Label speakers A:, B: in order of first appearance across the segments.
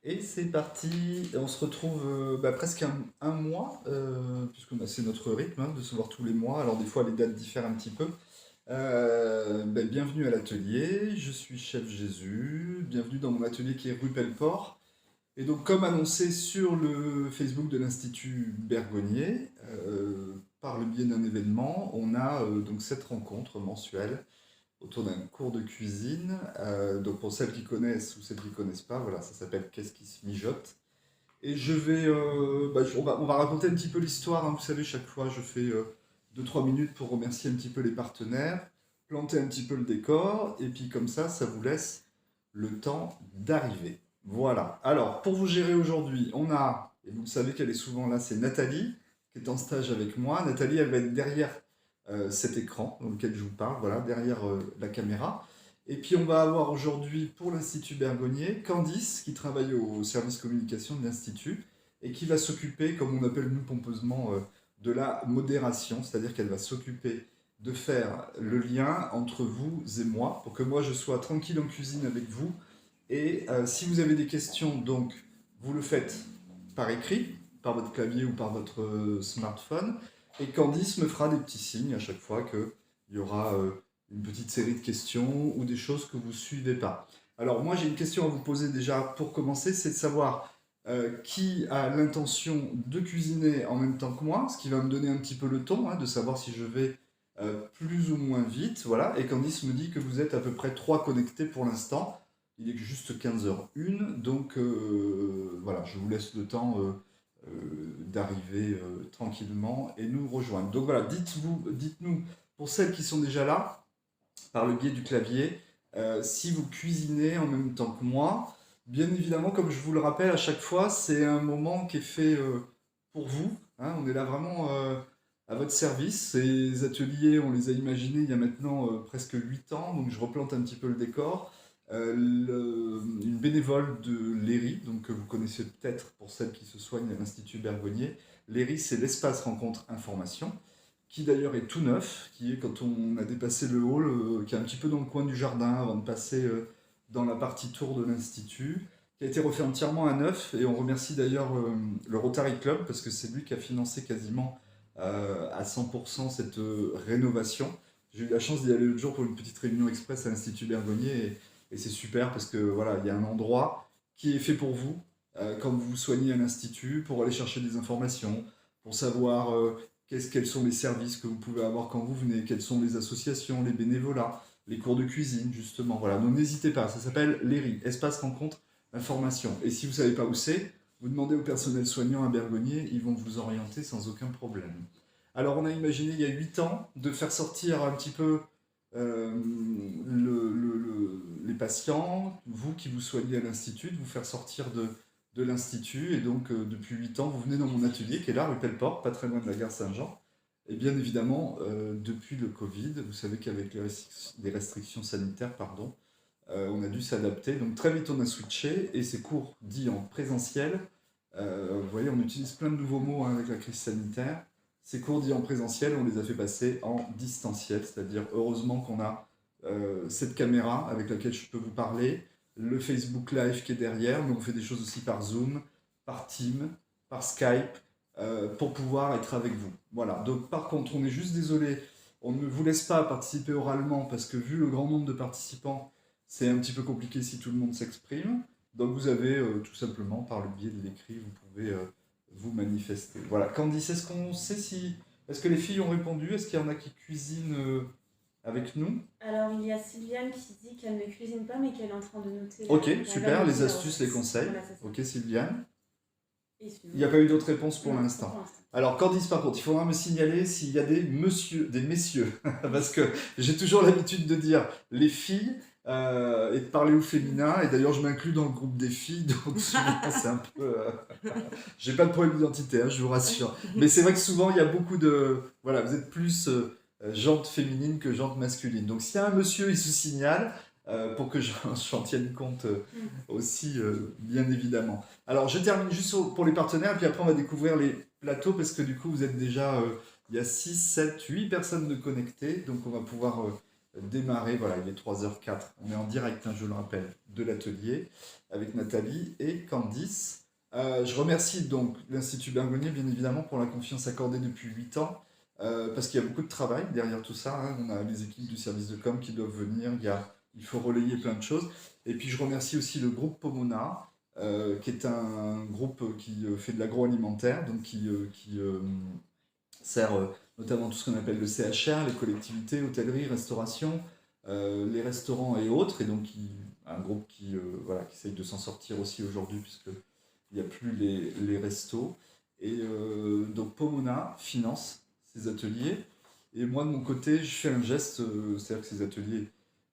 A: Et c'est parti, on se retrouve presque un mois, puisque c'est notre rythme de se voir tous les mois, alors des fois les dates diffèrent un petit peu. Bienvenue à l'atelier, je suis Chef Jésus, bienvenue dans mon atelier qui est rue Pelleport. Et donc comme annoncé sur le Facebook de l'Institut Bergonié, par le biais d'un événement, on a donc cette rencontre mensuelle autour d'un cours de cuisine. Donc pour celles qui connaissent ou celles qui ne connaissent pas, voilà, ça s'appelle Qu'est-ce qui se mijote. Et je vais, on va raconter un petit peu l'histoire, hein. Vous savez, chaque fois je fais 2-3 minutes pour remercier un petit peu les partenaires, planter un petit peu le décor, et puis comme ça vous laisse le temps d'arriver. Voilà. Alors, pour vous gérer aujourd'hui, on a, et vous le savez qu'elle est souvent là, c'est Nathalie, qui est en stage avec moi. Nathalie, elle va être derrière cet écran dans lequel je vous parle, voilà, derrière la caméra. Et puis on va avoir aujourd'hui pour l'Institut Bergonié Candice qui travaille au service communication de l'Institut et qui va s'occuper, comme on appelle nous pompeusement, de la modération, c'est-à-dire qu'elle va s'occuper de faire le lien entre vous et moi pour que moi je sois tranquille en cuisine avec vous. Et si vous avez des questions, donc vous le faites par écrit, par votre clavier ou par votre smartphone. Et Candice me fera des petits signes à chaque fois qu'il y aura une petite série de questions ou des choses que vous ne suivez pas. Alors moi j'ai une question à vous poser déjà pour commencer, c'est de savoir qui a l'intention de cuisiner en même temps que moi, ce qui va me donner un petit peu le ton, de savoir si je vais plus ou moins vite. Voilà. Et Candice me dit que vous êtes à peu près 3 connectés pour l'instant. Il est juste 15h01, donc voilà, je vous laisse le temps d'arriver tranquillement et nous rejoindre. Donc voilà, dites-nous, pour celles qui sont déjà là, par le biais du clavier, si vous cuisinez en même temps que moi. Bien évidemment, comme je vous le rappelle à chaque fois, c'est un moment qui est fait pour vous, hein. On est là vraiment à votre service. Ces ateliers, on les a imaginés il y a maintenant presque 8 ans, donc je replante un petit peu le décor. Une bénévole de l'ERI, donc que vous connaissez peut-être pour celles qui se soignent à l'Institut Bergonié. L'ERI, c'est l'espace rencontre information, qui d'ailleurs est tout neuf, qui est quand on a dépassé le hall, qui est un petit peu dans le coin du jardin avant de passer dans la partie tour de l'Institut, qui a été refait entièrement à neuf, et on remercie d'ailleurs le Rotary Club, parce que c'est lui qui a financé quasiment à 100% cette rénovation. J'ai eu la chance d'y aller l'autre jour pour une petite réunion express à l'Institut Bergonié, et c'est super parce que voilà, il y a un endroit qui est fait pour vous quand vous vous soignez à l'institut, pour aller chercher des informations, pour savoir quels sont les services que vous pouvez avoir quand vous venez, quelles sont les associations, les bénévolats, les cours de cuisine justement. Voilà, donc n'hésitez pas, ça s'appelle l'ERI, Espace Rencontre Information. Et si vous ne savez pas où c'est, vous demandez au personnel soignant à Bergonié, ils vont vous orienter sans aucun problème. Alors on a imaginé il y a 8 ans de faire sortir un petit peu les patients, vous qui vous soignez à l'Institut, de vous faire sortir de l'Institut. Et donc, depuis 8 ans, vous venez dans mon atelier qui est là, rue Pelleport, pas très loin de la gare Saint-Jean. Et bien évidemment, depuis le Covid, vous savez qu'avec les restrictions sanitaires, pardon, on a dû s'adapter. Donc très vite, on a switché et ces cours dits en présentiel, vous voyez, on utilise plein de nouveaux mots avec la crise sanitaire. Ces cours dits en présentiel, on les a fait passer en distanciel, c'est-à-dire heureusement qu'on a cette caméra avec laquelle je peux vous parler, le Facebook Live qui est derrière, mais on fait des choses aussi par Zoom, par Teams, par Skype, pour pouvoir être avec vous. Voilà, donc par contre, on est juste désolé, on ne vous laisse pas participer oralement parce que vu le grand nombre de participants, c'est un petit peu compliqué si tout le monde s'exprime. Donc vous avez tout simplement, par le biais de l'écrit, vous pouvez vous manifester. Voilà. Candice, est-ce qu'on sait si... Est-ce que les filles ont répondu? Est-ce qu'il y en a qui cuisinent avec nous?
B: Alors, il y a Sylviane qui dit qu'elle ne cuisine pas, mais qu'elle est en train de noter.
A: Ok, super, les astuces, les conseils.
B: Voilà,
A: ok, Sylviane.
B: sinon,
A: Il n'y a pas eu d'autres réponses pour
B: non,
A: l'instant.
B: pour l'instant.
A: Alors, Candice, par contre, il faudra me signaler s'il y a des messieurs, parce que j'ai toujours l'habitude de dire les filles et de parler au féminin, et d'ailleurs, je m'inclus dans le groupe des filles, donc souvent, c'est un peu. J'ai pas de problème d'identité, hein, je vous rassure. Mais c'est vrai que souvent, il y a beaucoup de. Voilà, vous êtes plus jante féminine que jante masculine. Donc, s'il y a un monsieur, il se signale. Pour que j'en tienne compte aussi, bien évidemment. Alors, je termine juste pour les partenaires, puis après, on va découvrir les plateaux, parce que du coup, vous êtes déjà, il y a 6, 7, 8 personnes de connectées, donc on va pouvoir démarrer. Voilà, il est 3h04. On est en direct, hein, je le rappelle, de l'atelier avec Nathalie et Candice. Je remercie donc l'Institut Bergonié, bien évidemment, pour la confiance accordée depuis 8 ans, parce qu'il y a beaucoup de travail derrière tout ça, hein. On a les équipes du service de com qui doivent venir, il faut relayer plein de choses. Et puis je remercie aussi le groupe Pomona, qui est un groupe qui fait de l'agroalimentaire, donc qui sert notamment tout ce qu'on appelle le CHR, les collectivités, hôtellerie, restauration, les restaurants et autres, et donc un groupe voilà, qui essaye de s'en sortir aussi aujourd'hui, puisque il n'y a plus les restos. Et donc Pomona finance ces ateliers. Et moi, de mon côté, je fais un geste, c'est-à-dire que ces ateliers,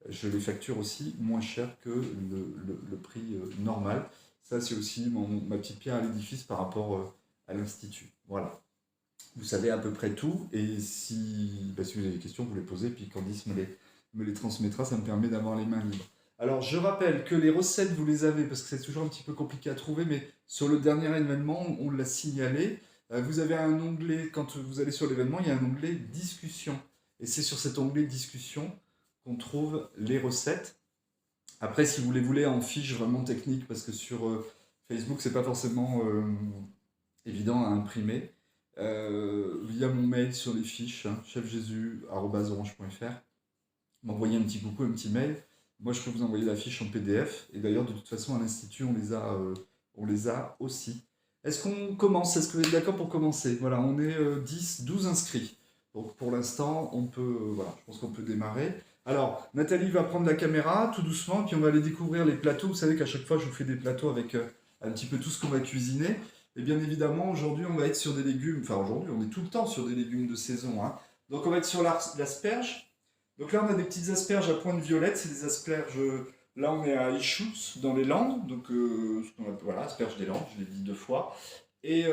A: je les facture aussi moins cher que le prix normal. Ça, c'est aussi ma petite pierre à l'édifice par rapport à l'Institut. Voilà. Vous savez à peu près tout. Et si vous avez des questions, vous les posez, puis Candice me les transmettra. Ça me permet d'avoir les mains libres. Alors, je rappelle que les recettes, vous les avez, parce que c'est toujours un petit peu compliqué à trouver, mais sur le dernier événement, on l'a signalé. Vous avez un onglet, quand vous allez sur l'événement, il y a un onglet discussion. Et c'est sur cet onglet discussion qu'on trouve les recettes. Après, si vous les voulez en fiche vraiment technique, parce que sur Facebook, c'est pas forcément évident à imprimer, via mon mail sur les fiches, hein, chefjesus@orange.fr, m'envoyer un petit coucou, un petit mail. Moi, je peux vous envoyer la fiche en PDF. Et d'ailleurs, de toute façon, à l'Institut, on les a aussi. Est-ce qu'on commence? Est-ce que vous êtes d'accord pour commencer? Voilà, on est 10, 12 inscrits. Donc pour l'instant, voilà, je pense qu'on peut démarrer. Alors, Nathalie va prendre la caméra tout doucement, puis on va aller découvrir les plateaux. Vous savez qu'à chaque fois, je vous fais des plateaux avec un petit peu tout ce qu'on va cuisiner. Et bien évidemment, aujourd'hui, on va être sur des légumes. Enfin, aujourd'hui, on est tout le temps sur des légumes de saison, hein. Donc, on va être sur l'asperge. Donc là, on a des petites asperges à pointe violette. C'est des asperges. Là, on est à Ischutz, dans les Landes. Donc, voilà, asperges des Landes, je l'ai dit 2 fois. Et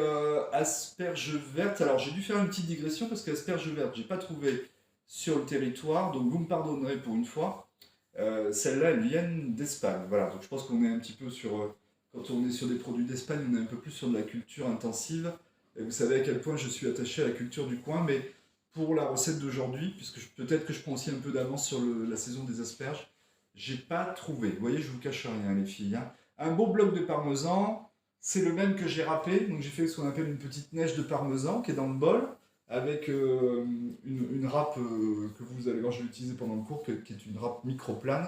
A: asperges vertes. Alors, j'ai dû faire une petite digression parce qu'asperges vertes, j'ai pas trouvé sur le territoire. Donc, vous me pardonnerez pour une fois. Celles-là, elles viennent d'Espagne. Voilà, donc je pense qu'on est un petit peu sur. Quand on est sur des produits d'Espagne, on est un peu plus sur de la culture intensive. Et vous savez à quel point je suis attaché à la culture du coin. Mais pour la recette d'aujourd'hui, puisque peut-être que je prends aussi un peu d'avance sur la saison des asperges, j'ai pas trouvé. Vous voyez, je vous cache rien, les filles, hein. Un beau bloc de parmesan, c'est le même que j'ai râpé. Donc j'ai fait ce qu'on appelle une petite neige de parmesan qui est dans le bol, avec une râpe que vous allez voir, je vais l'utiliser pendant le cours, qui est une râpe microplane.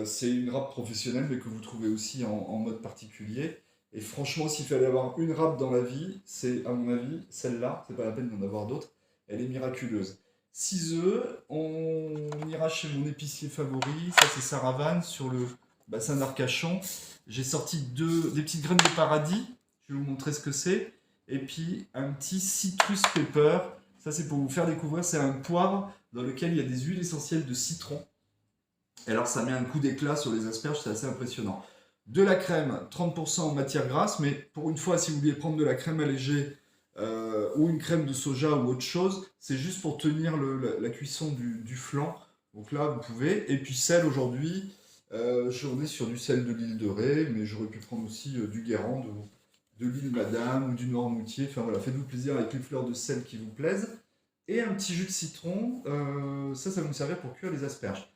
A: C'est une râpe professionnelle, mais que vous trouvez aussi en mode particulier. Et franchement, s'il fallait avoir une râpe dans la vie, c'est à mon avis celle-là. C'est pas la peine d'en avoir d'autres. Elle est miraculeuse. 6 œufs, on ira chez mon épicier favori. Ça, c'est Saravan sur le bassin d'Arcachon. J'ai sorti des petites graines de paradis. Je vais vous montrer ce que c'est. Et puis un petit citrus pepper. Ça, c'est pour vous faire découvrir. C'est un poivre dans lequel il y a des huiles essentielles de citron. Et alors, ça met un coup d'éclat sur les asperges. C'est assez impressionnant. De la crème, 30% en matière grasse. Mais pour une fois, si vous voulez prendre de la crème allégée, ou une crème de soja ou autre chose, c'est juste pour tenir la cuisson du flan. Donc là, vous pouvez. Et puis sel aujourd'hui, j'en ai sur du sel de l'île de Ré, mais j'aurais pu prendre aussi du Guérande, de l'île Madame ou du Noirmoutier. Enfin voilà, faites-vous plaisir avec les fleurs de sel qui vous plaisent. Et un petit jus de citron, ça va nous servir pour cuire les asperges.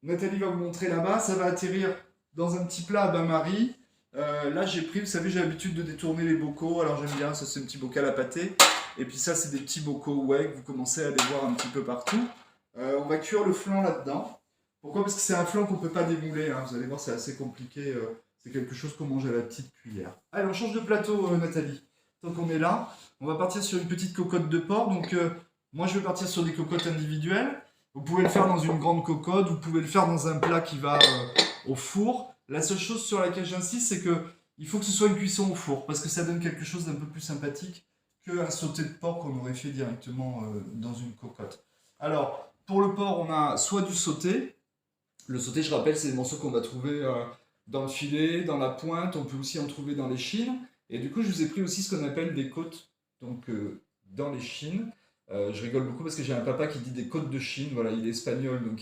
A: Nathalie va vous montrer là-bas, ça va atterrir dans un petit plat à bain-marie. Là, j'ai pris, vous savez, j'ai l'habitude de détourner les bocaux. Alors, j'aime bien, ça, c'est un petit bocal à pâté. Et puis, ça, c'est des petits bocaux ouais, que vous commencez à les voir un petit peu partout. On va cuire le flan là-dedans. Pourquoi? Parce que c'est un flan qu'on ne peut pas démouler, hein. Vous allez voir, c'est assez compliqué. C'est quelque chose qu'on mange à la petite cuillère. Allez, on change de plateau, Nathalie. Tant qu'on est là, on va partir sur une petite cocotte de porc. Donc, moi, je vais partir sur des cocottes individuelles. Vous pouvez le faire dans une grande cocotte. Vous pouvez le faire dans un plat qui va au four. La seule chose sur laquelle j'insiste, c'est qu'il faut que ce soit une cuisson au four, parce que ça donne quelque chose d'un peu plus sympathique qu'un sauté de porc qu'on aurait fait directement dans une cocotte. Alors, pour le porc, on a soit du sauté. Le sauté, je rappelle, c'est des morceaux qu'on va trouver dans le filet, dans la pointe, on peut aussi en trouver dans les chines. Et du coup, je vous ai pris aussi ce qu'on appelle des côtes, donc dans les chines. Je rigole beaucoup parce que j'ai un papa qui dit des côtes de Chine. Voilà, il est espagnol, donc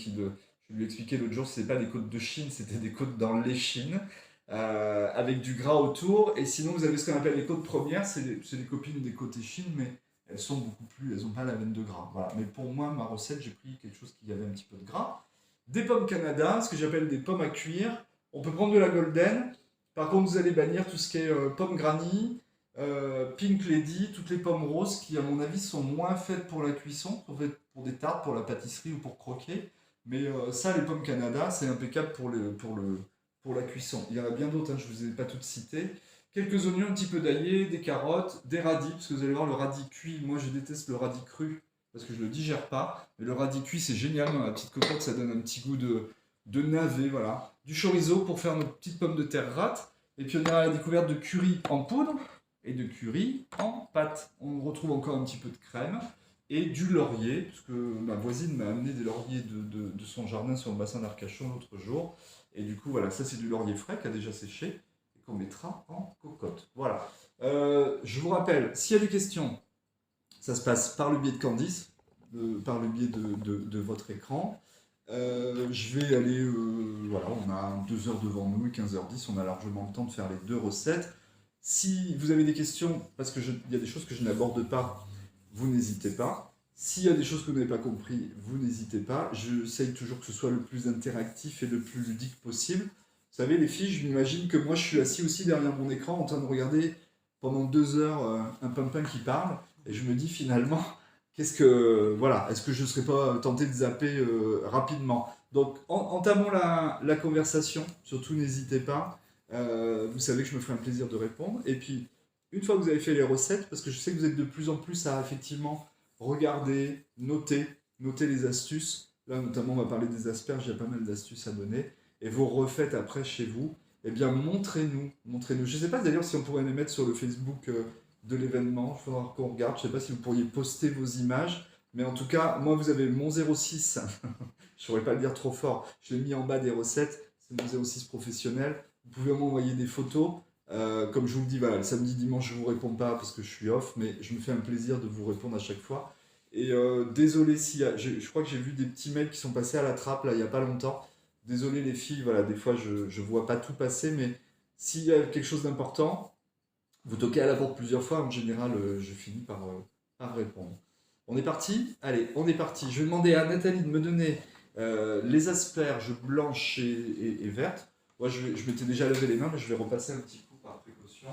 A: je lui ai expliqué l'autre jour, c'était pas des côtes de Chine, c'était des côtes dans l'échine, avec du gras autour. Et sinon, vous avez ce qu'on appelle les côtes premières, c'est les copines des côtes échines, mais elles sont beaucoup plus, elles n'ont pas la veine de gras. Voilà. Mais pour moi, ma recette, j'ai pris quelque chose qui avait un petit peu de gras. Des pommes Canada, ce que j'appelle des pommes à cuire. On peut prendre de la golden. Par contre, vous allez bannir tout ce qui est pommes granny, pink lady, toutes les pommes roses qui, à mon avis, sont moins faites pour la cuisson, sont faites pour des tartes, pour la pâtisserie ou pour croquer. Mais ça, les pommes Canada, c'est impeccable pour la cuisson. Il y en a bien d'autres, hein, je ne vous ai pas toutes citées. Quelques oignons, un petit peu d'ail, des carottes, des radis, parce que vous allez voir le radis cuit. Moi, je déteste le radis cru parce que je ne le digère pas. Mais le radis cuit, c'est génial dans la petite cocotte, ça donne un petit goût de navet, voilà. Du chorizo pour faire nos petites pommes de terre rate. Et puis on ira à la découverte de curry en poudre et de curry en pâte. On retrouve encore un petit peu de crème et du laurier, parce que ma voisine m'a amené des lauriers de son jardin sur le bassin d'Arcachon l'autre jour. Et du coup, voilà, ça c'est du laurier frais qui a déjà séché et qu'on mettra en cocotte. Voilà. Je vous rappelle, s'il y a des questions, ça se passe par le biais de Candice, par le biais de votre écran. Je vais aller, voilà, on a 2 heures devant nous et 15h10, on a largement le temps de faire les 2 recettes. Si vous avez des questions, parce qu'il y a des choses que je n'aborde pas, vous n'hésitez pas. S'il y a des choses que vous n'avez pas compris, vous n'hésitez pas. J'essaye toujours que ce soit le plus interactif et le plus ludique possible. Vous savez, les filles, je m'imagine que moi, je suis assis aussi derrière mon écran en train de regarder pendant 2 heures un pimpin qui parle. Et je me dis finalement, voilà, est-ce que je ne serais pas tenté de zapper rapidement? Donc, entamons la conversation. Surtout, n'hésitez pas. Vous savez que je me ferai un plaisir de répondre. Et puis, une fois que vous avez fait les recettes, parce que je sais que vous êtes de plus en plus à effectivement regarder, noter les astuces. Là, notamment, on va parler des asperges. Il y a pas mal d'astuces à donner. Et vous refaites après chez vous. Eh bien, montrez-nous. Je ne sais pas d'ailleurs si on pourrait les mettre sur le Facebook de l'événement. Il faudra qu'on regarde. Je ne sais pas si vous pourriez poster vos images. Mais en tout cas, moi, vous avez mon 06. Je ne pourrais pas le dire trop fort. Je l'ai mis en bas des recettes. C'est mon 06 professionnel. Vous pouvez m'envoyer des photos. Comme je vous le dis, voilà, le samedi, dimanche, je ne vous réponds pas parce que je suis off. Mais je me fais un plaisir de vous répondre à chaque fois. Et désolé si... Je crois que j'ai vu des petits mails qui sont passés à la trappe là, il n'y a pas longtemps. Désolé les filles, voilà, des fois je ne vois pas tout passer, mais s'il y a quelque chose d'important, vous toquez à la porte plusieurs fois, en général je finis par répondre. On est parti? Allez, on est parti. Je vais demander à Nathalie de me donner les asperges blanches et vertes. Moi je m'étais déjà lavé les mains, mais je vais repasser un petit coup par précaution.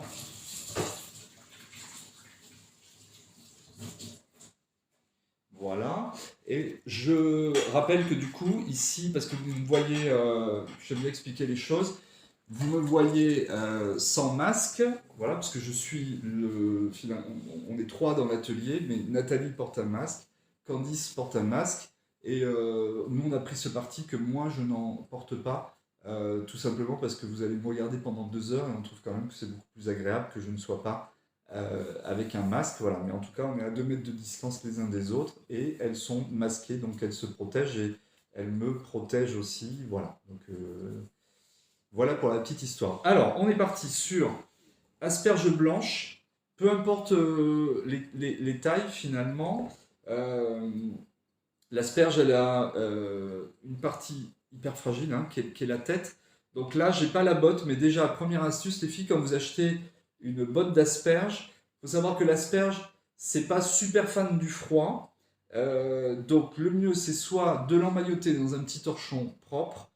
A: Voilà. Et je rappelle que du coup, ici, parce que vous me voyez, je vais expliquer les choses, vous me voyez sans masque, voilà, parce que on est 3 dans l'atelier, mais Nathalie porte un masque, Candice porte un masque, et nous on a pris ce parti que moi je n'en porte pas, tout simplement parce que vous allez me regarder pendant 2 heures, et on trouve quand même que c'est beaucoup plus agréable que je ne sois pas avec un masque, voilà. Mais en tout cas, on est à 2 mètres de distance les uns des autres et elles sont masquées, donc elles se protègent et elles me protègent aussi, voilà. Donc voilà pour la petite histoire. Alors, on est parti sur asperges blanches, peu importe les tailles finalement. L'asperge, elle a une partie hyper fragile, hein, qui est la tête. Donc là, j'ai pas la botte, mais déjà, première astuce, les filles, quand vous achetez une botte d'asperges. Il faut savoir que l'asperge, c'est pas super fan du froid. Donc le mieux, c'est soit de l'emmailloter dans un petit torchon propre,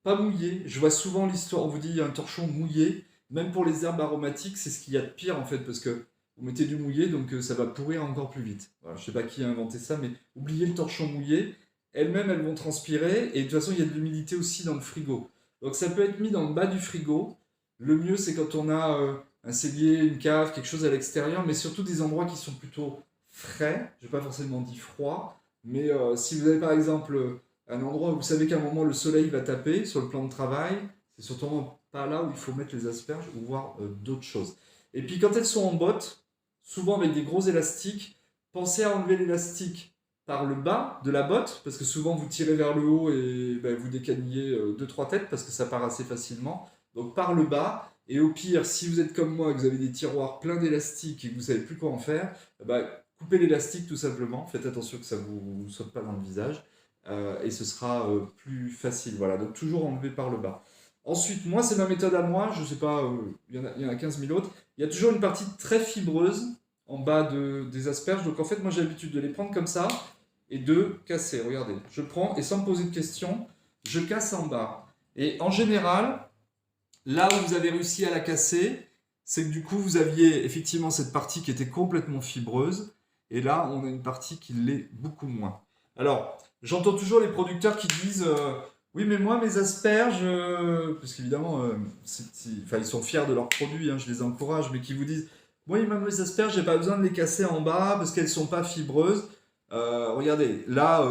A: pas mouillé. Je vois souvent l'histoire, on vous dit il y a un torchon mouillé. Même pour les herbes aromatiques, c'est ce qu'il y a de pire en fait, parce que vous mettez du mouillé, donc ça va pourrir encore plus vite. Voilà, je sais pas qui a inventé ça, mais oubliez le torchon mouillé. Elles-mêmes, elles vont transpirer, et de toute façon, il y a de l'humidité aussi dans le frigo. Donc ça peut être mis dans le bas du frigo. Le mieux, c'est quand on a un cellier, une cave, quelque chose à l'extérieur, mais surtout des endroits qui sont plutôt frais. Je n'ai pas forcément dit froid, mais si vous avez par exemple un endroit où vous savez qu'à un moment le soleil va taper sur le plan de travail, c'est surtout pas là où il faut mettre les asperges ou voir d'autres choses. Et puis quand elles sont en botte, souvent avec des gros élastiques, pensez à enlever l'élastique par le bas de la botte, parce que souvent vous tirez vers le haut et ben, vous décanillez 2-3 têtes parce que ça part assez facilement. Donc par le bas, et au pire, si vous êtes comme moi et que vous avez des tiroirs pleins d'élastiques et que vous ne savez plus quoi en faire, bah, coupez l'élastique tout simplement, faites attention que ça ne vous saute pas dans le visage, et ce sera plus facile. Voilà, donc toujours enlever par le bas. Ensuite, moi, c'est ma méthode à moi, je ne sais pas, il y en a 15 000 autres, il y a toujours une partie très fibreuse en bas des asperges. Donc en fait, moi j'ai l'habitude de les prendre comme ça et de casser. Regardez, je prends et sans me poser de questions, je casse en bas. Et en général, là où vous avez réussi à la casser, c'est que du coup vous aviez effectivement cette partie qui était complètement fibreuse. Et là, on a une partie qui l'est beaucoup moins. Alors, j'entends toujours les producteurs qui disent oui, mais moi, mes asperges, parce qu'évidemment, enfin, ils sont fiers de leurs produits, hein, je les encourage, mais qui vous disent oui, même mes asperges, j'ai pas besoin de les casser en bas parce qu'elles sont pas fibreuses. Regardez, là,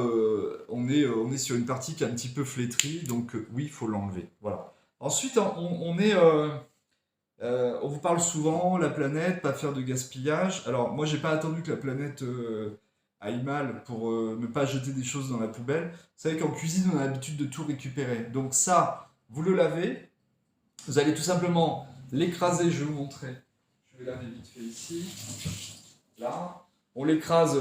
A: on est sur une partie qui est un petit peu flétrie, donc oui, il faut l'enlever. Voilà. Ensuite, on vous parle souvent, la planète, pas faire de gaspillage. Alors, moi, j'ai pas attendu que la planète aille mal pour ne pas jeter des choses dans la poubelle. Vous savez qu'en cuisine, on a l'habitude de tout récupérer. Donc ça, vous le lavez. Vous allez tout simplement l'écraser, je vais vous montrer. Je vais laver vite fait ici. Là. On l'écrase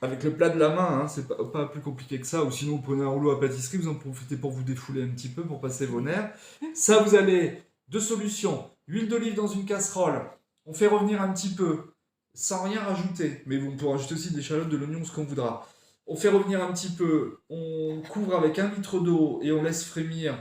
A: avec le plat de la main, hein, c'est pas plus compliqué que ça. Ou sinon, vous prenez un rouleau à pâtisserie, vous en profitez pour vous défouler un petit peu, pour passer vos nerfs. Ça, vous allez... Deux solutions. Huile d'olive dans une casserole. On fait revenir un petit peu, sans rien rajouter. Mais on peut rajouter aussi des échalotes, de l'oignon, ce qu'on voudra. On fait revenir un petit peu. On couvre avec 1 litre d'eau et on laisse frémir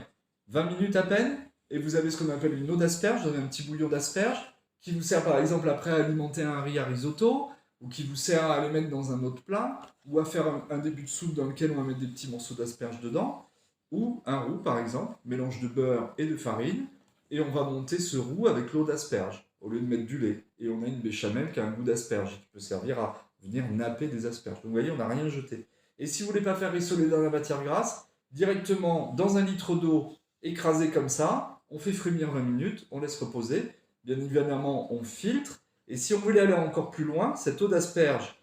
A: 20 minutes à peine. Et vous avez ce qu'on appelle une eau d'asperge. Vous avez un petit bouillon d'asperge qui vous sert par exemple après à alimenter un riz à risotto, ou qui vous sert à les mettre dans un autre plat, ou à faire un début de soupe dans lequel on va mettre des petits morceaux d'asperge dedans, ou un roux par exemple, mélange de beurre et de farine. Et on va monter ce roux avec l'eau d'asperge, au lieu de mettre du lait. Et on a une béchamel qui a un goût d'asperge, qui peut servir à venir napper des asperges. Donc vous voyez, on n'a rien jeté. Et si vous ne voulez pas faire rissoler dans la matière grasse, directement dans 1 litre d'eau, écrasé comme ça, on fait frémir 20 minutes, on laisse reposer. Bien évidemment, on filtre. Et si on voulait aller encore plus loin, cette eau d'asperge,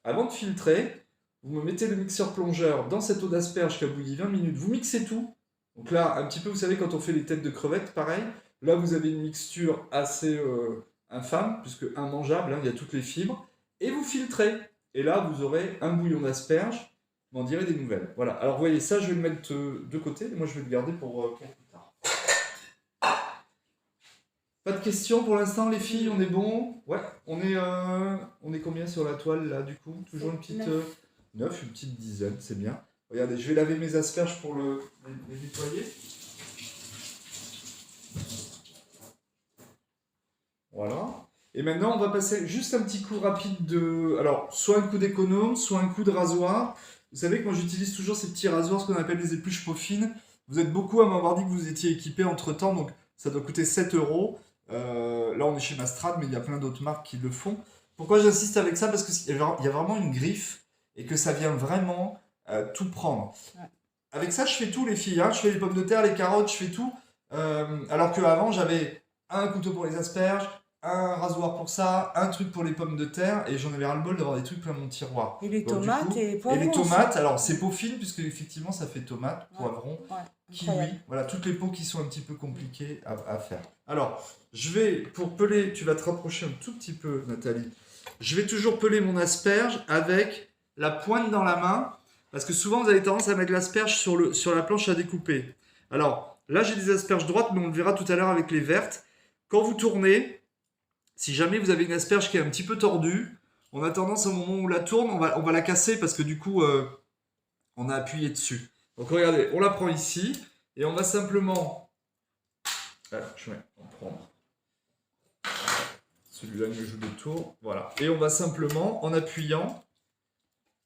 A: avant de filtrer, vous me mettez le mixeur plongeur dans cette eau d'asperge qui a bouilli 20 minutes, vous mixez tout. Donc là, un petit peu, vous savez, quand on fait les têtes de crevettes, pareil, là, vous avez une mixture assez infâme, puisque immangeable, hein, il y a toutes les fibres, et vous filtrez. Et là, vous aurez un bouillon d'asperges, m'en direz des nouvelles. Voilà, alors vous voyez, ça, je vais le mettre de côté, et moi, je vais le garder pour plus tard. Pas de questions pour l'instant, les filles, on est bon? Ouais, on est combien sur la toile, là, du coup? Toujours une petite... 9, une petite dizaine, c'est bien. Regardez, je vais laver mes asperges pour les nettoyer. Voilà. Et maintenant, on va passer juste un petit coup rapide de... Alors, soit un coup d'économe, soit un coup de rasoir. Vous savez que moi, j'utilise toujours ces petits rasoirs, ce qu'on appelle les épluches peaufines. Vous êtes beaucoup à m'avoir dit que vous étiez équipé entre-temps, donc ça doit coûter 7 euros. Là, on est chez Mastrad, mais il y a plein d'autres marques qui le font. Pourquoi j'insiste avec ça? Parce qu'il y a vraiment une griffe et que ça vient vraiment tout prendre. Ouais. Avec ça, je fais tout, les filles. Hein. Je fais les pommes de terre, les carottes, je fais tout. Alors qu'avant, j'avais un couteau pour les asperges, un rasoir pour ça, un truc pour les pommes de terre, et j'en avais ras-le-bol d'avoir des trucs plein mon tiroir.
C: Et les tomates et les poivrons.
A: Et les tomates, alors c'est peaufine, puisque effectivement ça fait tomate, poivron, kiwi, voilà, toutes les peaux qui sont un petit peu compliquées à faire. Alors, je vais, pour peler, tu vas te rapprocher un tout petit peu, Nathalie, je vais toujours peler mon asperge avec la pointe dans la main, parce que souvent vous avez tendance à mettre l'asperge sur la planche à découper. Alors, là j'ai des asperges droites, mais on le verra tout à l'heure avec les vertes. Quand vous tournez, si jamais vous avez une asperge qui est un petit peu tordue, on a tendance au moment où on la tourne, on va la casser parce que du coup, on a appuyé dessus. Donc regardez, on la prend ici et on va simplement... Alors, je vais en prendre. Celui-là me joue des tours. Voilà. Et on va simplement, en appuyant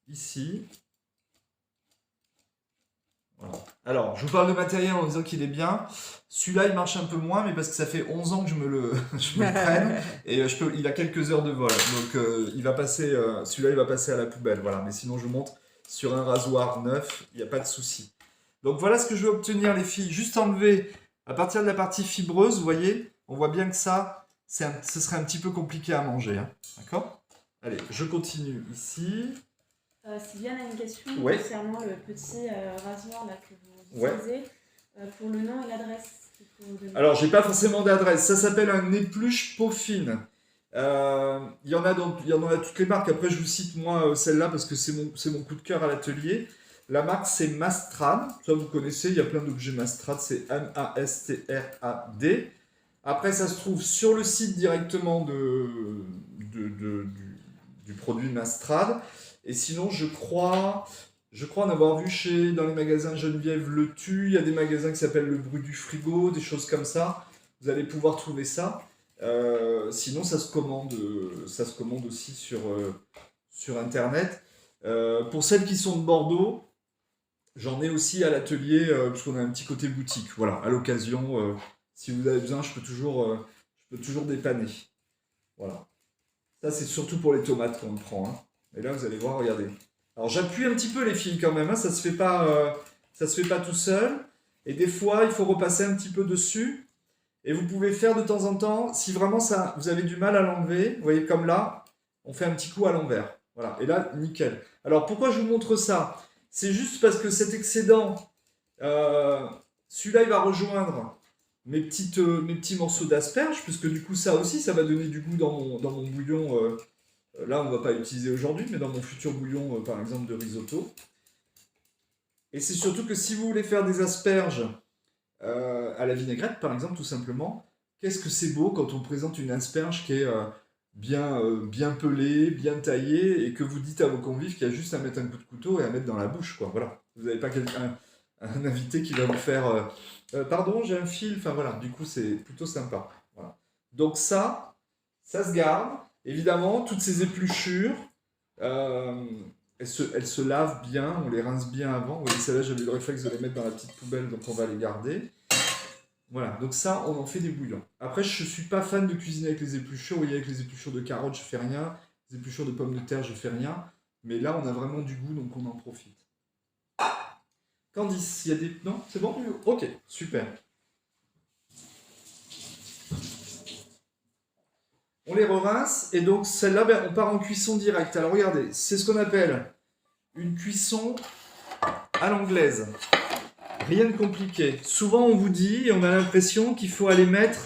A: ici... Voilà. Alors, je vous parle de matériel en disant qu'il est bien. Celui-là, il marche un peu moins, mais parce que ça fait 11 ans que je me le prenne. Et il a quelques heures de vol. Donc, il va passer, celui-là, il va passer à la poubelle. Voilà. Mais sinon, je vous montre sur un rasoir neuf, il n'y a pas de souci. Donc, voilà ce que je vais obtenir, les filles. Juste enlever, à partir de la partie fibreuse, vous voyez, on voit bien que ça, ce serait un petit peu compliqué à manger. Hein. D'accord? Allez, je continue ici.
B: Sylviane a une question concernant le petit rasoir là, que vous utilisez. Pour le nom et l'adresse qu'il faut donner. Alors, j'ai pas forcément d'adresse. Ça s'appelle un épluche peaufine. Il y en a dans toutes les marques. Après, je vous cite moi celle-là parce que c'est mon coup de cœur à l'atelier. La marque, c'est Mastrad. Ça, vous connaissez. Il y a plein d'objets Mastrad. C'est M-A-S-T-R-A-D.
A: Après, ça se trouve sur le site directement du produit Mastrad. Et sinon, je crois en avoir vu dans les magasins Geneviève Le Tu. Il y a des magasins qui s'appellent Le Bruit du Frigo, des choses comme ça. Vous allez pouvoir trouver ça. Sinon, ça se commande aussi sur Internet. Pour celles qui sont de Bordeaux, j'en ai aussi à l'atelier, parce qu'on a un petit côté boutique. Voilà, à l'occasion, si vous avez besoin, je peux toujours dépanner. Voilà. Ça, c'est surtout pour les tomates qu'on le prend. Hein. Et là, vous allez voir, regardez. Alors, j'appuie un petit peu les fils quand même. Hein, ça se fait pas tout seul. Et des fois, il faut repasser un petit peu dessus. Et vous pouvez faire de temps en temps, si vraiment vous avez du mal à l'enlever, vous voyez comme là, on fait un petit coup à l'envers. Voilà. Et là, nickel. Alors, pourquoi je vous montre ça? C'est juste parce que cet excédent, celui-là, il va rejoindre mes petits morceaux d'asperges, puisque du coup, ça aussi, ça va donner du goût dans mon bouillon. Là, on ne va pas l'utiliser aujourd'hui, mais dans mon futur bouillon, par exemple, de risotto. Et c'est surtout que si vous voulez faire des asperges à la vinaigrette, par exemple, tout simplement, qu'est-ce que c'est beau quand on présente une asperge qui est bien pelée, bien taillée, et que vous dites à vos convives qu'il y a juste à mettre un coup de couteau et à mettre dans la bouche, quoi. Voilà. Vous n'avez pas un invité qui va vous faire pardon, j'ai un fil. Enfin voilà, du coup, c'est plutôt sympa. Voilà. Donc ça se garde. Évidemment, toutes ces épluchures, elles se lavent bien, on les rince bien avant. Vous voyez, celle-là, j'avais le réflexe de les mettre dans la petite poubelle, donc on va les garder. Voilà, donc ça, on en fait des bouillons. Après, je ne suis pas fan de cuisiner avec les épluchures. Vous voyez, avec les épluchures de carottes, je fais rien. Les épluchures de pommes de terre, je fais rien. Mais là, on a vraiment du goût, donc on en profite. Candice, il y a des... Non, c'est bon? Ok, super. On les rince, et donc celle-là, ben, on part en cuisson directe. Alors regardez, c'est ce qu'on appelle une cuisson à l'anglaise. Rien de compliqué. Souvent, on vous dit, et on a l'impression qu'il faut aller mettre...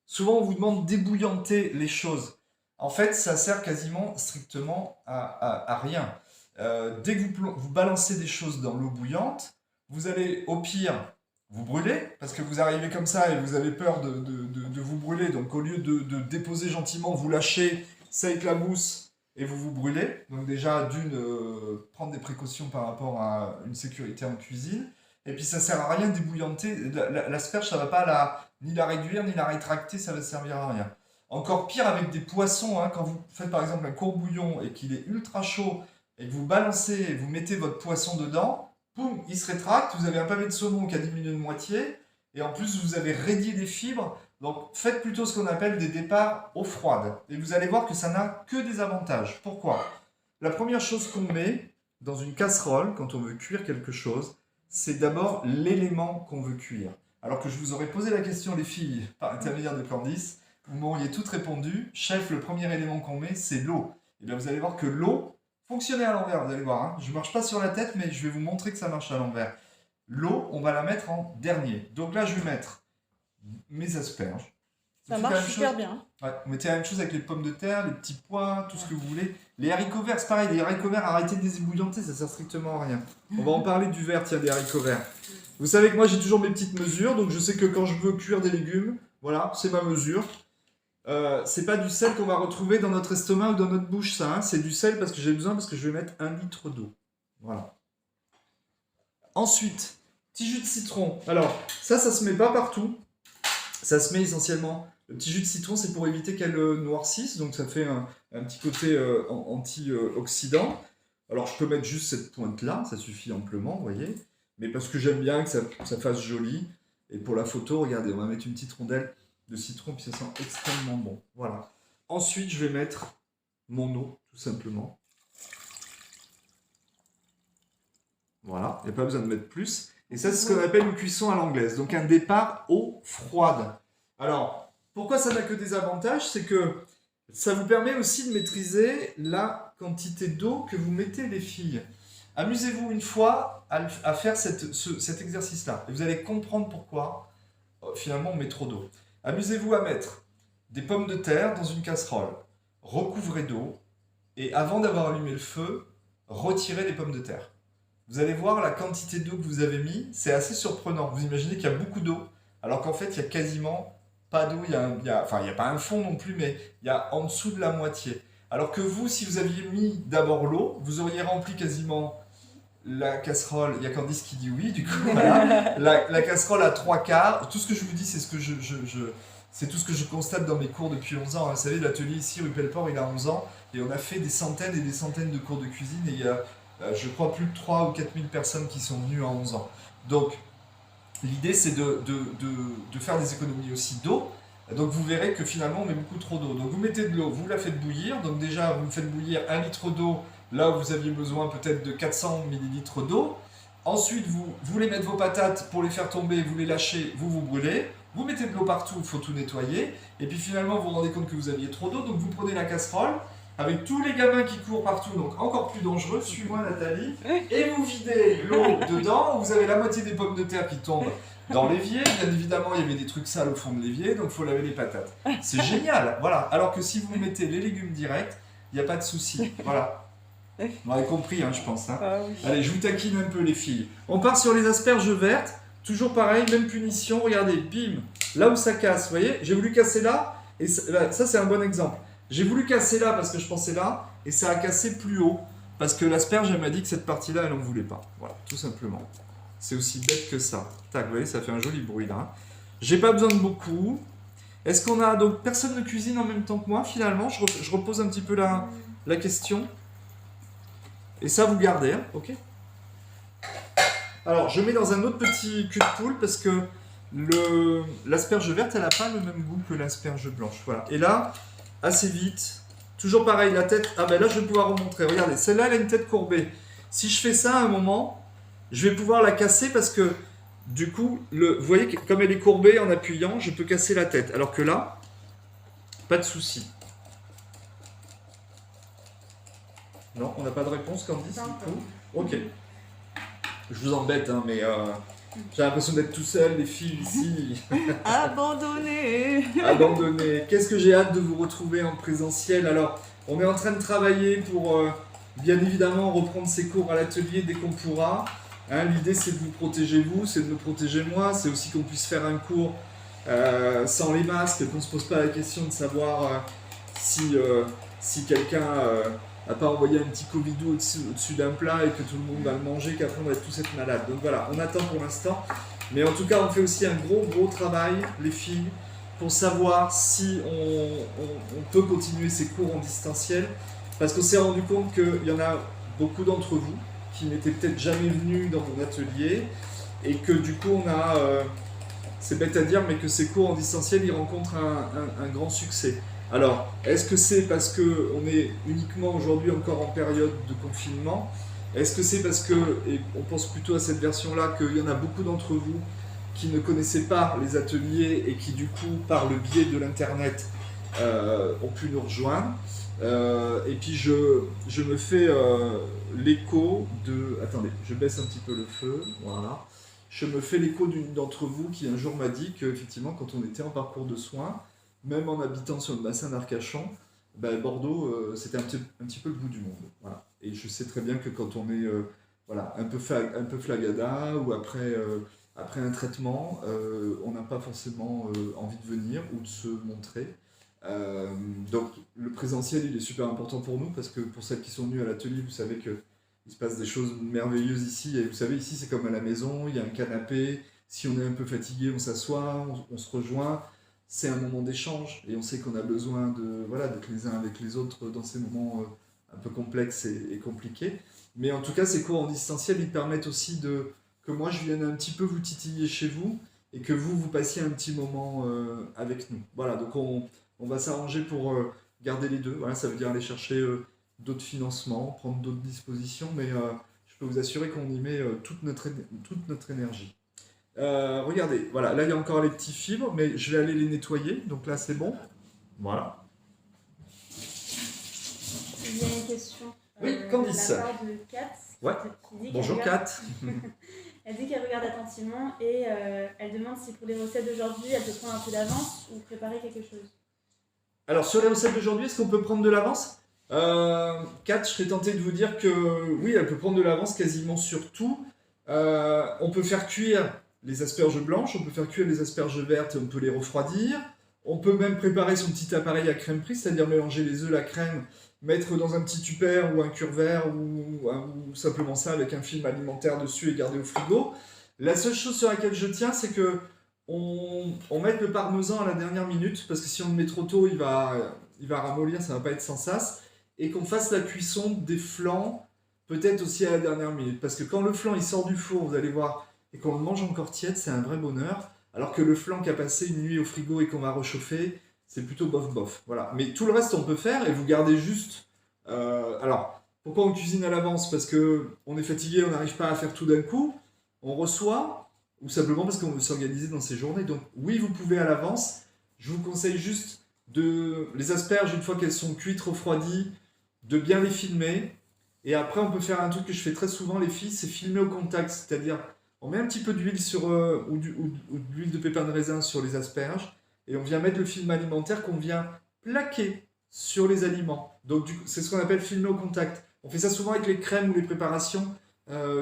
A: Souvent, on vous demande d'ébouillanter les choses. En fait, ça sert quasiment strictement à rien. Dès que vous balancez des choses dans l'eau bouillante, vous allez au pire vous brûler, parce que vous arrivez comme ça et vous avez peur de vous brûler. Donc au lieu de déposer gentiment, vous lâchez, ça éclabousse et vous brûlez. Donc déjà, prendre des précautions par rapport à une sécurité en cuisine. Et puis ça sert à rien d'ébouillanter. L'asperge, ça ne va pas ni la réduire, ni la rétracter, ça ne va servir à rien. Encore pire avec des poissons, hein, quand vous faites par exemple un courbouillon et qu'il est ultra chaud, et que vous balancez et vous mettez votre poisson dedans, boum, il se rétracte, vous avez un pavé de saumon qui a diminué de moitié, et en plus vous avez radié des fibres, donc faites plutôt ce qu'on appelle des départs eau froide. Et vous allez voir que ça n'a que des avantages. Pourquoi? La première chose qu'on met dans une casserole, quand on veut cuire quelque chose, c'est d'abord l'élément qu'on veut cuire. Alors que je vous aurais posé la question, les filles, par intermédiaire de Candice, vous m'auriez toutes répondu, chef, le premier élément qu'on met, c'est l'eau. Et bien vous allez voir que l'eau, fonctionnait à l'envers, vous allez voir. Hein. Je ne marche pas sur la tête, mais je vais vous montrer que ça marche à l'envers. L'eau, on va la mettre en dernier. Donc là, je vais mettre mes asperges.
B: Ça marche super bien.
A: Ouais, vous mettez la même chose avec les pommes de terre, les petits pois, tout ce que vous voulez. Les haricots verts, c'est pareil. Les haricots verts, arrêtez de les ébouillanter, ça sert strictement à rien. On va en parler du vert, tiens, des haricots verts. Vous savez que moi, j'ai toujours mes petites mesures. Donc je sais que quand je veux cuire des légumes, voilà, c'est ma mesure. C'est pas du sel qu'on va retrouver dans notre estomac ou dans notre bouche, ça. Hein. C'est du sel parce que j'ai besoin, parce que je vais mettre 1 litre d'eau. Voilà. Ensuite, petit jus de citron. Alors, ça se met pas partout. Ça se met essentiellement... Le petit jus de citron, c'est pour éviter qu'elle noircisse. Donc, ça fait un petit côté antioxydant. Alors, je peux mettre juste cette pointe-là. Ça suffit amplement, vous voyez. Mais parce que j'aime bien que ça fasse joli. Et pour la photo, regardez, on va mettre une petite rondelle de citron, puis ça sent extrêmement bon. Voilà. Ensuite, je vais mettre mon eau, tout simplement. Voilà, il n'y a pas besoin de mettre plus. Et ça, c'est ce qu'on appelle une cuisson à l'anglaise. Donc, un départ eau froide. Alors, pourquoi ça n'a que des avantages? C'est que ça vous permet aussi de maîtriser la quantité d'eau que vous mettez, les filles. Amusez-vous une fois à faire cet exercice-là. Et vous allez comprendre pourquoi, finalement, on met trop d'eau. Amusez-vous à mettre des pommes de terre dans une casserole, recouvrez d'eau, et avant d'avoir allumé le feu, retirez les pommes de terre. Vous allez voir la quantité d'eau que vous avez mis, c'est assez surprenant. Vous imaginez qu'il y a beaucoup d'eau, alors qu'en fait, il y a quasiment pas d'eau, il y a pas un fond non plus, mais il y a en dessous de la moitié. Alors que vous, si vous aviez mis d'abord l'eau, vous auriez rempli quasiment la casserole. Il y a Candice qui dit oui, du coup, voilà. La casserole à 3/4. Tout ce que je vous dis, c'est ce que c'est tout ce que je constate dans mes cours depuis 11 ans. Vous savez, l'atelier ici, rue Pelleport, il a 11 ans, et on a fait des centaines et des centaines de cours de cuisine, et il y a, je crois, plus de 3 ou 4 000 personnes qui sont venues en 11 ans. Donc, l'idée, c'est de faire des économies aussi d'eau. Donc vous verrez que finalement on met beaucoup trop d'eau. Donc vous mettez de l'eau, vous la faites bouillir. Donc déjà vous faites bouillir 1 litre d'eau là où vous aviez besoin peut-être de 400 ml d'eau. Ensuite vous voulez mettre vos patates pour les faire tomber, vous les lâchez, vous brûlez. Vous mettez de l'eau partout, il faut tout nettoyer. Et puis finalement vous vous rendez compte que vous aviez trop d'eau. Donc vous prenez la casserole avec tous les gamins qui courent partout, donc encore plus dangereux. Suis-moi Nathalie. Et vous videz l'eau dedans. Vous avez la moitié des pommes de terre qui tombent dans l'évier. Bien évidemment, il y avait des trucs sales au fond de l'évier, donc il faut laver les patates. C'est génial, voilà. Alors que si vous mettez les légumes directs, il n'y a pas de souci. Voilà. Vous m'avez compris, hein, je pense. Hein. Ah, oui. Allez, je vous taquine un peu les filles. On part sur les asperges vertes. Toujours pareil, même punition. Regardez, bim, là où ça casse, vous voyez, j'ai voulu casser là, et ça c'est un bon exemple. J'ai voulu casser là parce que je pensais là, et ça a cassé plus haut. Parce que l'asperge, elle m'a dit que cette partie-là, elle n'en voulait pas. Voilà, tout simplement. C'est aussi bête que ça. Tac, vous voyez, ça fait un joli bruit là. J'ai pas besoin de beaucoup. Est-ce qu'on a... Donc, personne ne cuisine en même temps que moi, finalement. Je repose un petit peu la question. Et ça, vous gardez, hein, ok? Alors, je mets dans un autre petit cul de poule parce que l'asperge verte, elle n'a pas le même goût que l'asperge blanche. Voilà. Et là, assez vite, toujours pareil, la tête... Ah ben là, je vais pouvoir remontrer. Regardez, celle-là, elle a une tête courbée. Si je fais ça à un moment, je vais pouvoir la casser parce que, du coup, vous voyez, comme elle est courbée, en appuyant, je peux casser la tête. Alors que là, pas de souci. Non, on n'a pas de réponse, Candice, du coup. Ok. Je vous embête, hein, mais j'ai l'impression d'être tout seul, les filles ici.
C: Abandonné.
A: Abandonné. Qu'est-ce que j'ai hâte de vous retrouver en présentiel. Alors, on est en train de travailler pour, bien évidemment, reprendre ces cours à l'atelier dès qu'on pourra. Hein, l'idée, c'est de vous protéger vous, c'est de me protéger moi. C'est aussi qu'on puisse faire un cours sans les masques, qu'on ne se pose pas la question de savoir si quelqu'un... à pas envoyer un petit Covidou au-dessus d'un plat et que tout le monde va le manger, qu'après on va tous être malades. Donc voilà, on attend pour l'instant. Mais en tout cas, on fait aussi un gros travail, les filles, pour savoir si on peut continuer ces cours en distanciel. Parce qu'on s'est rendu compte qu'il y en a beaucoup d'entre vous qui n'étaient peut-être jamais venus dans mon atelier et que du coup, on a... c'est bête à dire, mais que ces cours en distanciel, ils rencontrent un grand succès. Alors, est-ce que c'est parce qu'on est uniquement aujourd'hui encore en période de confinement? Est-ce que c'est parce que, et on pense plutôt à cette version-là, qu'il y en a beaucoup d'entre vous qui ne connaissaient pas les ateliers et qui du coup, par le biais de l'internet, ont pu nous rejoindre. Et puis je me fais l'écho de... Attendez, je baisse un petit peu le feu, voilà. Je me fais l'écho d'une d'entre vous qui un jour m'a dit qu'effectivement, quand on était en parcours de soins, même en habitant sur le bassin d'Arcachon, ben Bordeaux, c'était un petit peu le bout du monde. Voilà. Et je sais très bien que quand on est voilà, un peu flagada ou après un traitement, on n'a pas forcément envie de venir ou de se montrer. Donc le présentiel, il est super important pour nous parce que pour celles qui sont venues à l'atelier, vous savez qu'il se passe des choses merveilleuses ici. Et vous savez, ici, c'est comme à la maison, il y a un canapé. Si on est un peu fatigué, on s'assoit, on se rejoint. C'est un moment d'échange et on sait qu'on a besoin d'être les uns avec les autres dans ces moments un peu complexes et compliqués. Mais en tout cas, ces cours en distanciel, ils permettent aussi que moi, je vienne un petit peu vous titiller chez vous et que vous passiez un petit moment avec nous. Voilà, donc on va s'arranger pour garder les deux. Voilà, ça veut dire aller chercher d'autres financements, prendre d'autres dispositions, mais je peux vous assurer qu'on y met toute notre énergie. Regardez, voilà, là il y a encore les petits fibres, mais je vais aller les nettoyer, donc là c'est bon. Voilà.
B: Il y a une question.
A: Oui, Candice.
B: De la part de Kat.
A: Ouais. Bonjour Kat.
B: Elle dit qu'elle regarde attentivement et elle demande si pour les recettes d'aujourd'hui, elle peut prendre un peu d'avance ou préparer quelque chose.
A: Alors sur les recettes d'aujourd'hui, est-ce qu'on peut prendre de l'avance? Kat, je serais tenté de vous dire que oui, elle peut prendre de l'avance quasiment sur tout. On peut faire cuire les asperges blanches, on peut faire cuire les asperges vertes, on peut les refroidir. On peut même préparer son petit appareil à crème prise, c'est-à-dire mélanger les œufs, la crème, mettre dans un petit tupperware ou un cure-verre ou simplement ça avec un film alimentaire dessus et garder au frigo. La seule chose sur laquelle je tiens, c'est que on mette le parmesan à la dernière minute, parce que si on le met trop tôt, il va ramollir, ça va pas être sans sas, et qu'on fasse la cuisson des flancs peut-être aussi à la dernière minute, parce que quand le flan il sort du four, vous allez voir, et qu'on le mange encore tiède, c'est un vrai bonheur, alors que le flan qui a passé une nuit au frigo et qu'on va réchauffer, c'est plutôt bof. Voilà. Mais tout le reste on peut faire, et vous gardez juste... alors, pourquoi on cuisine à l'avance? Parce qu'on est fatigué, on n'arrive pas à faire tout d'un coup, on reçoit, ou simplement parce qu'on veut s'organiser dans ces journées. Donc oui, vous pouvez à l'avance. Je vous conseille juste les asperges, une fois qu'elles sont cuites, refroidies, de bien les filmer. Et après, on peut faire un truc que je fais très souvent, les filles, c'est filmer au contact. C'est-à-dire, on met un petit peu d'huile ou de l'huile de pépins de raisin sur les asperges, et on vient mettre le film alimentaire qu'on vient plaquer sur les aliments. Donc c'est ce qu'on appelle filmer au contact. On fait ça souvent avec les crèmes ou les préparations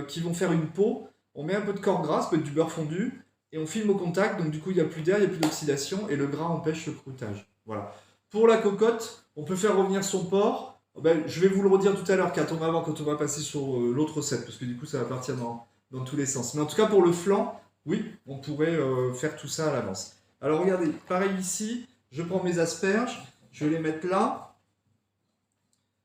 A: qui vont faire une peau. On met un peu de corps gras, ça peut être du beurre fondu, et on filme au contact, donc du coup il n'y a plus d'air, il n'y a plus d'oxydation, et le gras empêche le croûtage. Voilà. Pour la cocotte, on peut faire revenir son porc. Je vais vous le redire tout à l'heure quand on va passer sur l'autre recette, parce que du coup ça va partir dans tous les sens. Mais en tout cas pour le flan, oui, on pourrait faire tout ça à l'avance. Alors regardez, pareil ici, je prends mes asperges, je vais les mettre là.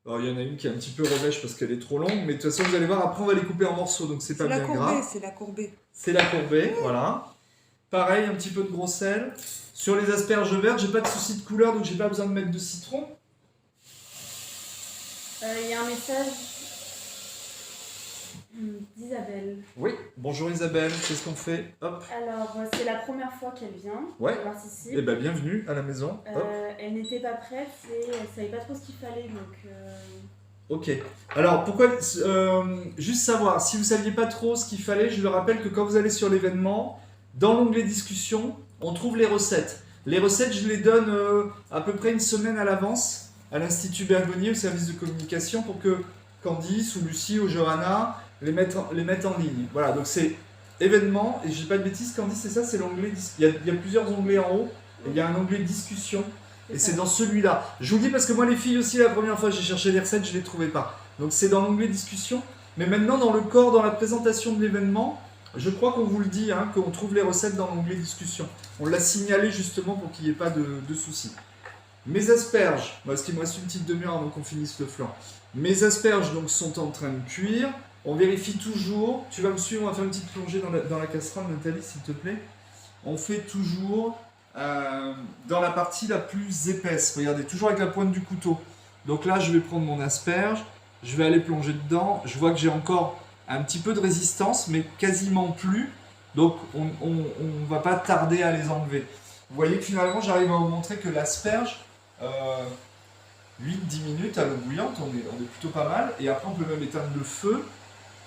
A: Alors il y en a une qui est un petit peu revêche parce qu'elle est trop longue, mais de toute façon vous allez voir, après on va les couper en morceaux, donc c'est pas bien gras.
C: C'est la courbée.
A: C'est la courbée, voilà. Pareil, un petit peu de gros sel. Sur les asperges vertes, j'ai pas de souci de couleur, donc j'ai pas besoin de mettre de citron.
B: Il y a un message d'Isabelle.
A: Oui, bonjour Isabelle, qu'est-ce qu'on fait? Hop.
B: Alors, c'est la première fois qu'elle vient,
A: qu'elle
B: participe.
A: Eh bien, bienvenue à la maison.
B: Elle n'était pas prête et elle savait pas trop ce qu'il fallait, donc...
A: Ok. Alors, pourquoi... juste savoir, si vous saviez pas trop ce qu'il fallait, je le rappelle que quand vous allez sur l'événement, dans l'onglet discussion, on trouve les recettes. Les recettes, je les donne à peu près une semaine à l'avance à l'Institut Bergonié, au service de communication, pour que Candice ou Lucie ou Johanna les mettent en ligne. Voilà, donc c'est événement, et je dis pas de bêtises, Candice, c'est ça, c'est l'onglet... Il y a plusieurs onglets en haut, et il y a un onglet discussion, et c'est dans celui-là. Je vous le dis parce que moi, les filles aussi, la première fois, j'ai cherché les recettes, je les trouvais pas. Donc c'est dans l'onglet discussion, mais maintenant, dans le corps, dans la présentation de l'événement, je crois qu'on vous le dit, hein, qu'on trouve les recettes dans l'onglet discussion. On l'a signalé justement pour qu'il n'y ait pas de soucis. Mes asperges, parce qu'il me reste une petite demi-heure avant qu'on finisse le flan. Mes asperges donc sont en train de cuire. On vérifie toujours. Tu vas me suivre, on va faire une petite plongée dans la casserole, Nathalie, s'il te plaît. On fait toujours dans la partie la plus épaisse. Regardez, toujours avec la pointe du couteau. Donc là, je vais prendre mon asperge, je vais aller plonger dedans. Je vois que j'ai encore un petit peu de résistance, mais quasiment plus. Donc on ne va pas tarder à les enlever. Vous voyez que finalement, j'arrive à vous montrer que l'asperge, 8-10 minutes à l'eau bouillante, on est plutôt pas mal. Et après, on peut même éteindre le feu.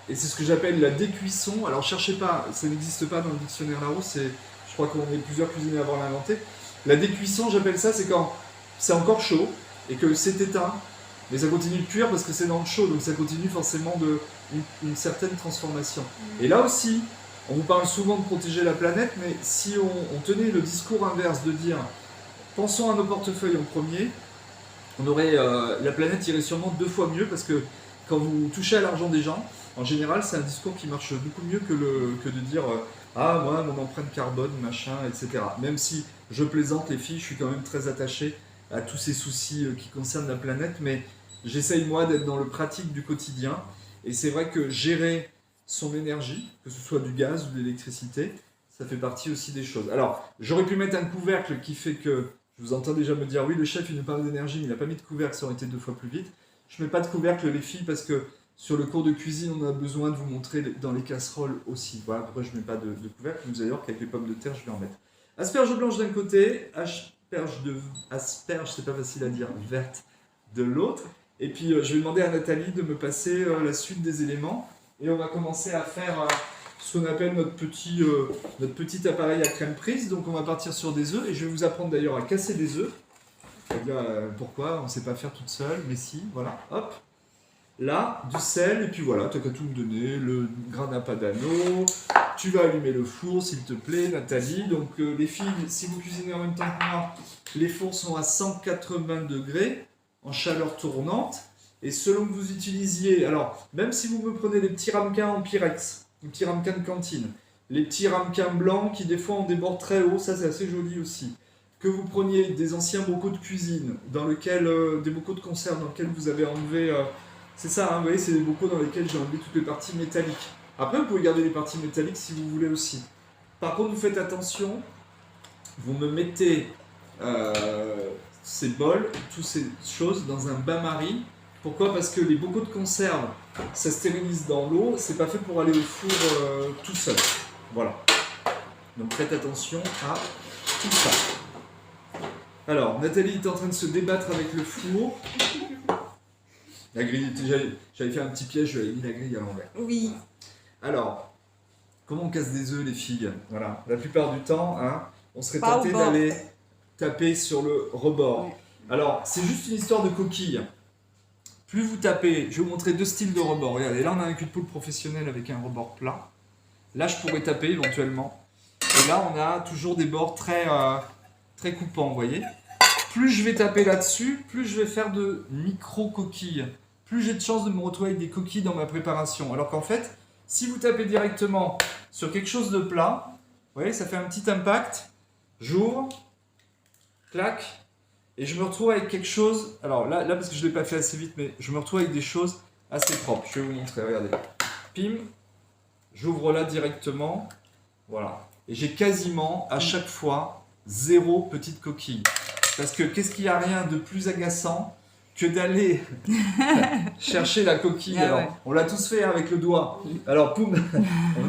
A: Et c'est ce que j'appelle la décuisson. Alors, cherchez pas, ça n'existe pas dans le dictionnaire Larousse. Je crois qu'on est plusieurs cuisiniers à avoir l'inventé. La décuisson, j'appelle ça, c'est quand c'est encore chaud et que c'est éteint. Mais ça continue de cuire parce que c'est dans le chaud. Donc, ça continue forcément une certaine transformation. Et là aussi, on vous parle souvent de protéger la planète, mais si on tenait le discours inverse de dire pensons à nos portefeuilles en premier, on aurait la planète irait sûrement 2 fois mieux, parce que quand vous touchez à l'argent des gens, en général, c'est un discours qui marche beaucoup mieux que de dire ah, moi, mon empreinte carbone, machin, etc. Même si je plaisante, les filles, je suis quand même très attaché à tous ces soucis qui concernent la planète, mais j'essaye, moi, d'être dans le pratique du quotidien. Et c'est vrai que gérer son énergie, que ce soit du gaz ou de l'électricité, ça fait partie aussi des choses. Alors, j'aurais pu mettre un couvercle qui fait que, je vous entends déjà me dire, oui, le chef, il nous parle d'énergie, mais il n'a pas mis de couvercle, ça aurait été 2 fois plus vite. Je ne mets pas de couvercle, les filles, parce que sur le cours de cuisine, on a besoin de vous montrer dans les casseroles aussi. Voilà pourquoi je ne mets pas de couvercle. Vous allez voir qu'avec les pommes de terre, je vais en mettre. Asperges blanches d'un côté, asperges, c'est pas facile à dire, verte de l'autre. Et puis, je vais demander à Nathalie de me passer la suite des éléments. Et on va commencer à faire ce qu'on appelle notre petit appareil à crème prise. Donc on va partir sur des œufs, et je vais vous apprendre d'ailleurs à casser des œufs. Pourquoi on ne sait pas faire toute seule, mais si, voilà, hop. Là, du sel, et puis voilà, tu n'as qu'à tout me donner, le grain d'un padano. Tu vas allumer le four, s'il te plaît, Nathalie. Donc les filles, si vous cuisinez en même temps que moi, les fours sont à 180 degrés, en chaleur tournante. Et selon que vous utilisiez, alors, même si vous me prenez des petits ramequins en Pyrex, des petits ramequins de cantine, les petits ramequins blancs qui des fois ont des bords très hauts, ça c'est assez joli aussi. Que vous preniez des anciens bocaux de cuisine, dans lequel, des bocaux de conserve dans lesquels vous avez enlevé... c'est ça, hein, vous voyez, c'est des bocaux dans lesquels j'ai enlevé toutes les parties métalliques. Après, vous pouvez garder les parties métalliques si vous voulez aussi. Par contre, vous faites attention, vous me mettez ces bols, toutes ces choses dans un bain-marie. Pourquoi ? Parce que les bocaux de conserve, ça stérilise dans l'eau, c'est pas fait pour aller au four tout seul. Voilà. Donc faites attention à tout ça. Alors, Nathalie est en train de se débattre avec le four. La grille, j'avais fait un petit piège, j'avais mis la grille à l'envers.
C: Oui.
A: Alors, comment on casse des œufs, les filles ? Voilà. La plupart du temps, hein, on serait
C: Pas au
A: tenté
C: bord.
A: d'aller taper sur le rebord.
C: Ouais.
A: Alors, c'est juste une histoire de coquille. Plus vous tapez, je vais vous montrer deux styles de rebord. Regardez, là on a un cul de poule professionnel avec un rebord plat. Là je pourrais taper éventuellement. Et là on a toujours des bords très coupants, vous voyez. Plus je vais taper là-dessus, plus je vais faire de micro-coquilles. Plus j'ai de chances de me retrouver avec des coquilles dans ma préparation. Alors qu'en fait, si vous tapez directement sur quelque chose de plat, vous voyez, ça fait un petit impact. J'ouvre, clac. Et je me retrouve avec quelque chose, alors là parce que je ne l'ai pas fait assez vite, mais je me retrouve avec des choses assez propres. Je vais vous montrer, regardez. Pim, j'ouvre là directement, voilà. Et j'ai quasiment à chaque fois 0 petite coquille. Parce que qu'est-ce qu'il y a rien de plus agaçant que d'aller chercher la coquille.
C: Ah
A: Alors,
C: ouais.
A: on l'a tous fait avec le doigt. Alors, poum,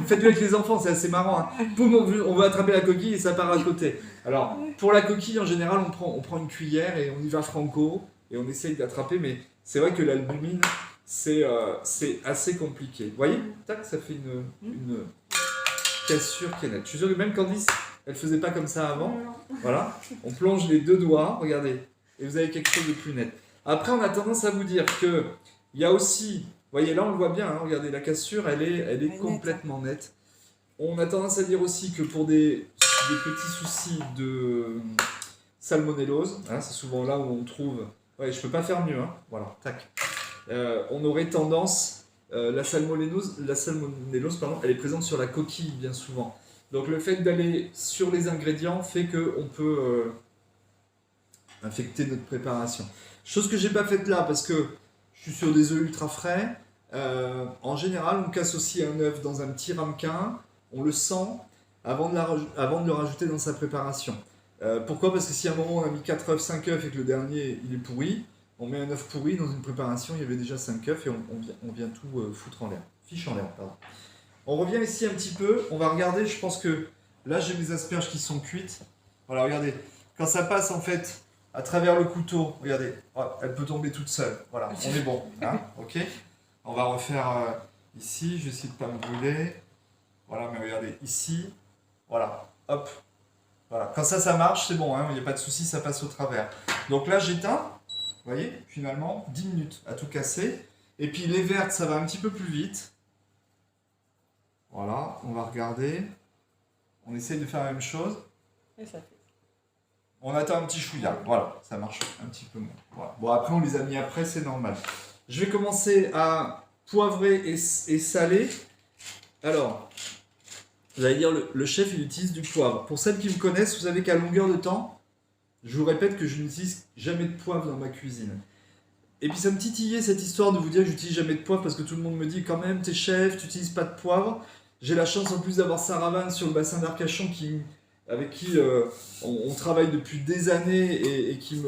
A: faites-le avec les enfants, c'est assez marrant. Hein. Poum, on veut attraper la coquille et ça part à côté. Alors, pour la coquille, en général, on prend une cuillère et on y va franco et on essaye d'attraper. Mais c'est vrai que l'albumine, c'est assez compliqué. Vous voyez, tac, ça fait une cassure qui est nette. Je suis sûr que même Candice, elle faisait pas comme ça avant. Voilà, on plonge les deux doigts, regardez, et vous avez quelque chose de plus net. Après, on a tendance à vous dire que il y a aussi, vous voyez là on le voit bien, hein, regardez la cassure, elle est complètement nette. On a tendance à dire aussi que pour des petits soucis de salmonellose, hein, c'est souvent là où on trouve, ouais je peux pas faire mieux, hein, voilà, tac. On aurait tendance, la salmonellose, pardon, elle est présente sur la coquille bien souvent. Donc le fait d'aller sur les ingrédients fait qu'on peut infecter notre préparation. Chose que j'ai pas faite là parce que je suis sur des œufs ultra frais. En général, on casse aussi un œuf dans un petit ramequin, on le sent avant de le rajouter dans sa préparation. Pourquoi ? Parce que si à un moment on a mis 4 œufs, 5 œufs et que le dernier il est pourri, on met un œuf pourri dans une préparation, il y avait déjà 5 œufs et on vient tout foutre en l'air. Fiche en l'air, pardon. On revient ici un petit peu, on va regarder, je pense que là j'ai mes asperges qui sont cuites. Voilà, regardez, quand ça passe en fait à travers le couteau, regardez, oh, elle peut tomber toute seule. Voilà, on est bon, hein, ok. On va refaire ici, je vais essayer de ne pas me brûler. Voilà, mais regardez, ici, voilà, hop. Voilà, quand ça marche, c'est bon, hein, il n'y a pas de souci, ça passe au travers. Donc là j'éteins, vous voyez, finalement, 10 minutes à tout casser. Et puis les vertes, ça va un petit peu plus vite. Voilà, on va regarder. On essaye de faire la même chose.
C: Et ça fait.
A: On attend un petit chouïa. Voilà, ça marche un petit peu moins. Voilà. Bon, après, on les a mis après, c'est normal. Je vais commencer à poivrer et saler. Alors, vous allez dire, le chef, il utilise du poivre. Pour celles qui me connaissent, vous savez qu'à longueur de temps, je vous répète que je n'utilise jamais de poivre dans ma cuisine. Et puis ça me titillait cette histoire de vous dire que j'utilise jamais de poivre parce que tout le monde me dit quand même, t'es chef, tu n'utilises pas de poivre. J'ai la chance en plus d'avoir Sarah Vannes sur le bassin d'Arcachon avec qui on travaille depuis des années et qui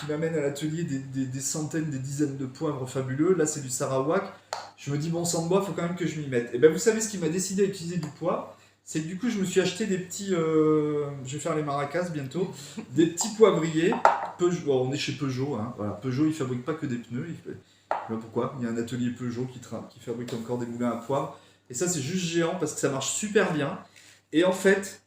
A: m'amène à l'atelier des centaines, des dizaines de poivres fabuleux. Là c'est du Sarawak. Je me dis bon sang de bois, il faut quand même que je m'y mette. Et bien vous savez ce qui m'a décidé à utiliser du poivre, c'est que du coup je me suis acheté des petits, je vais faire les maracas bientôt, des petits poivriers. Bon, on est chez Peugeot, hein. Voilà. Peugeot il fabrique pas que des pneus, je sais pas pourquoi, il y a un atelier Peugeot qui fabrique encore des moulins à poivre. Et ça c'est juste géant parce que ça marche super bien. Et en fait,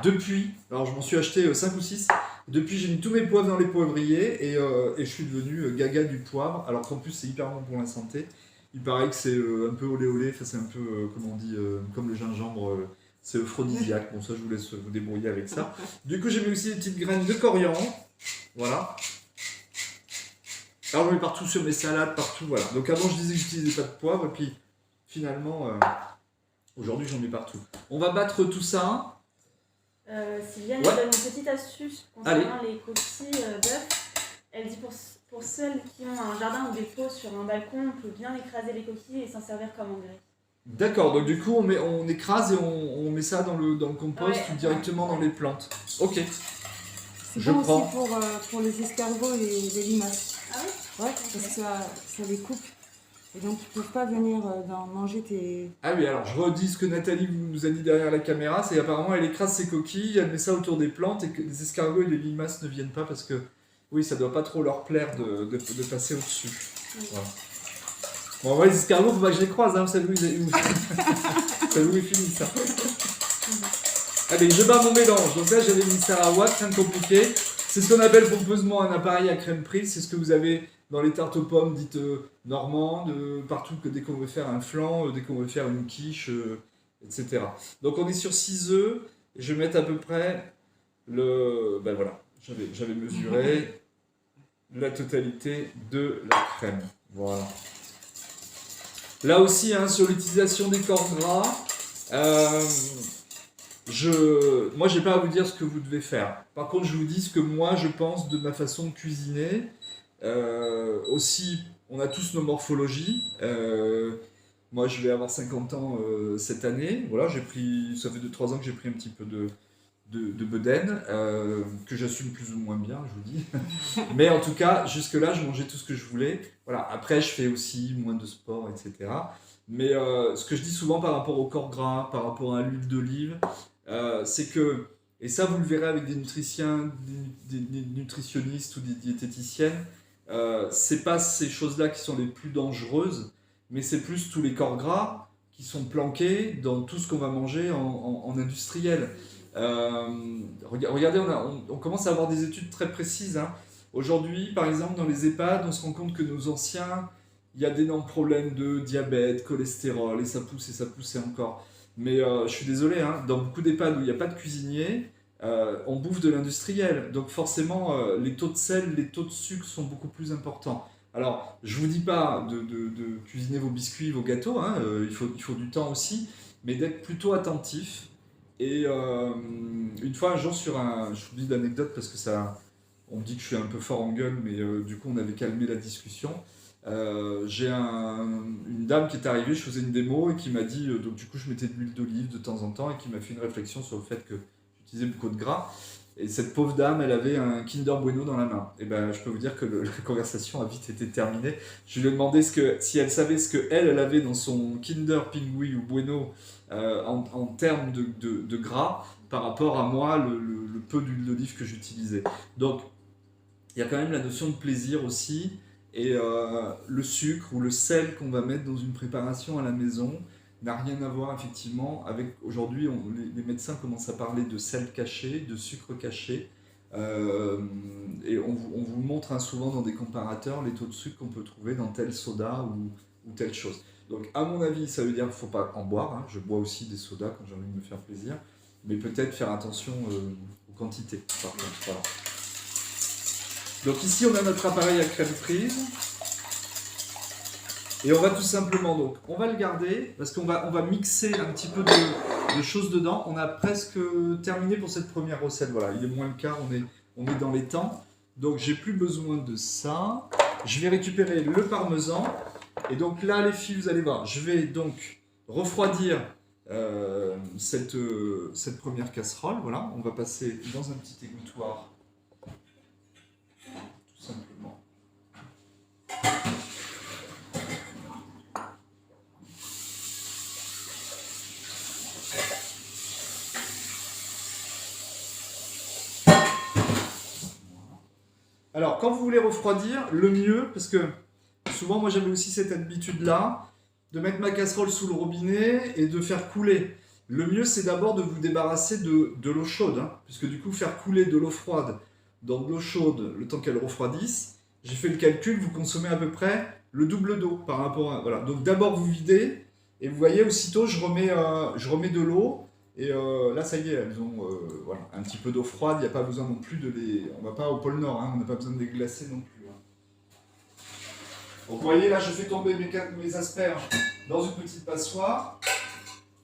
A: depuis, alors je m'en suis acheté 5 ou 6, Depuis, j'ai mis tous mes poivres dans les poivriers et je suis devenu gaga du poivre, alors qu'en plus, c'est hyper bon pour la santé. Il paraît que c'est un peu olé olé, c'est un peu, comment on dit, comme le gingembre, c'est aphrodisiaque. Bon, ça, je vous laisse vous débrouiller avec ça. Du coup, j'ai mis aussi des petites graines de coriandre. Voilà. Alors, je mets partout sur mes salades, partout, voilà. Donc, avant, je disais que j'utilisais pas de poivre, et puis, finalement, aujourd'hui, j'en mets partout. On va battre tout ça.
B: Sylviane donne une petite astuce concernant les coquilles d'œufs. Elle dit pour celles qui ont un jardin ou des pots sur un balcon, on peut bien écraser les coquilles et s'en servir comme engrais.
A: D'accord, donc du coup on écrase et on met ça dans le compost ou directement dans les plantes. Ok.
C: C'est bon aussi pour les escargots et les limaces.
B: Ah oui?
C: Ouais, parce que ça les coupe. Et donc ils ne peuvent pas venir manger tes...
A: Ah oui, alors je redis ce que Nathalie nous a dit derrière la caméra, c'est apparemment elle écrase ses coquilles, elle met ça autour des plantes et que les escargots et les limaces ne viennent pas parce que oui, ça doit pas trop leur plaire de passer au-dessus. Voilà. Bon, ouais, les escargots, faut pas que je les croise, hein, ça vous est fini ça. Allez, je bats mon mélange. Donc là, j'avais mis ça à Watt, rien de compliqué. C'est ce qu'on appelle pompeusement un appareil à crème prise. C'est ce que vous avez dans les tartes aux pommes dites normandes, partout que dès qu'on veut faire un flan, dès qu'on veut faire une quiche, etc. Donc on est sur 6 œufs. Et je vais mettre à peu près le... Ben voilà, j'avais mesuré la totalité de la crème. Voilà. Là aussi, hein, sur l'utilisation des corps gras, moi, j'ai pas à vous dire ce que vous devez faire. Par contre, je vous dis ce que moi, je pense de ma façon de cuisiner. Aussi, on a tous nos morphologies. Moi, je vais avoir 50 ans cette année. Voilà, ça fait 2-3 ans que j'ai pris un petit peu de bedaine, que j'assume plus ou moins bien, je vous dis. Mais en tout cas, jusque-là, je mangeais tout ce que je voulais. Voilà. Après, je fais aussi moins de sport, etc. Mais ce que je dis souvent par rapport au corps gras, par rapport à l'huile d'olive, c'est que, et ça vous le verrez avec des nutritiens, des nutritionnistes ou des diététiciennes, c'est pas ces choses-là qui sont les plus dangereuses, mais c'est plus tous les corps gras qui sont planqués dans tout ce qu'on va manger en industriel. Regardez, on commence à avoir des études très précises. Hein. Aujourd'hui, par exemple, dans les EHPAD, on se rend compte que nos anciens, il y a d'énormes problèmes de diabète, cholestérol, et ça pousse et encore. Mais je suis désolé, hein, dans beaucoup d'EHPAD où il n'y a pas de cuisinier, on bouffe de l'industriel. Donc forcément, les taux de sel, les taux de sucre sont beaucoup plus importants. Alors, je ne vous dis pas de cuisiner vos biscuits, vos gâteaux, hein, il faut du temps aussi, mais d'être plutôt attentif. Et une fois, un jour, je vous dis l'anecdote parce que on me dit que je suis un peu fort en gueule, mais du coup, on avait calmé la discussion. J'ai une dame qui est arrivée, je faisais une démo et qui m'a dit, donc du coup, je mettais de l'huile d'olive de temps en temps et qui m'a fait une réflexion sur le fait que j'utilisais beaucoup de gras. Et cette pauvre dame, elle avait un Kinder Bueno dans la main. Et ben, je peux vous dire que la conversation a vite été terminée. Je lui ai demandé si elle savait ce qu'elle avait dans son Kinder Pingui ou Bueno en termes de gras par rapport à moi, le peu d'huile d'olive que j'utilisais. Donc, il y a quand même la notion de plaisir aussi. Et le sucre ou le sel qu'on va mettre dans une préparation à la maison n'a rien à voir effectivement avec... Aujourd'hui, les médecins commencent à parler de sel caché, de sucre caché. Et on vous montre hein, souvent dans des comparateurs les taux de sucre qu'on peut trouver dans tel soda ou telle chose. Donc à mon avis, ça veut dire qu'il ne faut pas en boire. Hein. Je bois aussi des sodas quand j'ai envie de me faire plaisir. Mais peut-être faire attention aux quantités. Par contre, voilà. Donc ici, on a notre appareil à crème prise. Et on va tout simplement, donc, on va le garder parce qu'on va mixer un petit peu de choses dedans. On a presque terminé pour cette première recette. Voilà, il est moins le quart, on est dans les temps. Donc, j'ai plus besoin de ça. Je vais récupérer le parmesan. Et donc là, les filles, vous allez voir, je vais donc refroidir cette première casserole. Voilà, on va passer dans un petit égouttoir. Tout simplement. Alors, quand vous voulez refroidir, le mieux, parce que souvent, moi j'avais aussi cette habitude-là, de mettre ma casserole sous le robinet et de faire couler. Le mieux, c'est d'abord de vous débarrasser de l'eau chaude, hein, puisque du coup, faire couler de l'eau froide dans de l'eau chaude le temps qu'elle refroidisse, j'ai fait le calcul, vous consommez à peu près le double d'eau par rapport à... Voilà. Donc d'abord vous videz, et vous voyez, aussitôt je remets de l'eau, et là ça y est, elles ont voilà, un petit peu d'eau froide, il n'y a pas besoin non plus de les... On va pas au pôle Nord, hein, on n'a pas besoin de les glacer non plus. Hein. Donc vous voyez, là je fais tomber mes asperges dans une petite passoire,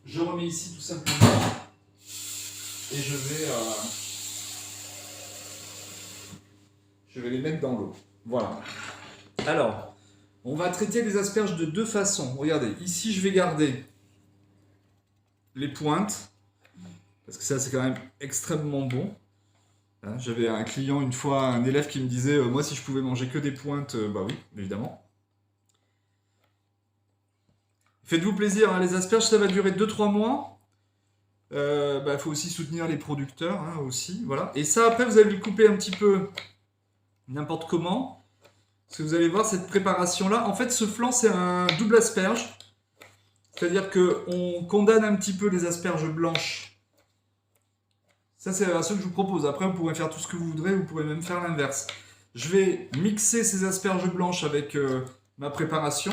A: je remets ici tout simplement, et je vais les mettre dans l'eau. Voilà. Alors, on va traiter les asperges de deux façons. Regardez, ici je vais garder les pointes, parce que ça c'est quand même extrêmement bon. Hein, j'avais un client une fois, un élève qui me disait moi si je pouvais manger que des pointes, bah oui, évidemment. Faites-vous plaisir, hein, les asperges ça va durer 2-3 mois. Faut aussi soutenir les producteurs, hein, aussi, voilà. Et ça après vous allez le couper un petit peu n'importe comment. Parce que vous allez voir cette préparation là, en fait ce flan c'est un double asperge. C'est-à-dire qu'on condamne un petit peu les asperges blanches. Ça, c'est la version que je vous propose. Après, vous pourrez faire tout ce que vous voudrez, vous pourrez même faire l'inverse. Je vais mixer ces asperges blanches avec ma préparation.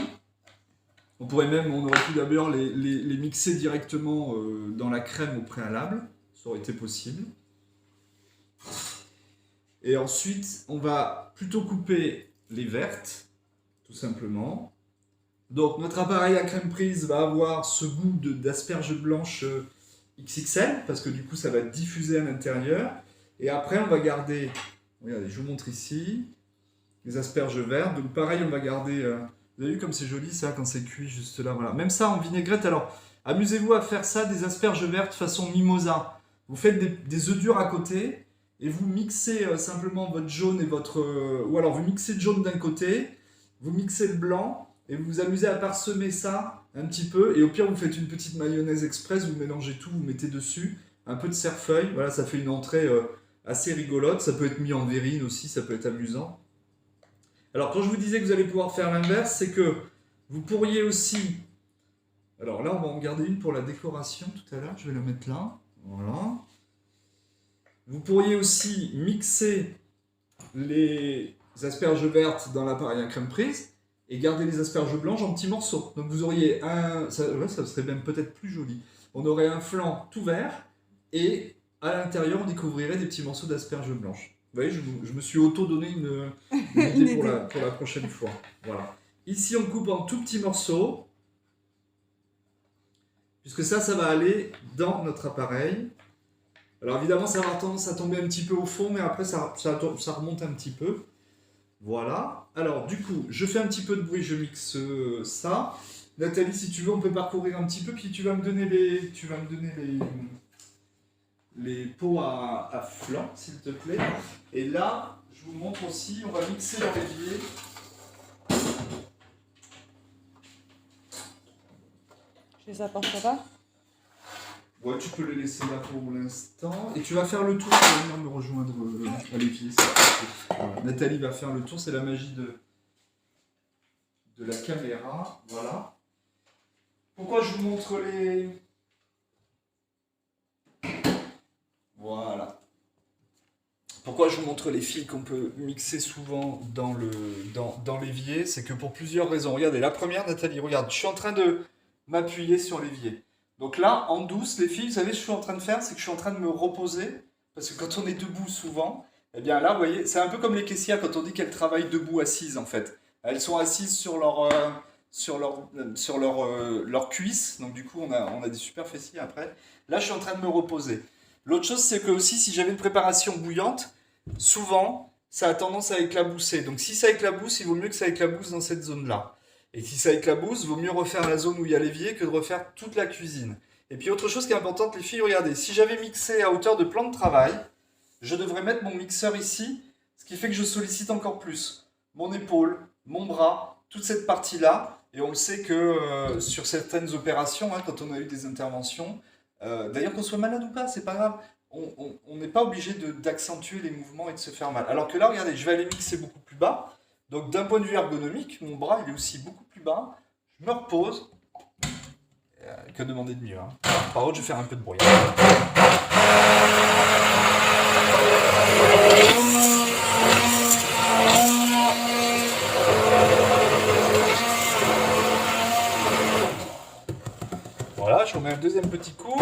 A: On aurait pu d'abord les mixer directement dans la crème au préalable. Ça aurait été possible. Et ensuite, on va plutôt couper les vertes, tout simplement. Donc notre appareil à crème prise va avoir ce goût d'asperges blanches XXL, parce que du coup ça va diffuser à l'intérieur. Et après on va garder, regardez, je vous montre ici, les asperges vertes. Donc pareil, on va garder, vous avez vu comme c'est joli ça quand c'est cuit juste là, voilà. Même ça en vinaigrette, alors amusez-vous à faire ça, des asperges vertes façon mimosa. Vous faites des œufs durs à côté, et vous mixez simplement votre jaune et votre... ou alors vous mixez le jaune d'un côté, vous mixez le blanc, et vous vous amusez à parsemer ça un petit peu. Et au pire, vous faites une petite mayonnaise express, vous mélangez tout, vous mettez dessus un peu de cerfeuil. Voilà, ça fait une entrée assez rigolote. Ça peut être mis en verrine aussi, ça peut être amusant. Alors, quand je vous disais que vous allez pouvoir faire l'inverse, c'est que vous pourriez aussi... Alors là, on va en garder une pour la décoration tout à l'heure. Je vais la mettre là. Voilà. Vous pourriez aussi mixer les asperges vertes dans l'appareil à crème prise et garder les asperges blanches en petits morceaux. Donc vous auriez ça serait même peut-être plus joli. On aurait un flan tout vert et à l'intérieur on découvrirait des petits morceaux d'asperges blanches. Vous voyez, je me suis auto-donné une idée pour la prochaine fois. Voilà. Ici on coupe en tout petits morceaux, puisque ça va aller dans notre appareil. Alors évidemment ça va avoir tendance à tomber un petit peu au fond, mais après ça remonte un petit peu. Voilà. Alors, du coup, je fais un petit peu de bruit, je mixe ça. Nathalie, si tu veux, on peut parcourir un petit peu, puis tu vas me donner les pots à flan, s'il te plaît. Et là, je vous montre aussi, on va mixer l'oreiller.
C: Je les apporte pas.
A: Ouais, tu peux les laisser là pour l'instant. Et tu vas faire le tour, tu vas venir me rejoindre à l'épier. Voilà. Nathalie va faire le tour, c'est la magie de la caméra. Voilà. Pourquoi je vous montre les... Voilà. Pourquoi je vous montre les fils qu'on peut mixer souvent dans l'évier, c'est que pour plusieurs raisons. Regardez, la première, Nathalie, regarde, je suis en train de m'appuyer sur l'évier. Donc là, en douce, les filles, vous savez ce que je suis en train de faire, c'est que je suis en train de me reposer, parce que quand on est debout souvent, eh bien là, vous voyez, c'est un peu comme les caissières quand on dit qu'elles travaillent debout, assises en fait. Elles sont assises sur leur cuisse, donc du coup on a des super fessiers après. Là, je suis en train de me reposer. L'autre chose, c'est que aussi, si j'avais une préparation bouillante, souvent, ça a tendance à éclabousser. Donc si ça éclabousse, il vaut mieux que ça éclabousse dans cette zone-là. Et si ça éclabousse, vaut mieux refaire la zone où il y a l'évier que de refaire toute la cuisine. Et puis autre chose qui est importante, les filles, regardez, si j'avais mixé à hauteur de plan de travail, je devrais mettre mon mixeur ici, ce qui fait que je sollicite encore plus mon épaule, mon bras, toute cette partie-là. Et on le sait que sur certaines opérations, hein, quand on a eu des interventions, d'ailleurs qu'on soit malade ou pas, c'est pas grave, on n'est pas obligé d'accentuer les mouvements et de se faire mal. Alors que là, regardez, je vais aller mixer beaucoup plus bas. Donc d'un point de vue ergonomique, mon bras il est aussi beaucoup plus bas. Je me repose. Que demander de mieux, hein. Par contre, je vais faire un peu de bruit. deuxième petit coup.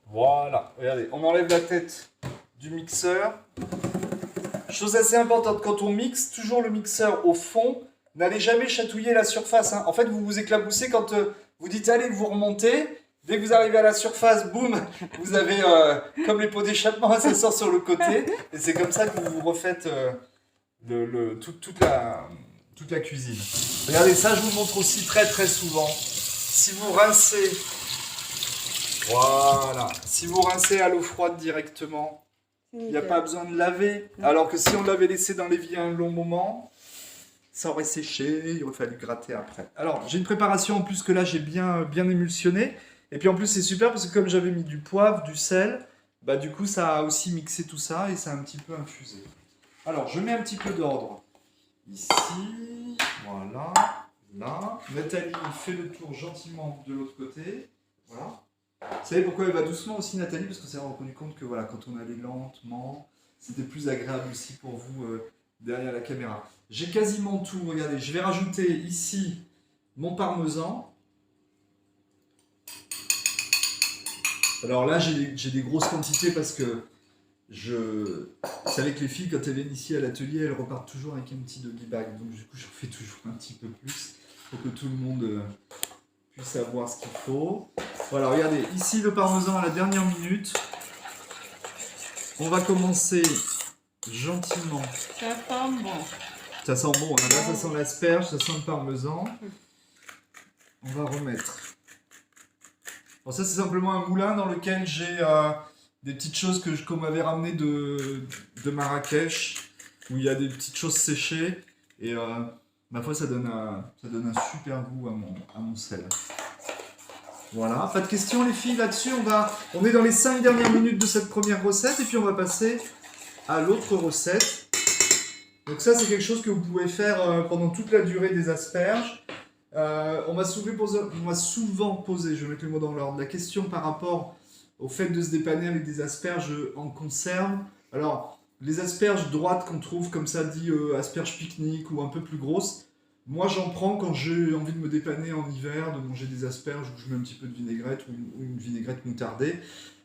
A: Voilà, regardez, on enlève la tête du mixeur. Chose assez importante, quand on mixe, toujours le mixeur au fond, n'allez jamais chatouiller la surface. Hein. En fait, vous vous éclaboussez quand vous dites allez, vous remontez. Dès que vous arrivez à la surface, boum, vous avez comme les pots d'échappement, ça sort sur le côté. Et c'est comme ça que vous refaites toute la cuisine. Regardez, ça je vous montre aussi très très souvent. Si vous rincez, voilà, si vous rincez à l'eau froide directement, il n'y a pas besoin de laver. Alors que si on l'avait laissé dans l'évier un long moment, ça aurait séché, il aurait fallu gratter après. Alors, j'ai une préparation en plus que là, j'ai bien émulsionné. Et puis en plus, c'est super parce que comme j'avais mis du poivre, du sel, bah du coup, ça a aussi mixé tout ça et ça a un petit peu infusé. Alors, je mets un petit peu d'ordre. Ici, voilà, là. Nathalie fait le tour gentiment de l'autre côté. Voilà. Vous savez pourquoi elle va doucement aussi, Nathalie? Parce qu'on s'est rendu compte que voilà, quand on allait lentement, c'était plus agréable aussi pour vous derrière la caméra. J'ai quasiment tout, regardez, je vais rajouter ici mon parmesan. Alors là, j'ai des grosses quantités parce que vous savez que les filles, quand elles viennent ici à l'atelier, elles repartent toujours avec un petit doggy bag. Donc du coup, j'en fais toujours un petit peu plus pour que tout le monde puisse avoir ce qu'il faut. Voilà, regardez, ici le parmesan à la dernière minute. On va commencer gentiment.
C: Ça sent bon.
A: Ça sent bon, hein. Là ça sent l'asperge, ça sent le parmesan. On va remettre. Bon, ça c'est simplement un moulin dans lequel j'ai des petites choses qu'on m'avait ramenées de Marrakech, où il y a des petites choses séchées. Et ma foi, ça donne un super goût à mon sel. Voilà, pas de questions les filles là-dessus. On est dans les 5 dernières minutes de cette première recette et puis on va passer à l'autre recette. Donc ça c'est quelque chose que vous pouvez faire pendant toute la durée des asperges. On m'a souvent posé, je vais mettre le mot dans l'ordre, la question par rapport au fait de se dépanner avec des asperges en conserve. Alors, les asperges droites qu'on trouve comme ça dit asperges pique-nique ou un peu plus grosses, moi j'en prends quand j'ai envie de me dépanner en hiver, de manger des asperges où je mets un petit peu de vinaigrette ou une vinaigrette moutardée.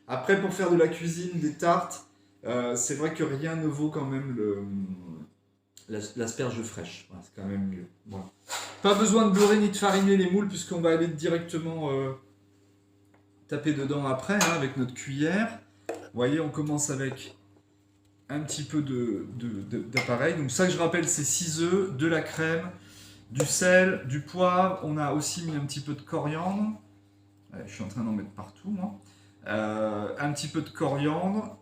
A: Après, pour faire de la cuisine, des tartes, c'est vrai que rien ne vaut quand même l'asperge fraîche. Voilà, c'est quand même mieux. Voilà. Pas besoin de beurrer ni de fariner les moules puisqu'on va aller directement taper dedans après hein, avec notre cuillère. Vous voyez, on commence avec un petit peu d'appareil. Donc ça que je rappelle, c'est 6 œufs, de la crème, du sel, du poivre. On a aussi mis un petit peu de coriandre. Ouais, je suis en train d'en mettre partout, moi. Un petit peu de coriandre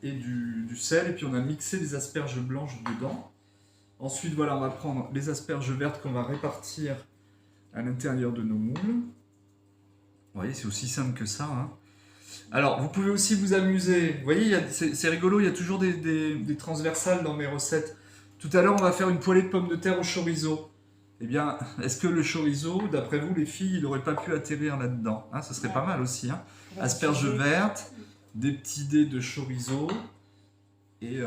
A: et du sel. Et puis on a mixé les asperges blanches dedans. Ensuite, voilà, on va prendre les asperges vertes qu'on va répartir à l'intérieur de nos moules. Vous voyez, c'est aussi simple que ça. Hein. Alors, vous pouvez aussi vous amuser. Vous voyez, c'est rigolo, il y a toujours des transversales dans mes recettes. Tout à l'heure, on va faire une poêlée de pommes de terre au chorizo. Eh bien, est-ce que le chorizo, d'après vous, les filles, il n'aurait pas pu atterrir là-dedans hein, ça serait pas mal aussi. Hein. Asperges vertes, des petits dés de chorizo. Et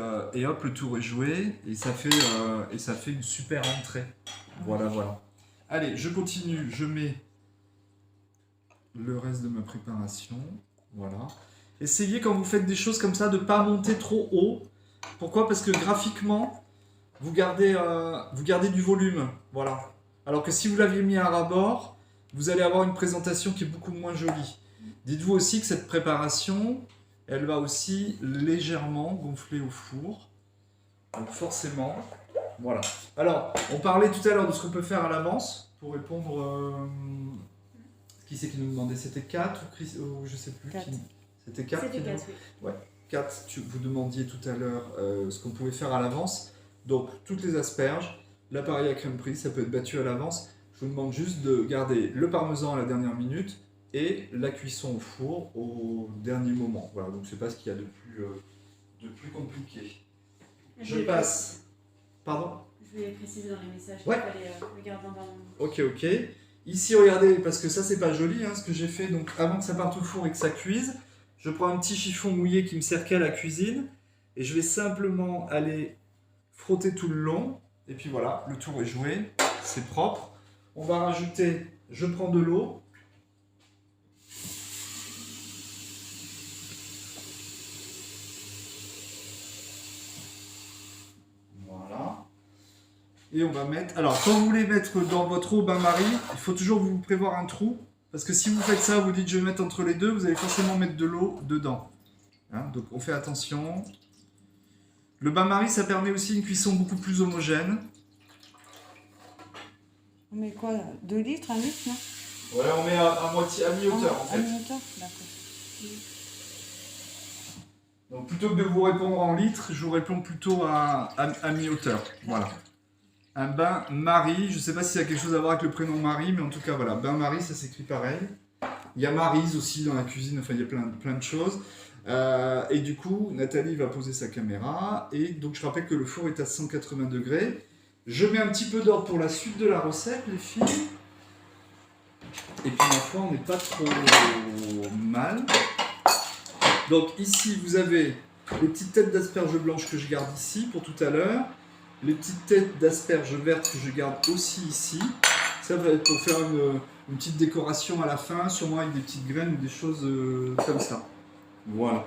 A: hop, le tour est joué et ça fait une super entrée. Voilà, voilà. Allez, je continue. Je mets le reste de ma préparation. Voilà. Essayez quand vous faites des choses comme ça de ne pas monter trop haut. Pourquoi? Parce que graphiquement, vous gardez du volume. Voilà. Alors que si vous l'aviez mis à ras-bord, vous allez avoir une présentation qui est beaucoup moins jolie. Dites-vous aussi que cette préparation, elle va aussi légèrement gonfler au four. Donc forcément, voilà. Alors, on parlait tout à l'heure de ce qu'on peut faire à l'avance pour répondre... Qui c'est qui nous demandait? C'était 4 ou je sais plus.
C: 4.
A: C'était 4.
B: C'était 4, oui.
A: Ouais, 4. Vous demandiez tout à l'heure ce qu'on pouvait faire à l'avance. Donc, toutes les asperges, l'appareil à crème prise, ça peut être battu à l'avance. Je vous demande juste de garder le parmesan à la dernière minute et la cuisson au four au dernier moment. Voilà, donc c'est pas ce qu'il y a de plus compliqué. Je passe. Pardon?
B: Je voulais préciser dans les messages
A: ouais.
B: qu'il fallait le garder dans le...
A: Ok, ok. Ici, regardez, parce que ça c'est pas joli, hein, ce que j'ai fait. Donc avant que ça parte au four et que ça cuise, Je prends un petit chiffon mouillé qui me sert qu'à la cuisine et je vais simplement aller frotter tout le long. Et puis voilà, le tour est joué, c'est propre. On va rajouter, je prends de l'eau. Voilà. Et on va mettre... Alors, quand vous voulez mettre dans votre eau bain-marie, il faut toujours vous prévoir un trou. Parce que si vous faites ça, vous dites je vais mettre entre les deux, vous allez forcément mettre de l'eau dedans. Hein, donc on fait attention. Le bain-marie, ça permet aussi une cuisson beaucoup plus homogène.
C: On met quoi, 2 litres, 1 litre, non?
A: Ouais, on met à moitié, à mi-hauteur en fait.
C: À mi-hauteur, d'accord.
A: Donc plutôt que de vous répondre en litres, je vous réponds plutôt à mi-hauteur. Voilà. Un bain-marie, je ne sais pas s'il y a quelque chose à voir avec le prénom Marie, mais en tout cas voilà, bain-marie, ça s'écrit pareil. Il y a Maryse aussi dans la cuisine, enfin il y a plein de choses. Et du coup, Nathalie va poser sa caméra. Et donc je rappelle que le four est à 180 degrés. Je mets un petit peu d'ordre pour la suite de la recette, les filles. Et puis ma foi, on n'est pas trop mal. Donc ici, vous avez les petites têtes d'asperges blanches que je garde ici pour tout à l'heure. Les petites têtes d'asperges vertes que je garde aussi ici. Ça va être pour faire une petite décoration à la fin, sûrement avec des petites graines ou des choses comme ça. Voilà.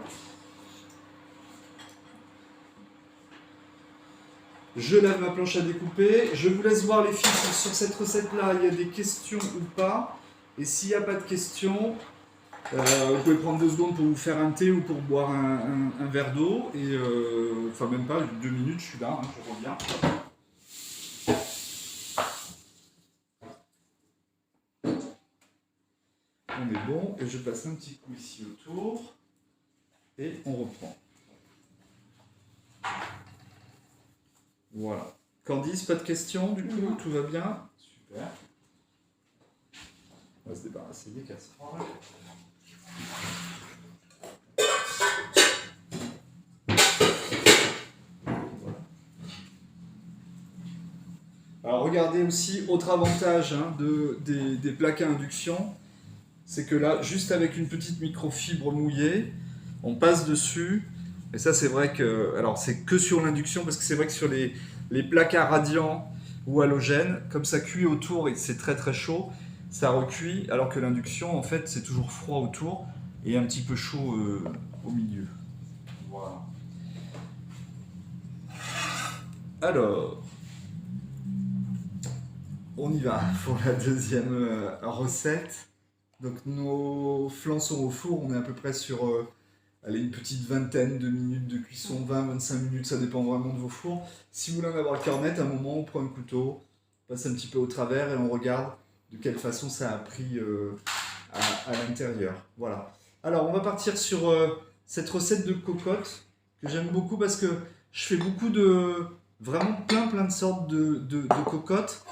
A: Je lave ma planche à découper. Je vous laisse voir les filles sur cette recette-là. Il y a des questions ou pas. Et s'il n'y a pas de questions, vous pouvez prendre 2 secondes pour vous faire un thé ou pour boire un verre d'eau. Et enfin, même pas, 2 minutes, je suis là, hein, je reviens. On est bon. Et je passe un petit coup ici autour. Et on reprend. Voilà. Candice, pas de questions du coup? Tout va bien? Super. On va se débarrasser des casseroles. Voilà. Alors regardez aussi, autre avantage hein, des plaques à induction, c'est que là, juste avec une petite microfibre mouillée, on passe dessus. Et ça, c'est vrai que... Alors, c'est que sur l'induction, parce que c'est vrai que sur les placards radiants ou halogènes, comme ça cuit autour et c'est très très chaud, ça recuit, alors que l'induction, en fait, c'est toujours froid autour et un petit peu chaud au milieu. Voilà. Alors, on y va pour la deuxième recette. Donc, nos flancs sont au four, on est à peu près sur... Allez, une petite vingtaine de minutes de cuisson, 20-25 minutes, ça dépend vraiment de vos fours. Si vous voulez en avoir le cœur net, à un moment, on prend un couteau, on passe un petit peu au travers et on regarde de quelle façon ça a pris à l'intérieur. Voilà. Alors, on va partir sur cette recette de cocotte que j'aime beaucoup parce que je fais beaucoup vraiment plein de sortes de cocottes.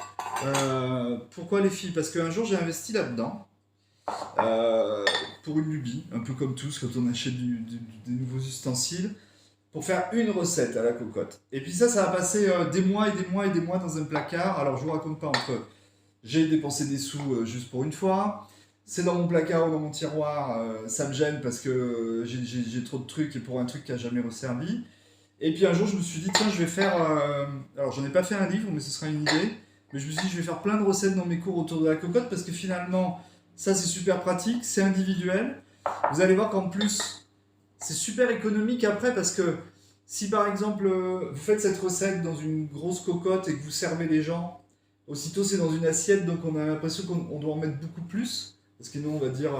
A: Pourquoi les filles? Parce qu'un jour, j'ai investi là-dedans. Pour une lubie, un peu comme tous quand on achète des nouveaux ustensiles, pour faire une recette à la cocotte. Et puis ça va passer des mois dans un placard. Alors je vous raconte pas entre j'ai dépensé des sous juste pour une fois, c'est dans mon placard ou dans mon tiroir, ça me gêne parce que j'ai trop de trucs et pour un truc qui a jamais resservi. Et puis un jour je me suis dit tiens je vais faire, alors j'en ai pas fait un livre mais ce sera une idée, mais je me suis dit je vais faire plein de recettes dans mes cours autour de la cocotte parce que finalement ça c'est super pratique, c'est individuel. Vous allez voir qu'en plus, c'est super économique après parce que si par exemple vous faites cette recette dans une grosse cocotte et que vous servez les gens, aussitôt c'est dans une assiette donc on a l'impression qu'on doit en mettre beaucoup plus. Parce que nous on va dire,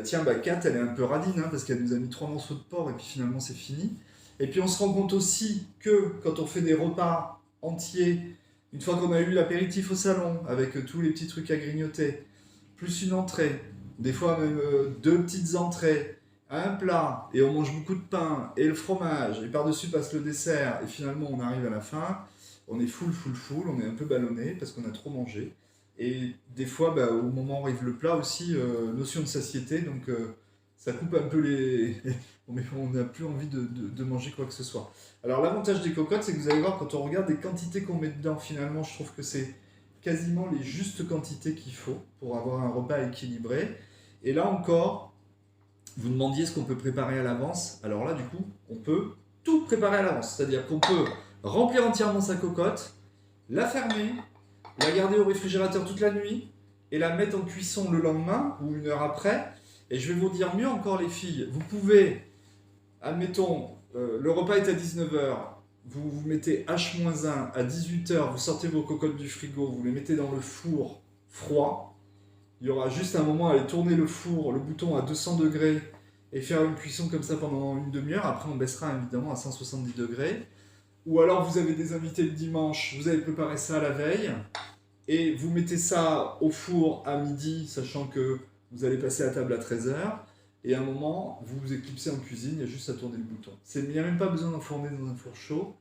A: tiens bah Kat elle est un peu radine hein, parce qu'elle nous a mis 3 morceaux de porc et puis finalement c'est fini. Et puis on se rend compte aussi que quand on fait des repas entiers, une fois qu'on a eu l'apéritif au salon avec tous les petits trucs à grignoter, plus une entrée, des fois même 2 petites entrées, un plat, et on mange beaucoup de pain, et le fromage, et par-dessus passe le dessert, et finalement on arrive à la fin, on est full, on est un peu ballonné parce qu'on a trop mangé. Et des fois, bah, au moment où arrive le plat aussi, notion de satiété, donc ça coupe un peu les... on n'a plus envie de manger quoi que ce soit. Alors l'avantage des cocottes, c'est que vous allez voir, quand on regarde les quantités qu'on met dedans, finalement, je trouve que c'est quasiment les justes quantités qu'il faut pour avoir un repas équilibré. Et là encore, vous demandiez ce qu'on peut préparer à l'avance. Alors là, du coup, on peut tout préparer à l'avance. C'est-à-dire qu'on peut remplir entièrement sa cocotte, la fermer, la garder au réfrigérateur toute la nuit et la mettre en cuisson le lendemain ou 1 heure après. Et je vais vous dire mieux encore, les filles, vous pouvez, admettons, le repas est à 19 h, vous mettez H-1 à 18 h, vous sortez vos cocottes du frigo, vous les mettez dans le four froid. Il y aura juste un moment à aller tourner le four, le bouton à 200 degrés et faire une cuisson comme ça pendant une demi-heure. Après, on baissera évidemment à 170 degrés. Ou alors, vous avez des invités le dimanche, vous avez préparé ça la veille et vous mettez ça au four à midi, sachant que vous allez passer à table à 13 h. Et à un moment, vous vous éclipsez en cuisine, il y a juste à tourner le bouton. Il n'y a même pas besoin d'enfourner dans un four chaud.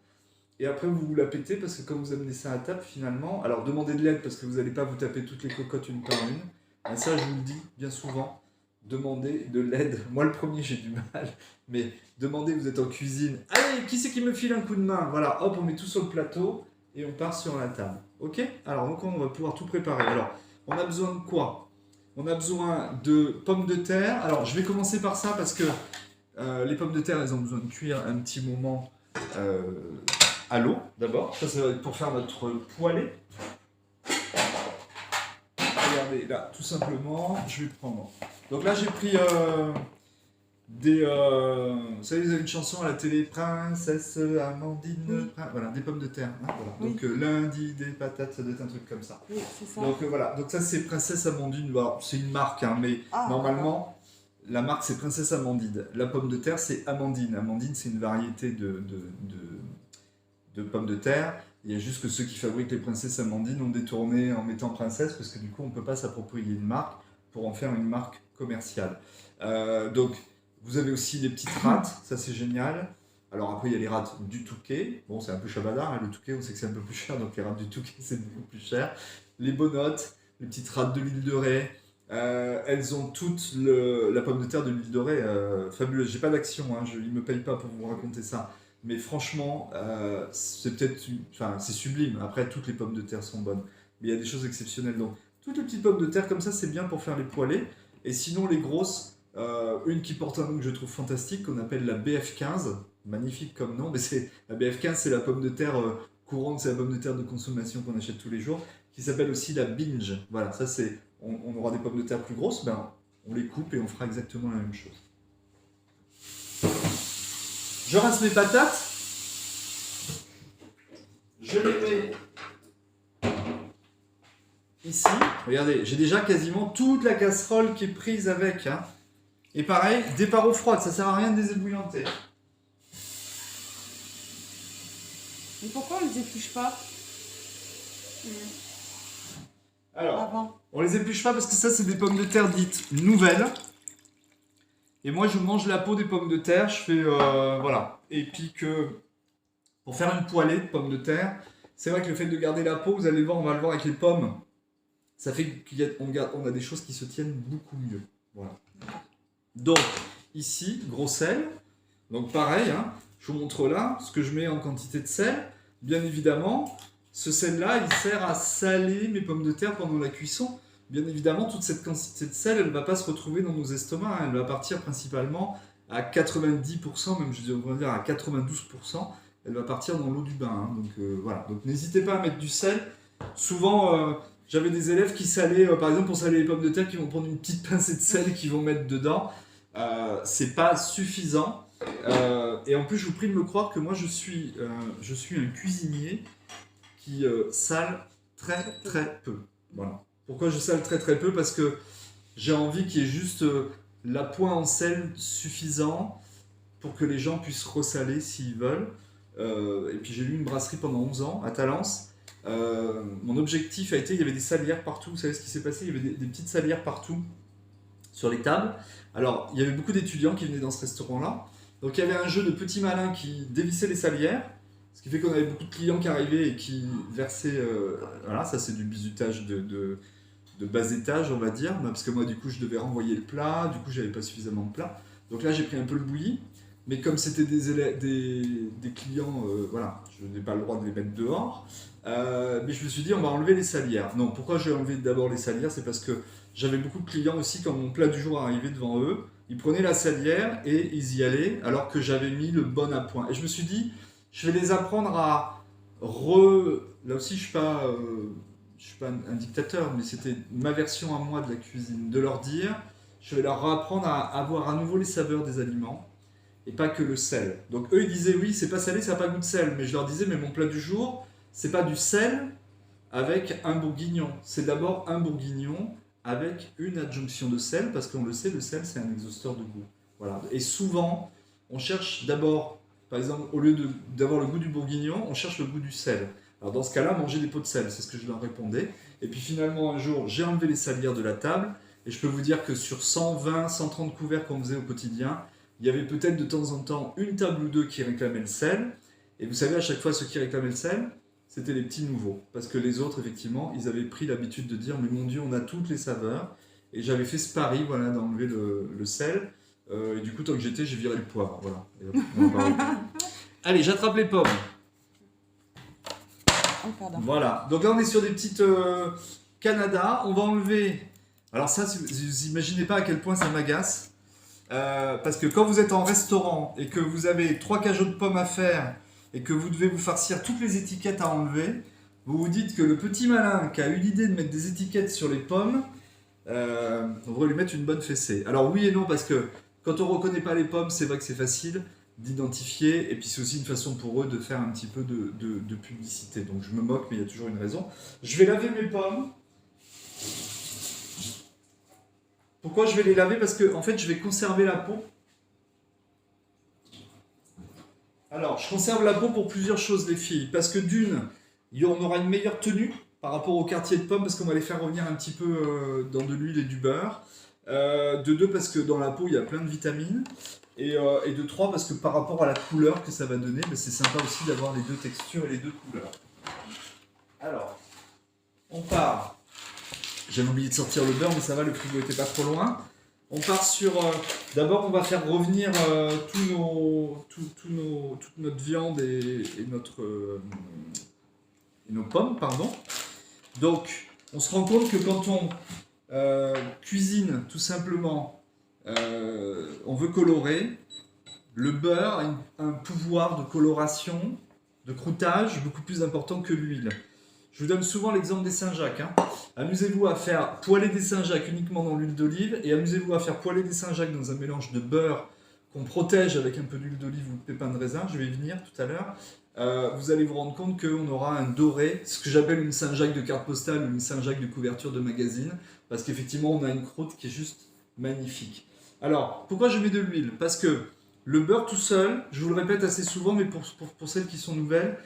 A: Et après, vous la pétez parce que quand vous amenez ça à table, finalement... Alors, demandez de l'aide parce que vous n'allez pas vous taper toutes les cocottes une par une. Et ça, je vous le dis bien souvent, demandez de l'aide. Moi, le premier, j'ai du mal. Mais demandez, vous êtes en cuisine. Allez, qui c'est qui me file un coup de main? Voilà, hop, on met tout sur le plateau et on part sur la table. Ok? Alors, donc, on va pouvoir tout préparer. Alors, on a besoin de quoi? On a besoin de pommes de terre. Alors, je vais commencer par ça parce que les pommes de terre, elles ont besoin de cuire un petit moment à l'eau, d'abord. Ça va être pour faire notre poêlé. Regardez, là, tout simplement, je vais prendre... Donc là, j'ai pris vous savez, vous avez une chanson à la télé, Princesse Amandine, voilà, des pommes de terre. Hein, voilà.
C: Oui.
A: Donc lundi, des patates, ça doit être un truc comme ça.
C: Oui, c'est ça.
A: Donc voilà, donc ça c'est Princesse Amandine, alors, c'est une marque, hein, mais normalement, la marque c'est Princesse Amandine. La pomme de terre c'est Amandine. Amandine c'est une variété de pommes de terre. Il y a juste que ceux qui fabriquent les Princesses Amandine ont détourné en mettant Princesse, parce que du coup on ne peut pas s'approprier une marque pour en faire une marque commerciale. Donc vous avez aussi les petites rattes, ça c'est génial. Alors après il y a les rattes du Touquet, bon c'est un peu chabadard, hein, le Touquet on sait que c'est un peu plus cher, donc les rattes du Touquet c'est beaucoup plus cher. Les bonottes, les petites rattes de l'île de Ré, elles ont toutes la pomme de terre de l'île de Ré, fabuleuse. J'ai pas d'action, hein, ils ne me payent pas pour vous raconter ça. Mais franchement, c'est peut-être, enfin c'est sublime. Après toutes les pommes de terre sont bonnes, mais il y a des choses exceptionnelles. Donc toutes les petites pommes de terre comme ça c'est bien pour faire les poêlés. Et sinon les grosses, une qui porte un nom que je trouve fantastique, qu'on appelle la BF15, magnifique comme nom, mais la BF15 c'est la pomme de terre courante, c'est la pomme de terre de consommation qu'on achète tous les jours, qui s'appelle aussi la Binge. Voilà, ça c'est, on aura des pommes de terre plus grosses, ben, on les coupe et on fera exactement la même chose. Je rince mes patates, je les mets ici. Regardez, j'ai déjà quasiment toute la casserole qui est prise avec. Hein. Et pareil, départ eau froide, ça sert à rien de les ébouillanter.
C: Mais pourquoi on les épluche pas?
A: Alors, on les épluche pas parce que ça c'est des pommes de terre dites nouvelles. Et moi je mange la peau des pommes de terre, je fais voilà. Et puis pour faire une poêlée de pommes de terre, c'est vrai que le fait de garder la peau, vous allez voir, on va le voir avec les pommes, ça fait qu'on a des choses qui se tiennent beaucoup mieux. Voilà. Donc ici, gros sel. Donc pareil, hein, je vous montre là ce que je mets en quantité de sel. Bien évidemment, ce sel-là, il sert à saler mes pommes de terre pendant la cuisson. Bien évidemment, toute cette quantité de sel, elle ne va pas se retrouver dans nos estomacs. Hein. Elle va partir principalement à 90%, même je devrais dire à 92%. Elle va partir dans l'eau du bain. Hein. Donc voilà. Donc n'hésitez pas à mettre du sel. Souvent, j'avais des élèves qui salaient, par exemple pour saler les pommes de terre, qui vont prendre une petite pincée de sel et qui vont mettre dedans. C'est pas suffisant. Et en plus, je vous prie de me croire que moi, je suis un cuisinier qui sale très très peu. Voilà. Pourquoi je sale très très peu? Parce que j'ai envie qu'il y ait juste l'appoint en sel suffisant pour que les gens puissent ressaler s'ils veulent. Et puis j'ai eu une brasserie pendant 11 ans à Talence. Mon objectif a été, il y avait des salières partout. Vous savez ce qui s'est passé? Il y avait des petites salières partout sur les tables. Alors, il y avait beaucoup d'étudiants qui venaient dans ce restaurant-là. Donc il y avait un jeu de petits malins qui dévissaient les salières. Ce qui fait qu'on avait beaucoup de clients qui arrivaient et qui versaient... voilà, ça c'est du bizutage de bas étage, on va dire. Parce que moi, du coup, je devais renvoyer le plat. Du coup, j'avais pas suffisamment de plats. Donc là, j'ai pris un peu le bouilli. Mais comme c'était des clients, voilà, je n'ai pas le droit de les mettre dehors. Mais je me suis dit, on va enlever les salières. Non, pourquoi j'ai enlevé d'abord les salières? C'est parce que j'avais beaucoup de clients aussi, quand mon plat du jour arrivait devant eux. Ils prenaient la salière et ils y allaient alors que j'avais mis le bon appoint. Et je me suis dit, je vais les apprendre à Là aussi, je suis pas un dictateur, mais c'était ma version à moi de la cuisine. De leur dire, je vais leur apprendre à avoir à nouveau les saveurs des aliments et pas que le sel. Donc eux, ils disaient, oui, c'est pas salé, ça n'a pas goût de sel. Mais je leur disais, mais mon plat du jour, c'est pas du sel avec un bourguignon. C'est d'abord un bourguignon avec une adjonction de sel, parce qu'on le sait, le sel, c'est un exhausteur de goût. Voilà. Et souvent, on cherche d'abord, par exemple, au lieu d'avoir le goût du bourguignon, on cherche le goût du sel. Alors dans ce cas-là, manger des pots de sel, c'est ce que je leur répondais. Et puis finalement, un jour, j'ai enlevé les salières de la table, et je peux vous dire que sur 120, 130 couverts qu'on faisait au quotidien, il y avait peut-être de temps en temps une table ou deux qui réclamaient le sel. Et vous savez, à chaque fois, ceux qui réclamaient le sel, c'était les petits nouveaux. Parce que les autres, effectivement, ils avaient pris l'habitude de dire « Mais mon Dieu, on a toutes les saveurs ». Et j'avais fait ce pari, voilà, d'enlever le sel. Et du coup, tant que j'étais, j'ai viré le poivre. Voilà. Et hop, on en parle plus. Allez, j'attrape les pommes.
C: Oh, pardon.
A: Voilà. Donc là, on est sur des petites Canada. On va enlever... Alors ça, vous imaginez pas à quel point ça m'agace. Parce que quand vous êtes en restaurant et que vous avez 3 cajots de pommes à faire et que vous devez vous farcir toutes les étiquettes à enlever, vous vous dites que le petit malin qui a eu l'idée de mettre des étiquettes sur les pommes, on devrait lui mettre une bonne fessée. Alors oui et non, parce que quand on ne reconnaît pas les pommes, c'est vrai que c'est facile d'identifier, et puis c'est aussi une façon pour eux de faire un petit peu de publicité. Donc je me moque, mais il y a toujours une raison. Je vais laver mes pommes. Pourquoi je vais les laver? Parce que en fait, je vais conserver la peau. Alors, je conserve la peau pour plusieurs choses, les filles. Parce que d'une, on aura une meilleure tenue par rapport au quartier de pommes, parce qu'on va les faire revenir un petit peu dans de l'huile et du beurre. De deux, parce que dans la peau, il y a plein de vitamines. Et de trois, parce que par rapport à la couleur que ça va donner, c'est sympa aussi d'avoir les deux textures et les deux couleurs. Alors, on part. J'avais oublié de sortir le beurre, mais ça va, le frigo était pas trop loin. On part sur... D'abord, on va faire revenir toute notre viande et nos pommes, pardon. Donc, on se rend compte que quand on cuisine, tout simplement, on veut colorer, le beurre a un pouvoir de coloration, de croûtage, beaucoup plus important que l'huile. Je vous donne souvent l'exemple des Saint-Jacques. Amusez-vous à faire poêler des Saint-Jacques uniquement dans l'huile d'olive et amusez-vous à faire poêler des Saint-Jacques dans un mélange de beurre qu'on protège avec un peu d'huile d'olive ou de pépins de raisin, je vais y venir tout à l'heure. Vous allez vous rendre compte qu'on aura un doré, ce que j'appelle une Saint-Jacques de carte postale ou une Saint-Jacques de couverture de magazine, parce qu'effectivement on a une croûte qui est juste magnifique. Alors, pourquoi je mets de l'huile? Parce que le beurre tout seul, je vous le répète assez souvent, mais pour celles qui sont nouvelles,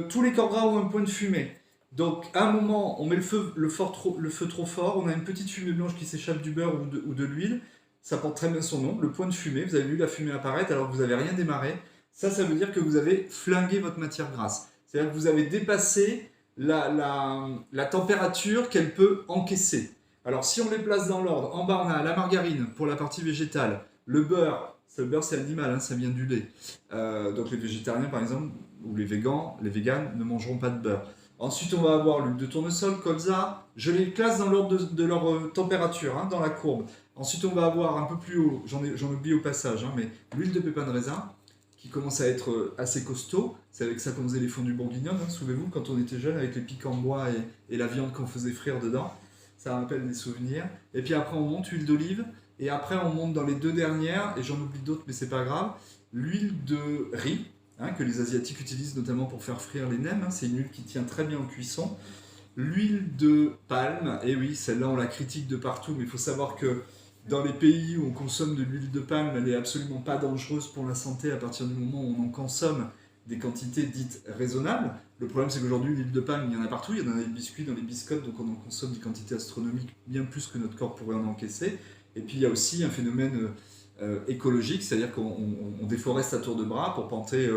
A: tous les corps gras ont un point de fumée. Donc, à un moment, on met le feu trop fort, on a une petite fumée blanche qui s'échappe du beurre ou de l'huile. Ça porte très bien son nom, le point de fumée. Vous avez vu la fumée apparaître alors que vous n'avez rien démarré. Ça veut dire que vous avez flingué votre matière grasse. C'est-à-dire que vous avez dépassé la température qu'elle peut encaisser. Alors, si on les place dans l'ordre, en barna, la margarine pour la partie végétale, le beurre c'est animal, ça vient du lait. Donc, les végétariens, par exemple, ou les véganes ne mangeront pas de beurre. Ensuite, on va avoir l'huile de tournesol, colza. Je les classe dans l'ordre de leur température, dans la courbe. Ensuite, on va avoir un peu plus haut, j'en oublie au passage, mais l'huile de pépins de raisin, qui commence à être assez costaud. C'est avec ça qu'on faisait les fondus bourguignonnes, souvenez-vous, quand on était jeune, avec les piquants de bois et la viande qu'on faisait frire dedans. Ça rappelle des souvenirs. Et puis après, on monte l'huile d'olive. Et après, on monte dans les deux dernières, et j'en oublie d'autres, mais c'est pas grave, l'huile de riz. Que les Asiatiques utilisent notamment pour faire frire les nems. C'est une huile qui tient très bien en cuisson. L'huile de palme, et oui, celle-là on la critique de partout, mais il faut savoir que dans les pays où on consomme de l'huile de palme, elle n'est absolument pas dangereuse pour la santé à partir du moment où on en consomme des quantités dites raisonnables. Le problème c'est qu'aujourd'hui l'huile de palme, il y en a partout, il y en a dans les biscuits, dans les biscottes, donc on en consomme des quantités astronomiques, bien plus que notre corps pourrait en encaisser. Et puis il y a aussi un phénomène... écologique, c'est-à-dire qu'on déforeste à tour de bras pour planter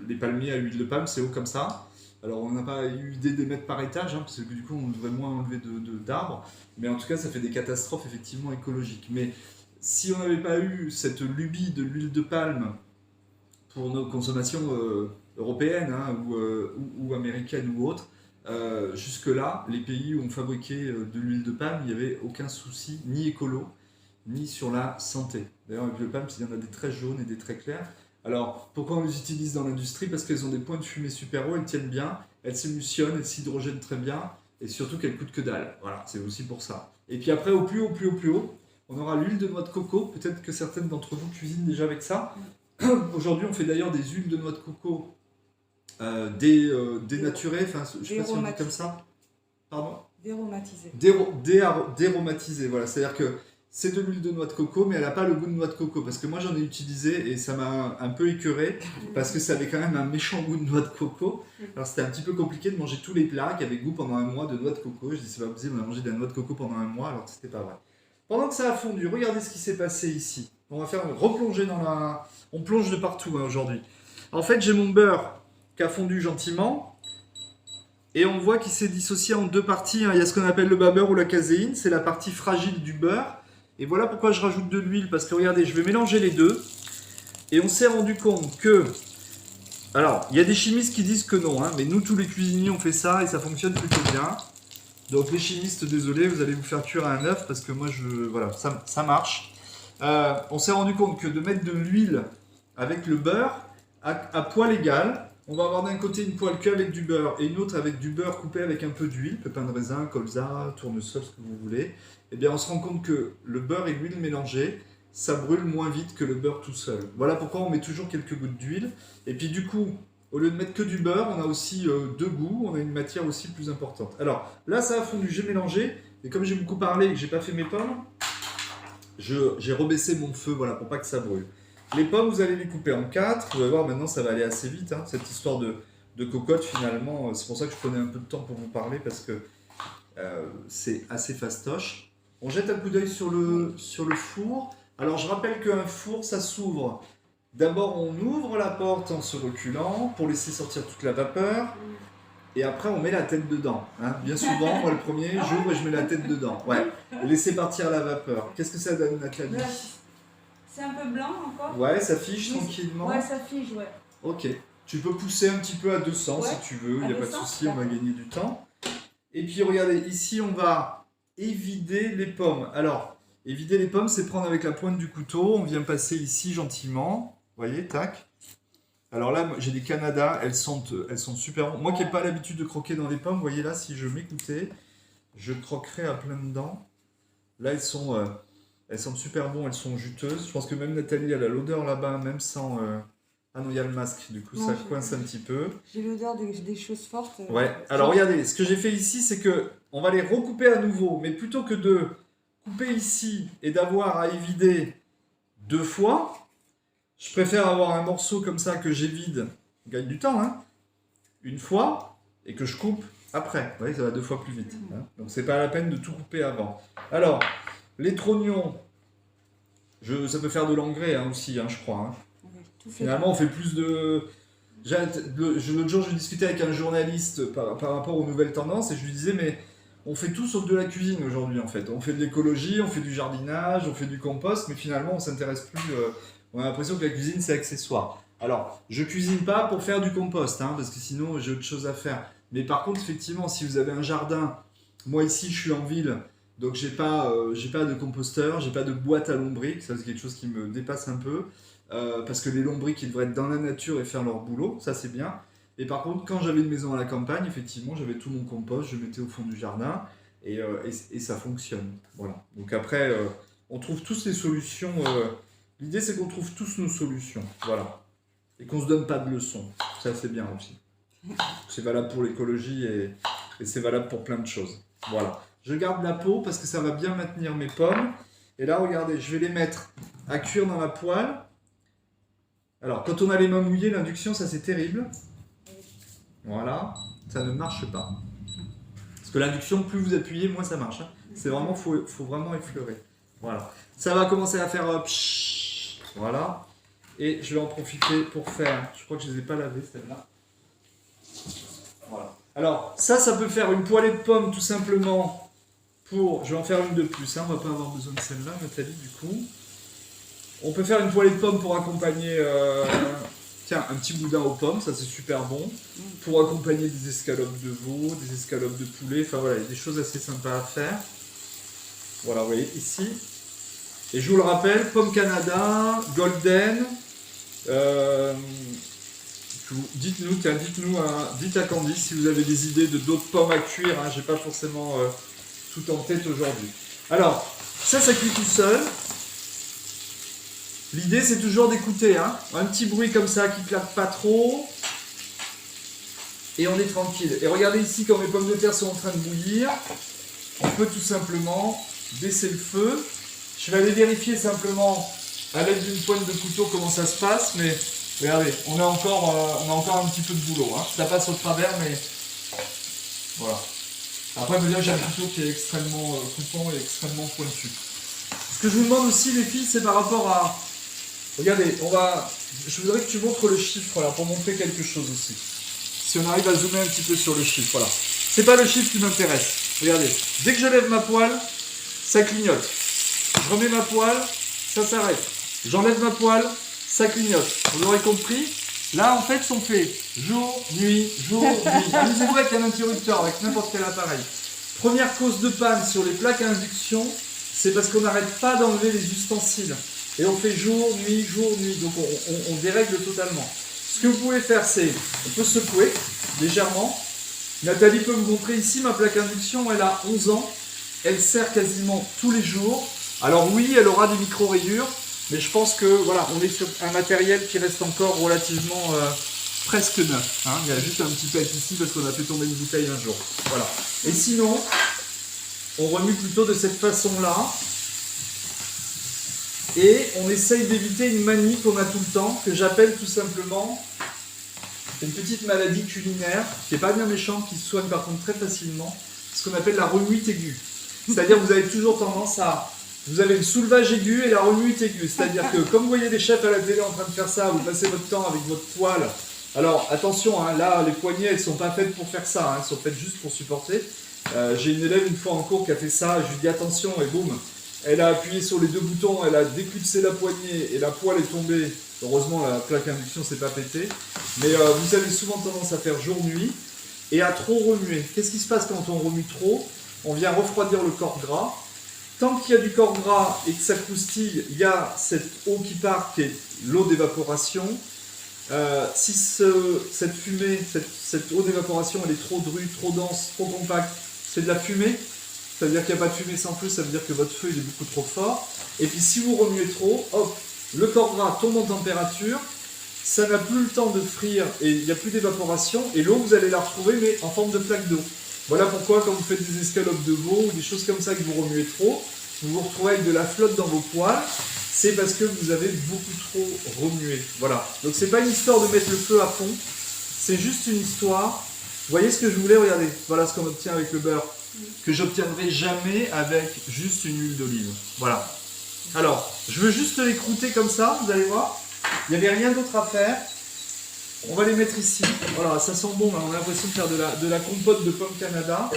A: les palmiers à huile de palme, c'est haut comme ça. Alors on n'a pas eu l'idée d'émettre par étage, parce que du coup on devrait moins enlever d'arbres, mais en tout cas ça fait des catastrophes effectivement écologiques. Mais si on n'avait pas eu cette lubie de l'huile de palme pour nos consommations européennes ou américaines ou autres, jusque-là, les pays où on fabriquait de l'huile de palme, il n'y avait aucun souci, ni écolo, ni sur la santé. D'ailleurs, avec le PAM, il y en a des très jaunes et des très clairs. Alors, pourquoi on les utilise dans l'industrie? Parce qu'elles ont des points de fumée super hauts, elles tiennent bien, elles s'émulsionnent, elles s'hydrogènent très bien, et surtout qu'elles coûtent que dalle. Voilà, c'est aussi pour ça. Et puis après, au plus haut, on aura l'huile de noix de coco. Peut-être que certaines d'entre vous cuisinent déjà avec ça. Aujourd'hui, on fait d'ailleurs des huiles de noix de coco dénaturées, enfin, je ne sais pas si on dit comme ça. Pardon?
C: Déaromatisées.
A: Déaromatisées, voilà. C'est-à-dire que c'est de l'huile de noix de coco, mais elle n'a pas le goût de noix de coco. Parce que moi, j'en ai utilisé et ça m'a un peu écœuré, parce que ça avait quand même un méchant goût de noix de coco. Alors, c'était un petit peu compliqué de manger tous les plats qui avaient goût pendant un mois de noix de coco. Je dis, c'est pas possible, on a mangé de la noix de coco pendant un mois, alors que c'était pas vrai. Pendant que ça a fondu, regardez ce qui s'est passé ici. On va replonger dans la... On plonge de partout aujourd'hui. En fait, j'ai mon beurre qui a fondu gentiment. Et on voit qu'il s'est dissocié en deux parties. Il y a ce qu'on appelle le bas beurre ou la caséine. C'est la partie fragile du beurre. Et voilà pourquoi je rajoute de l'huile. Parce que regardez, je vais mélanger les deux. Et on s'est rendu compte que... Alors, il y a des chimistes qui disent que non. Mais nous, tous les cuisiniers, on fait ça et ça fonctionne plutôt bien. Donc les chimistes, désolé, vous allez vous faire cuire à un œuf parce que moi, voilà, ça marche. On s'est rendu compte que de mettre de l'huile avec le beurre, à poil égal, on va avoir d'un côté une poêle qu'avec du beurre et une autre avec du beurre coupé avec un peu d'huile, pépins de raisin, colza, tournesol, ce que vous voulez. Eh bien, on se rend compte que le beurre et l'huile mélangés, ça brûle moins vite que le beurre tout seul. Voilà pourquoi on met toujours quelques gouttes d'huile. Et puis du coup, au lieu de mettre que du beurre, on a aussi deux goûts, on a une matière aussi plus importante. Alors là, ça a fondu, j'ai mélangé, et comme j'ai beaucoup parlé et que j'ai pas fait mes pommes, j'ai rebaissé mon feu, voilà, pour pas que ça brûle. Les pommes, vous allez les couper en 4. Vous allez voir, maintenant, ça va aller assez vite. Cette histoire de cocotte, finalement, c'est pour ça que je prenais un peu de temps pour vous parler, parce que c'est assez fastoche. On jette un coup d'œil sur le four. Alors, je rappelle qu'un four, ça s'ouvre. D'abord, on ouvre la porte en se reculant pour laisser sortir toute la vapeur. Et après, on met la tête dedans. Bien souvent, moi, le premier, j'ouvre et je mets la tête dedans. Ouais. Laissez partir la vapeur. Qu'est-ce que ça donne, Nathalie?
C: C'est un peu blanc encore.
A: Ouais, ça fige tranquillement.
C: Ouais, ça fige, ouais.
A: Ok. Tu peux pousser un petit peu à 200 si tu veux, il n'y a pas de souci, on va gagner du temps. Et puis regardez, ici on va évider les pommes. Alors, évider les pommes, c'est prendre avec la pointe du couteau, on vient passer ici gentiment. Vous voyez, tac. Alors là, j'ai des Canada, elles sont super bonnes. Moi qui n'ai pas l'habitude de croquer dans les pommes, vous voyez là, si je m'écoutais, je croquerais à plein dedans. Là, elles sont super bonnes, elles sont juteuses. Je pense que même Nathalie, elle a l'odeur là-bas, même sans... Ah non, il y a le masque, du coup, non, ça coince un petit peu.
C: J'ai l'odeur des choses fortes.
A: Ouais, alors regardez, ce que j'ai fait ici, c'est que on va les recouper à nouveau, mais plutôt que de couper ici et d'avoir à évider 2 fois, je préfère avoir un morceau comme ça que j'évide, on gagne du temps, une fois, et que je coupe après. Vous voyez, ça va 2 fois plus vite. Donc c'est pas la peine de tout couper avant. Alors, les trognons, ça peut faire de l'engrais aussi, je crois. Finalement, on fait plus de... L'autre jour, je discutais avec un journaliste par rapport aux nouvelles tendances et je lui disais, mais on fait tout sauf de la cuisine aujourd'hui, en fait. On fait de l'écologie, on fait du jardinage, on fait du compost, mais finalement, on s'intéresse plus... on a l'impression que la cuisine, c'est accessoire. Alors, je cuisine pas pour faire du compost, parce que sinon, j'ai autre chose à faire. Mais par contre, effectivement, si vous avez un jardin... Moi, ici, je suis en ville, donc j'ai pas de composteur, j'ai pas de boîte à lombric. Ça, c'est quelque chose qui me dépasse un peu. Parce que les lombrics, ils devraient être dans la nature et faire leur boulot, ça c'est bien. Et par contre, quand j'avais une maison à la campagne, effectivement, j'avais tout mon compost, je mettais au fond du jardin et ça fonctionne. Voilà. Donc après, on trouve tous les solutions. L'idée, c'est qu'on trouve tous nos solutions. Voilà. Et qu'on se donne pas de leçons. Ça, c'est bien aussi. C'est valable pour l'écologie et c'est valable pour plein de choses. Voilà. Je garde la peau parce que ça va bien maintenir mes pommes. Et là, regardez, je vais les mettre à cuire dans la poêle. Alors, quand on a les mains mouillées, l'induction, ça c'est terrible. Voilà, ça ne marche pas. Parce que l'induction, plus vous appuyez, moins ça marche. C'est vraiment, faut vraiment effleurer. Voilà. Ça va commencer à faire pshhh. Voilà. Et je vais en profiter pour faire, je crois que je ne les ai pas lavées, celles-là. Voilà. Alors, ça peut faire une poêlée de pommes tout simplement pour... Je vais en faire une de plus, on ne va pas avoir besoin de celle-là, Nathalie, du coup. On peut faire une poêlée de pommes pour accompagner tiens, un petit boudin aux pommes, ça c'est super bon. Pour accompagner des escalopes de veau, des escalopes de poulet, enfin voilà, il y a des choses assez sympas à faire. Voilà, vous voyez ici. Et je vous le rappelle, Pomme Canada, Golden. Dites-nous, dites à Candy si vous avez des idées de d'autres pommes à cuire. Hein, j'ai pas forcément tout en tête aujourd'hui. Alors, ça cuit tout seul. L'idée, c'est toujours d'écouter. Hein, un petit bruit comme ça qui claque pas trop. Et on est tranquille. Et regardez ici, quand mes pommes de terre sont en train de bouillir, on peut tout simplement baisser le feu. Je vais aller vérifier simplement à l'aide d'une pointe de couteau comment ça se passe, mais regardez, on a encore un petit peu de boulot. Hein. Ça passe au travers, mais voilà. Après, déjà, j'ai un couteau qui est extrêmement coupant et extrêmement pointu. Ce que je vous demande aussi, les filles, c'est par rapport à... Regardez, je voudrais que tu montres le chiffre là, pour montrer quelque chose aussi. Si on arrive à zoomer un petit peu sur le chiffre, voilà. C'est pas le chiffre qui m'intéresse. Regardez, dès que je lève ma poêle, ça clignote. Je remets ma poêle, ça s'arrête. J'enlève ma poêle, ça clignote. Vous l'aurez compris. Là, en fait, on fait jour, nuit, jour, nuit. Amusez-vous avec un interrupteur, avec n'importe quel appareil. Première cause de panne sur les plaques à induction, c'est parce qu'on n'arrête pas d'enlever les ustensiles. Et on fait jour, nuit, donc on dérègle totalement. Ce que vous pouvez faire, c'est, on peut secouer légèrement. Nathalie peut me montrer ici, ma plaque induction, elle a 11 ans. Elle sert quasiment tous les jours. Alors oui, elle aura des micro-rayures, mais je pense que voilà, on est sur un matériel qui reste encore relativement presque neuf. Hein. Il y a juste un petit pet ici parce qu'on a fait tomber une bouteille un jour. Voilà. Et sinon, on remue plutôt de cette façon-là. Et on essaye d'éviter une manie qu'on a tout le temps, que j'appelle tout simplement une petite maladie culinaire, qui n'est pas bien méchante, qui se soigne par contre très facilement, ce qu'on appelle la remuite aiguë. C'est-à-dire que vous avez toujours tendance à... Vous avez le soulevage aigu et la remuite aiguë. C'est-à-dire que comme vous voyez des chefs à la télé en train de faire ça, vous passez votre temps avec votre poêle. Alors attention, hein, là les poignées elles ne sont pas faites pour faire ça, hein, elles sont faites juste pour supporter. J'ai une élève une fois en cours qui a fait ça, je lui dis attention et boum. Elle a appuyé sur les deux boutons, elle a déclipsé la poignée et la poêle est tombée. Heureusement, la plaque induction s'est pas pétée. Mais vous avez souvent tendance à faire jour-nuit et à trop remuer. Qu'est-ce qui se passe quand on remue trop? On vient refroidir le corps gras. Tant qu'il y a du corps gras et que ça croustille, il y a cette eau qui part qui est l'eau d'évaporation. Si cette fumée, cette eau d'évaporation, elle est trop drue, trop dense, trop compacte, c'est de la fumée. Ça veut dire qu'il n'y a pas de fumée sans feu, ça veut dire que votre feu il est beaucoup trop fort. Et puis si vous remuez trop, hop, le corps gras tombe en température, ça n'a plus le temps de frire et il n'y a plus d'évaporation. Et l'eau, vous allez la retrouver, mais en forme de plaque d'eau. Voilà pourquoi quand vous faites des escalopes de veau ou des choses comme ça que vous remuez trop, vous vous retrouvez avec de la flotte dans vos poêles. C'est parce que vous avez beaucoup trop remué. Voilà. Donc c'est pas une histoire de mettre le feu à fond, c'est juste une histoire. Vous voyez ce que je voulais? Regardez, voilà ce qu'on obtient avec le beurre, que j'obtiendrai jamais avec juste une huile d'olive. Voilà. Alors, je veux juste les croûter comme ça, vous allez voir. Il n'y avait rien d'autre à faire. On va les mettre ici. Voilà, ça sent bon, là. On a l'impression de faire de la compote de Pomme Canada.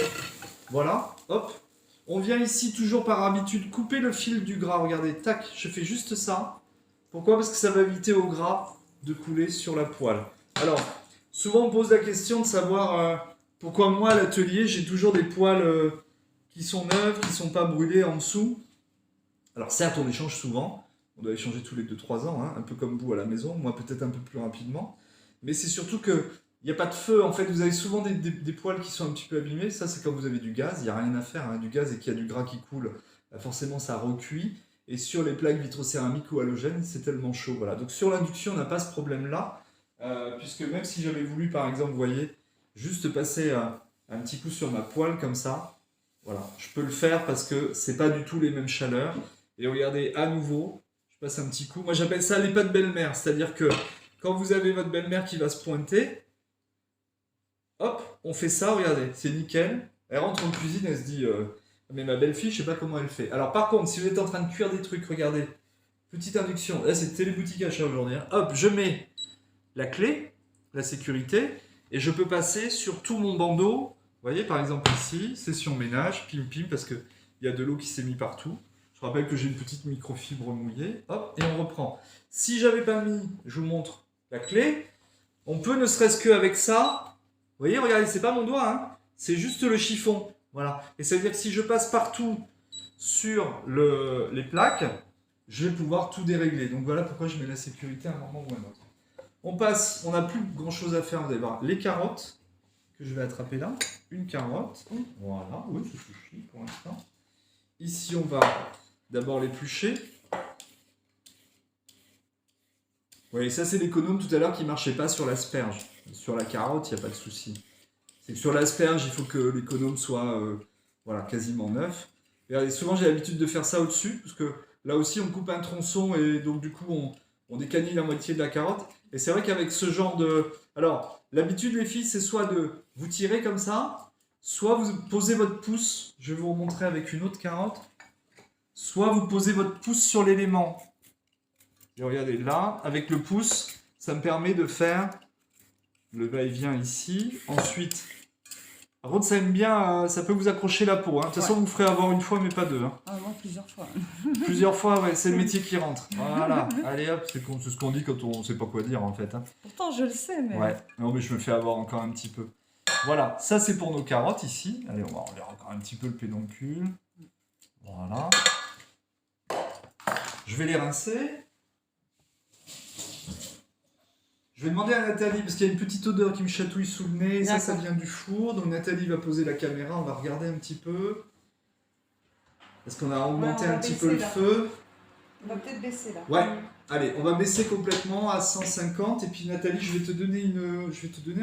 A: Voilà, hop. On vient ici, toujours par habitude, couper le fil du gras. Regardez, tac, je fais juste ça. Pourquoi? Parce que ça va éviter au gras de couler sur la poêle. Alors, souvent on pose la question de savoir pourquoi moi à l'atelier, j'ai toujours des poêles qui sont neuves, qui ne sont pas brûlées en dessous. Alors certes, on échange souvent. On doit échanger tous les 2-3 ans, hein, un peu comme vous à la maison. Moi, peut-être un peu plus rapidement. Mais c'est surtout qu'il n'y a pas de feu. En fait, vous avez souvent des poêles qui sont un petit peu abîmées. Ça, c'est quand vous avez du gaz. Il n'y a rien à faire. Hein, du gaz et qu'il y a du gras qui coule. Forcément, ça recuit. Et sur les plaques vitrocéramiques ou halogènes, c'est tellement chaud. Voilà. Donc sur l'induction, on n'a pas ce problème-là. Puisque même si j'avais voulu, par exemple, vous voyez, juste passer un petit coup sur ma poêle comme ça, voilà, je peux le faire parce que c'est pas du tout les mêmes chaleurs. Et regardez, à nouveau, je passe un petit coup. Moi, j'appelle ça les pas de belle-mère. C'est-à-dire que quand vous avez votre belle-mère qui va se pointer, hop, on fait ça, regardez, c'est nickel. Elle rentre en cuisine, elle se dit mais ma belle-fille, je sais pas comment elle fait. Alors par contre, si vous êtes en train de cuire des trucs, regardez, petite induction. Là, c'est téléboutique achat aujourd'hui. Hein. Hop, je mets la clé, la sécurité, et je peux passer sur tout mon bandeau. Vous voyez, par exemple ici, session ménage, pim pim, parce qu'il y a de l'eau qui s'est mise partout. Je rappelle que j'ai une petite microfibre mouillée. Hop, et on reprend. Si j'avais pas mis, je vous montre la clé. On peut ne serait-ce qu'avec ça. Vous voyez, regardez, c'est pas mon doigt, hein, c'est juste le chiffon. Voilà. Et ça veut dire que si je passe partout sur les plaques, je vais pouvoir tout dérégler. Donc voilà pourquoi je mets la sécurité à un moment ou à un autre. On passe, on n'a plus grand chose à faire, vous allez voir. Les carottes, que je vais attraper là. Une carotte. Voilà, oui, ça suffit pour l'instant. Ici, on va d'abord l'éplucher. Vous voyez, ça c'est l'économe tout à l'heure qui ne marchait pas sur l'asperge. Sur la carotte, il n'y a pas de souci. C'est que sur l'asperge, il faut que l'économe soit voilà, quasiment neuf. Et souvent, j'ai l'habitude de faire ça au-dessus, parce que là aussi, on coupe un tronçon et donc du coup, on décanille la moitié de la carotte. Et c'est vrai qu'avec ce genre de... Alors, l'habitude, les filles, c'est soit de vous tirer comme ça, soit vous posez votre pouce, je vais vous remontrer avec une autre carotte, soit vous posez votre pouce sur l'élément. Et regardez, là, avec le pouce, ça me permet de faire le va-et-vient ici. Ensuite, par contre, ça aime bien, ça peut vous accrocher la peau. Hein. De toute façon, vous ferez avoir une fois, mais pas deux. Hein.
C: Ah, moi, plusieurs fois.
A: Plusieurs fois, ouais, c'est le métier qui rentre. Voilà, allez hop, c'est ce qu'on dit quand on ne sait pas quoi dire en fait. Hein.
C: Pourtant, je le sais, mais...
A: Ouais, non, mais je me fais avoir encore un petit peu. Voilà, ça c'est pour nos carottes ici. Allez, on va enlever encore un petit peu le pédoncule. Voilà. Je vais les rincer. Je vais demander à Nathalie, parce qu'il y a une petite odeur qui me chatouille sous le nez. Ça vient du four. Donc Nathalie va poser la caméra, on va regarder un petit peu. Parce qu'on a augmenté un petit peu le feu.
C: On va peut-être baisser là.
A: Ouais, allez, on va baisser complètement à 150. Et puis Nathalie, je vais te donner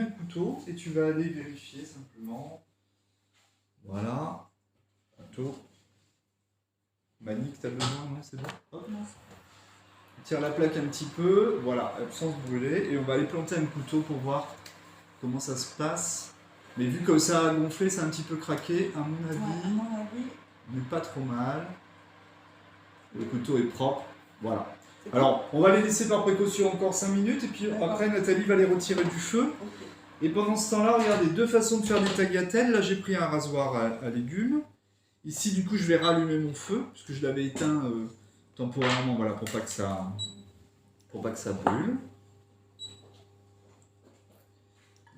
A: un couteau et tu vas aller vérifier simplement. Voilà. Couteau. Manique, t'as besoin, non? C'est bon. Hop. On tire la plaque un petit peu, voilà, sans se brûler. Et on va aller planter un couteau pour voir comment ça se passe. Mais vu que ça a gonflé, ça a un petit peu craqué, à mon avis, mais pas trop mal. Le couteau est propre, voilà. Alors, on va les laisser par précaution encore 5 minutes, et puis après, Nathalie va les retirer du feu. Et pendant ce temps-là, regardez, deux façons de faire des tagliatelles. Là, j'ai pris un rasoir à légumes. Ici, du coup, je vais rallumer mon feu, puisque je l'avais éteint temporairement, voilà, pour pas que ça brûle.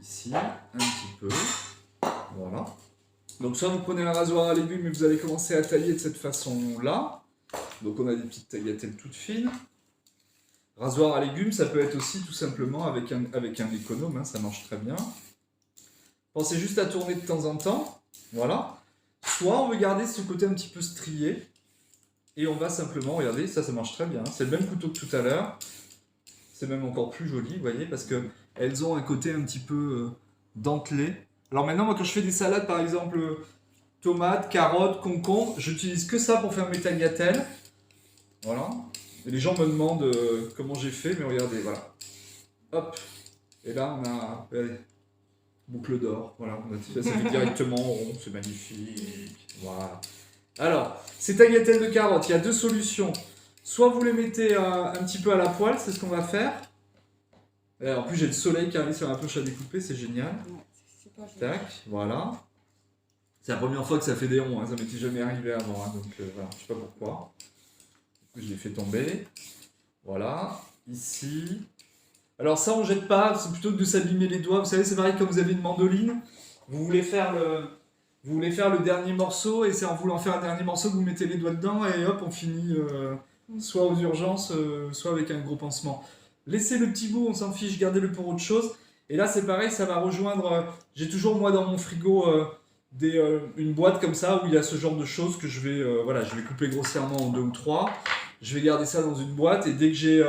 A: Ici, un petit peu. Voilà. Donc soit vous prenez un rasoir à légumes et vous allez commencer à tailler de cette façon-là. Donc on a des petites tagliatelles toutes fines. Rasoir à légumes, ça peut être aussi tout simplement avec un économe, hein, ça marche très bien. Pensez juste à tourner de temps en temps. Voilà. Soit on veut garder ce côté un petit peu strié. Et on va simplement, regardez, ça marche très bien. C'est le même couteau que tout à l'heure. C'est même encore plus joli, vous voyez, parce qu'elles ont un côté un petit peu dentelé. Alors maintenant, moi, quand je fais des salades, par exemple, tomates, carottes, concombres, j'utilise que ça pour faire mes tagliatelles. Voilà. Et les gens me demandent comment j'ai fait, mais regardez, voilà. Hop. Et là, on a... Regardez. Boucle d'or. Voilà, ça fait directement rond, c'est magnifique. Voilà. Alors, ces tagliatelles de carottes, il y a deux solutions. Soit vous les mettez un petit peu à la poêle, c'est ce qu'on va faire. Et en plus, j'ai le soleil qui arrive sur la poche à découper, c'est génial. Tac, voilà. C'est la première fois que ça fait des ronds, hein, ça m'était jamais arrivé avant, hein, donc voilà, je sais pas pourquoi. Du coup, je l'ai fait tomber. Voilà, ici. Alors ça, on jette pas, c'est plutôt que de s'abîmer les doigts. Vous savez, c'est pareil quand vous avez une mandoline, vous voulez faire le dernier morceau, et c'est en voulant faire un dernier morceau que vous mettez les doigts dedans, et hop, on finit soit aux urgences, soit avec un gros pansement. Laissez le petit bout, on s'en fiche, gardez-le pour autre chose. Et là, c'est pareil, ça va rejoindre... j'ai toujours, moi, dans mon frigo, une boîte comme ça, où il y a ce genre de choses que je vais couper grossièrement en 2 ou 3. Je vais garder ça dans une boîte, et dès que j'ai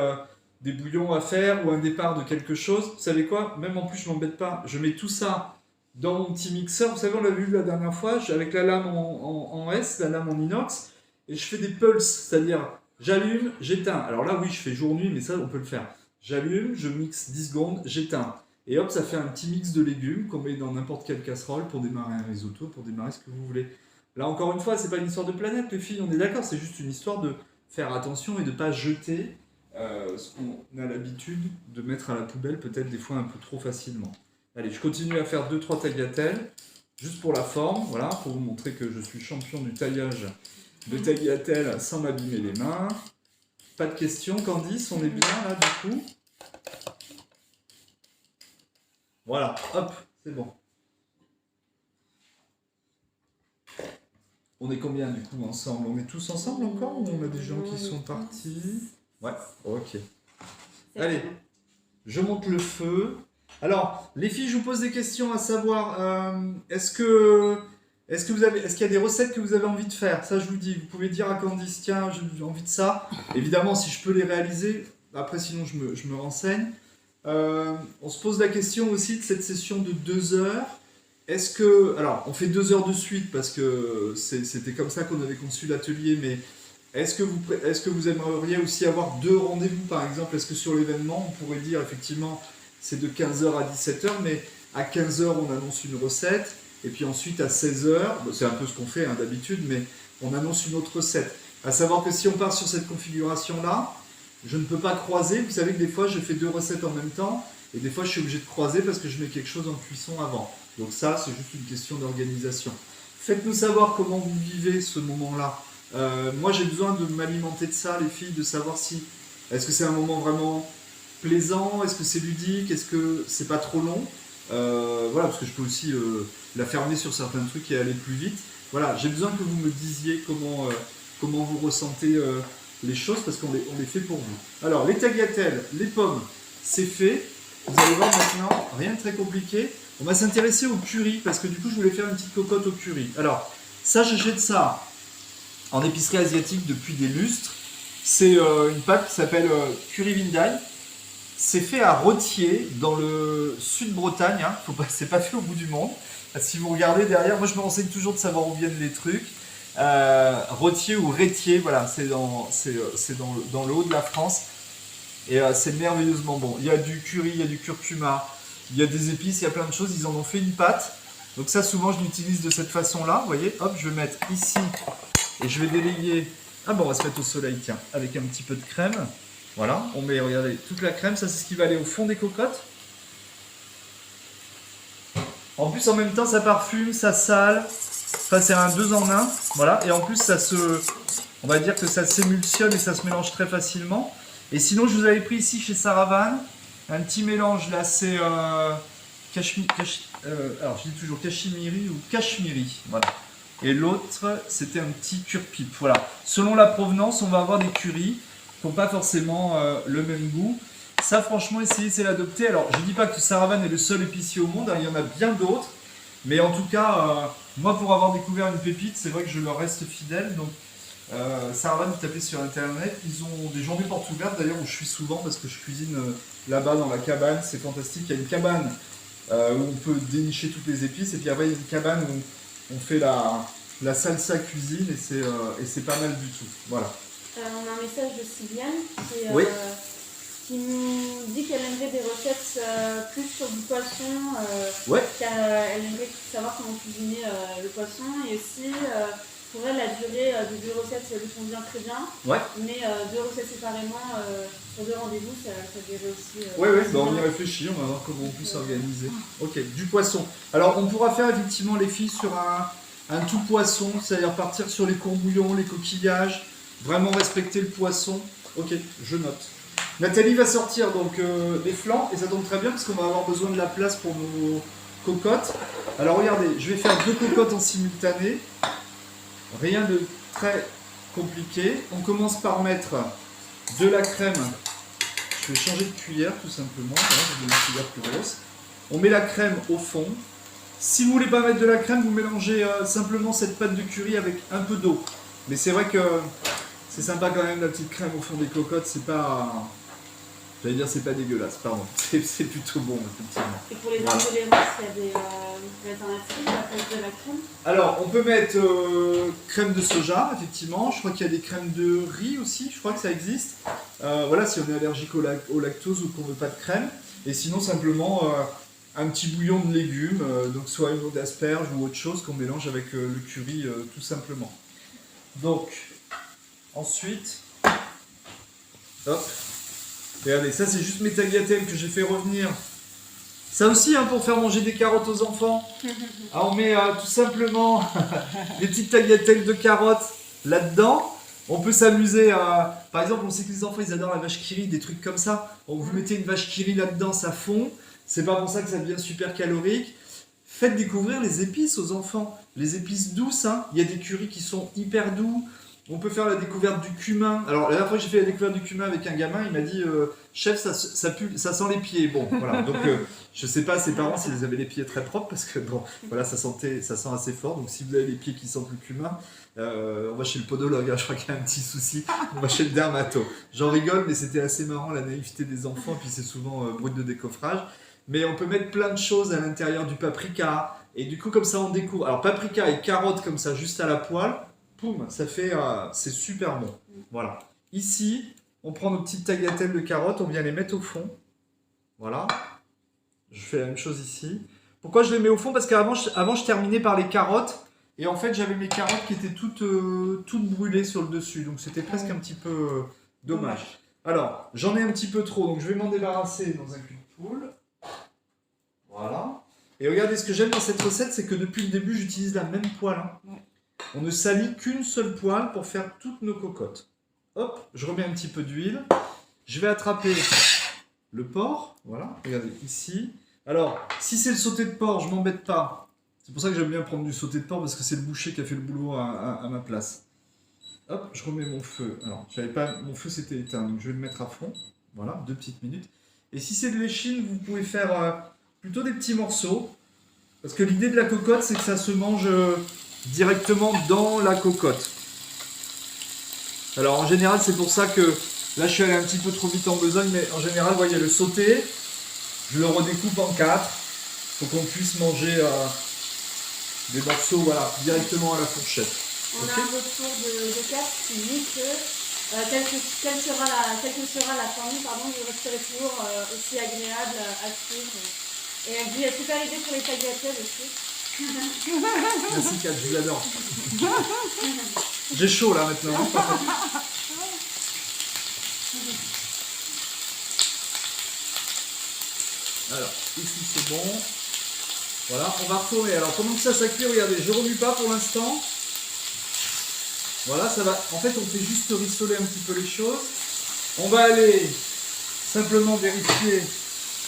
A: des bouillons à faire, ou un départ de quelque chose, vous savez quoi? Même en plus, je m'embête pas, je mets tout ça dans mon petit mixeur. Vous savez, on l'a vu la dernière fois, avec la lame en S, la lame en inox, et je fais des pulses, c'est-à-dire, j'allume, j'éteins. Alors là, oui, je fais jour-nuit, mais ça, on peut le faire. J'allume, je mixe 10 secondes, j'éteins. Et hop, ça fait un petit mix de légumes qu'on met dans n'importe quelle casserole pour démarrer un risotto, pour démarrer ce que vous voulez. Là, encore une fois, c'est pas une histoire de planète, les filles, on est d'accord, c'est juste une histoire de faire attention et de pas jeter ce qu'on a l'habitude de mettre à la poubelle, peut-être des fois un peu trop facilement. Allez, je continue à faire 2-3 tagliatelles, juste pour la forme, voilà, pour vous montrer que je suis champion du taillage de tagliatelles sans m'abîmer les mains. Pas de questions, Candice, on est bien là du coup. Voilà, hop, c'est bon. On est combien du coup ensemble? On est tous ensemble encore ou on a des gens qui sont partis? Ouais, ok. Allez, je monte le feu. Alors, les filles, je vous pose des questions à savoir, est-ce qu'il y a des recettes que vous avez envie de faire? Ça, je vous dis, vous pouvez dire à Candice, tiens, j'ai envie de ça. Évidemment, si je peux les réaliser, après sinon je me renseigne. On se pose la question aussi de cette session de 2 heures. Alors, on fait 2 heures de suite parce que c'était comme ça qu'on avait conçu l'atelier, mais est-ce que vous aimeriez aussi avoir 2 rendez-vous, par exemple? Est-ce que sur l'événement, on pourrait dire effectivement c'est de 15h à 17h, mais à 15h, on annonce une recette, et puis ensuite à 16h, c'est un peu ce qu'on fait d'habitude, mais on annonce une autre recette. À savoir que si on part sur cette configuration-là, je ne peux pas croiser. Vous savez que des fois, je fais 2 recettes en même temps, et des fois, je suis obligé de croiser parce que je mets quelque chose en cuisson avant. Donc ça, c'est juste une question d'organisation. Faites-nous savoir comment vous vivez ce moment-là. Moi, j'ai besoin de m'alimenter de ça, les filles, de savoir si... Est-ce que c'est un moment vraiment plaisant? Est-ce que c'est ludique? Est-ce que c'est pas trop long? Voilà, parce que je peux aussi la fermer sur certains trucs et aller plus vite. Voilà, j'ai besoin que vous me disiez comment vous ressentez les choses, parce qu'on les fait pour vous. Alors, les tagliatelles, les pommes, c'est fait. Vous allez voir maintenant, rien de très compliqué. On va s'intéresser au curry, parce que du coup, je voulais faire une petite cocotte au curry. Alors, ça, j'achète ça en épicerie asiatique depuis des lustres. C'est une pâte qui s'appelle curry vindai. C'est fait à Rothier, dans le sud Bretagne. C'est pas fait au bout du monde. Si vous regardez derrière, moi je me renseigne toujours de savoir où viennent les trucs. Rothier ou Rétier, voilà, c'est dans le haut de la France. Et c'est merveilleusement bon. Il y a du curry, il y a du curcuma, il y a des épices, il y a plein de choses. Ils en ont fait une pâte. Donc ça, souvent, je l'utilise de cette façon-là. Vous voyez, hop, je vais mettre ici et je vais délayer. Ah bon, on va se mettre au soleil, tiens, avec un petit peu de crème. Voilà, on met, regardez, toute la crème. Ça, c'est ce qui va aller au fond des cocottes. En plus, en même temps, ça parfume, ça sale. Enfin, c'est un 2 en 1. Voilà, et en plus, on va dire que ça s'émulsionne et ça se mélange très facilement. Et sinon, je vous avais pris ici chez Saravan un petit mélange. Là, c'est alors, je dis toujours Cachemiri ou Cachemiri. Voilà. Et l'autre, c'était un petit curpip. Voilà. Selon la provenance, on va avoir des currys qui n'ont pas forcément le même goût. Ça, franchement, essayez de l'adopter. Alors, je ne dis pas que Saravan est le seul épicier au monde. Il y en a bien d'autres. Mais en tout cas, moi, pour avoir découvert une pépite, c'est vrai que je leur reste fidèle. Donc, Saravan, vous tapez sur internet, ils ont des journées portes ouvertes d'ailleurs où je suis souvent parce que je cuisine là-bas dans la cabane, c'est fantastique. Il y a une cabane où on peut dénicher toutes les épices, et puis après il y a une cabane où on fait la salsa cuisine, et c'est pas mal du tout. Voilà.
B: On a un message de Sylviane
A: Oui.
B: Qui nous dit qu'elle aimerait des recettes plus sur du poisson,
A: Ouais.
B: car elle aimerait savoir comment cuisiner le poisson, et aussi pour elle, la durée de 2 recettes lui convient très bien.
A: Ouais.
B: Mais 2 recettes séparément sur 2 rendez-vous, ça dirait aussi.
A: Oui, on y réfléchit, on va voir comment on peut s'organiser. Ok, du poisson. Alors, on pourra faire effectivement, les filles, sur un tout poisson, c'est-à-dire partir sur les courbouillons, les coquillages, vraiment respecter le poisson. Ok, je note. Nathalie va sortir donc les flancs, et ça tombe très bien parce qu'on va avoir besoin de la place pour nos cocottes. Alors, regardez, je vais faire 2 cocottes en simultané. Rien de très compliqué. On commence par mettre de la crème. Je vais changer de cuillère tout simplement. Voilà, je vais une cuillère plus grosse. On met la crème au fond. Si vous voulez pas mettre de la crème, vous mélangez simplement cette pâte de curry avec un peu d'eau. Mais c'est vrai que c'est sympa quand même, la petite crème au fond des cocottes. C'est pas... J'allais dire c'est pas dégueulasse, pardon. C'est plutôt bon, effectivement.
B: Et pour les intolérances, il y a des alternatives à la place de la crème?
A: Alors, on peut mettre crème de soja, effectivement. Je crois qu'il y a des crèmes de riz aussi, je crois que ça existe. Voilà, si on est allergique au lactose ou qu'on ne veut pas de crème. Et sinon, simplement un petit bouillon de légumes, donc soit une eau d'asperge ou autre chose qu'on mélange avec le curry, tout simplement. Donc, ensuite, hop. Regardez, ça c'est juste mes tagliatelles que j'ai fait revenir. Ça aussi, pour faire manger des carottes aux enfants. Alors, on met tout simplement des petites tagliatelles de carottes là-dedans. On peut s'amuser à... Par exemple, on sait que les enfants, ils adorent la vache qui rit, des trucs comme ça. Donc, vous mettez une vache qui rit là-dedans, ça fond. C'est pas pour ça que ça devient super calorique. faites découvrir les épices aux enfants. Les épices douces, hein. Il y a des currys qui sont hyper doux. On peut faire la découverte du cumin. Alors, la dernière fois que j'ai fait la découverte du cumin avec un gamin, il m'a dit chef, ça pue, ça sent les pieds. Bon, voilà. Donc, je sais pas, ses parents, s'ils avaient les pieds très propres, parce que bon, voilà, ça sent assez fort. Donc, si vous avez les pieds qui sentent le cumin, on va chez le podologue. Hein, je crois qu'il y a un petit souci. On va chez le dermato. J'en rigole, mais c'était assez marrant la naïveté des enfants. Puis, c'est souvent brut de décoffrage. Mais on peut mettre plein de choses à l'intérieur du paprika. Et du coup, comme ça, on découvre. Alors, paprika et carottes, comme ça, juste à la poêle. Poum, ça fait, c'est super bon. Voilà. Ici, on prend nos petites tagliatelles de carottes, on vient les mettre au fond. Voilà. Je fais la même chose ici. Pourquoi je les mets au fond? Parce qu'avant, je terminais par les carottes. Et en fait, j'avais mes carottes qui étaient toutes brûlées sur le dessus. Donc, c'était presque un petit peu dommage. Alors, j'en ai un petit peu trop. Donc, je vais m'en débarrasser dans un cul de poule. Voilà. Et regardez, ce que j'aime dans cette recette, c'est que depuis le début, j'utilise la même poêle. Hein. Ouais. On ne salit qu'une seule poêle pour faire toutes nos cocottes. Hop, je remets un petit peu d'huile. Je vais attraper le porc. Voilà, regardez, ici. Alors, si c'est le sauté de porc, je ne m'embête pas. C'est pour ça que j'aime bien prendre du sauté de porc, parce que c'est le boucher qui a fait le boulot à ma place. Hop, je remets mon feu. Alors, mon feu s'était éteint, donc je vais le mettre à fond. Voilà, 2 petites minutes. Et si c'est de l'échine, vous pouvez faire plutôt des petits morceaux. Parce que l'idée de la cocotte, c'est que ça se mange directement dans la cocotte. Alors en général, c'est pour ça que là je suis allé un petit peu trop vite en besogne, mais en général, vous voyez le sauté, je le redécoupe en 4 pour qu'on puisse manger des morceaux voilà, directement à la fourchette.
B: On a un retour de Kat qui dit que quelle sera la formule du restaurateur aussi agréable à suivre. Et elle dit super idée pour les tagliatelles aussi.
A: Merci Kat, je vous adore. J'ai chaud là maintenant. Alors, ici c'est bon. Voilà, on va retourner. Alors pendant que ça cuit, regardez, je ne remue pas pour l'instant. Voilà, ça va. En fait, on fait juste rissoler un petit peu les choses. On va aller simplement vérifier.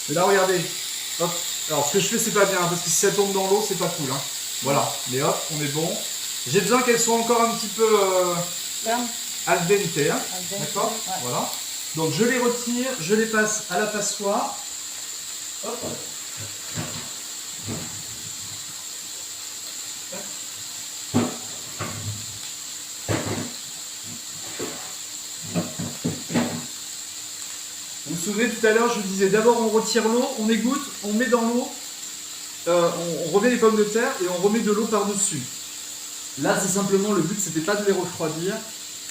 A: Et là, regardez. Hop. Alors, ce que je fais, c'est pas bien, parce que si ça tombe dans l'eau, c'est pas cool. Hein. Voilà. Mais hop, on est bon. J'ai besoin qu'elles soient encore un petit peu al dente. Hein. D'accord. Ouais. Voilà. Donc, je les retire, je les passe à la passoire. Hop. Vous vous souvenez tout à l'heure, je vous disais d'abord on retire l'eau, on égoutte, on met dans l'eau, on remet les pommes de terre et on remet de l'eau par-dessus. Là, c'est simplement le but, c'était pas de les refroidir,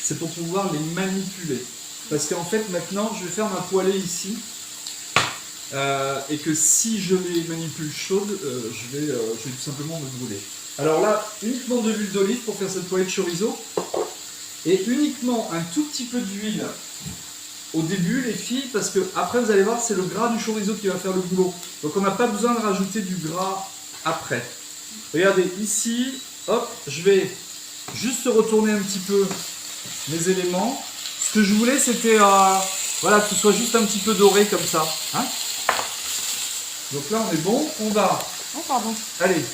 A: c'est pour pouvoir les manipuler. Parce qu'en fait, maintenant, je vais faire ma poêlée ici. Et que si je les manipule chaudes, je vais tout simplement me brûler. Alors là, uniquement de l'huile d'olive pour faire cette poêlée de chorizo. Et uniquement un tout petit peu d'huile au début, les filles, parce que après vous allez voir, c'est le gras du chorizo qui va faire le boulot. Donc on n'a pas besoin de rajouter du gras après. Regardez, ici, hop, je vais juste retourner un petit peu mes éléments. Ce que je voulais, c'était voilà, que ce soit juste un petit peu doré comme ça. Hein. Donc là, on est bon. On va...
C: Oh, pardon.
A: Allez.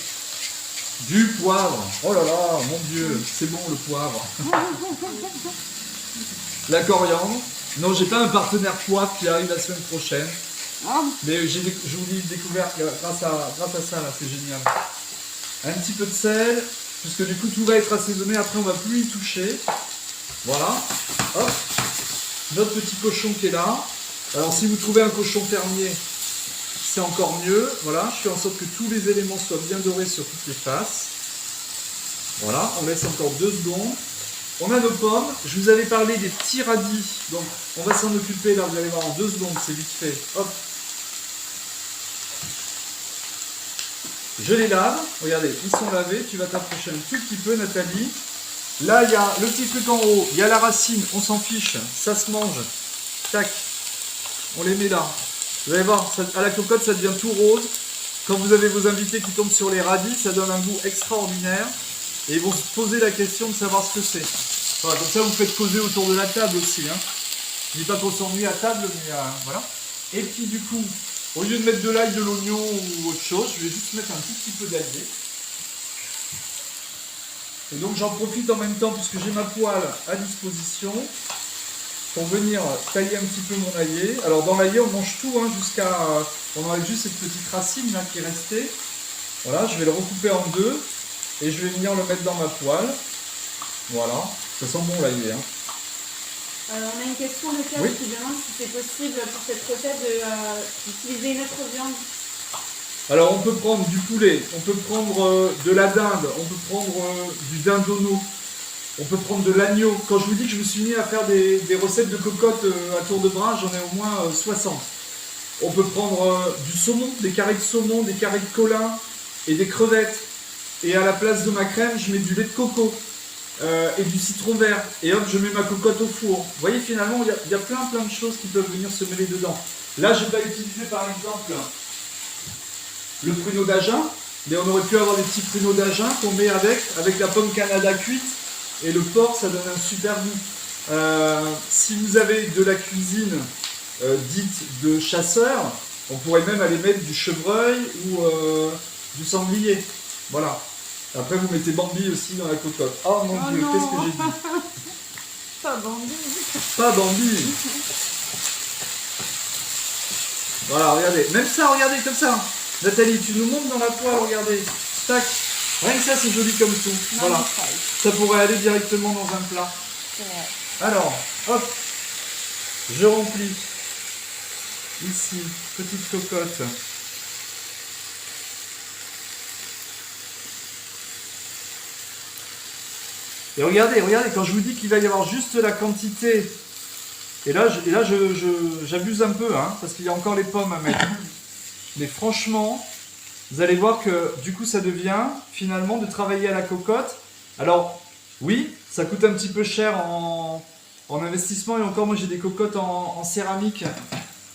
A: Du poivre. Oh là là, mon Dieu, c'est bon le poivre. La coriandre. Non, j'ai pas un partenaire poivre qui arrive la semaine prochaine. Mais je vous l'ai découvert grâce à ça, là, c'est génial. Un petit peu de sel, puisque du coup tout va être assaisonné, après on va plus y toucher. Voilà. Hop. Notre petit cochon qui est là. Alors si vous trouvez un cochon fermier, c'est encore mieux. Voilà, je fais en sorte que tous les éléments soient bien dorés sur toutes les faces. Voilà, on laisse encore 2 secondes. On a nos pommes. Je vous avais parlé des petits radis. Donc, on va s'en occuper. Là, vous allez voir en 2 secondes, c'est vite fait. Hop. Je les lave. Regardez, ils sont lavés. Tu vas t'approcher un tout petit peu, Nathalie. Là, il y a le petit truc en haut. Il y a la racine. On s'en fiche. Ça se mange. Tac. On les met là. Vous allez voir, à la cocotte, ça devient tout rose. Quand vous avez vos invités qui tombent sur les radis, ça donne un goût extraordinaire. Et ils vont se poser la question de savoir ce que c'est. Voilà, comme ça, vous faites causer autour de la table aussi. Hein. Je ne dis pas qu'on s'ennuie à table, mais voilà. Et puis du coup, Au lieu de mettre de l'ail, de l'oignon ou autre chose, je vais juste mettre un tout petit peu d'ail. Et donc j'en profite en même temps, puisque j'ai ma poêle à disposition, pour venir tailler un petit peu mon aillé. Alors dans l'aillé, on mange tout, hein, jusqu'à... on enlève juste cette petite racine là qui est restée. Voilà, je vais le recouper en deux, et je vais venir le mettre dans ma poêle. Voilà, ça sent bon l'aillé. Hein.
B: On a une question de Claire qui demande si c'est possible pour cette recette d'utiliser une autre viande.
A: Alors on peut prendre du poulet, on peut prendre de la dinde, on peut prendre du dindonneau, on peut prendre de l'agneau. Quand je vous dis que je me suis mis à faire des recettes de cocottes à tour de bras, j'en ai au moins 60. On peut prendre du saumon, des carrés de saumon, des carrés de colin et des crevettes. Et à la place de ma crème, je mets du lait de coco. Et du citron vert, et hop, je mets ma cocotte au four. Vous voyez, finalement, il y a plein de choses qui peuvent venir se mêler dedans. Là, je vais utiliser par exemple le pruneau d'Agen, mais on aurait pu avoir des petits pruneaux d'Agen qu'on met avec la pomme Canada cuite, et le porc, ça donne un super goût. Si vous avez de la cuisine dite de chasseur, on pourrait même aller mettre du chevreuil ou du sanglier. Voilà. Après, vous mettez Bambi aussi dans la cocotte. Oh mon Dieu, qu'est-ce que j'ai dit?
C: Pas Bambi.
A: Pas Bambi. Voilà, regardez. Même ça, regardez, comme ça. Nathalie, tu nous montres dans la poêle, regardez. Tac. Rien que ça, c'est joli comme tout. Voilà. Ça pourrait aller directement dans un plat. Alors, hop. Je remplis. Ici, petite cocotte. Et regardez, quand je vous dis qu'il va y avoir juste la quantité, et là j'abuse un peu, hein, parce qu'il y a encore les pommes à mettre. Mais franchement, vous allez voir que du coup ça devient finalement de travailler à la cocotte. Alors oui, ça coûte un petit peu cher en investissement, et encore moi j'ai des cocottes en céramique.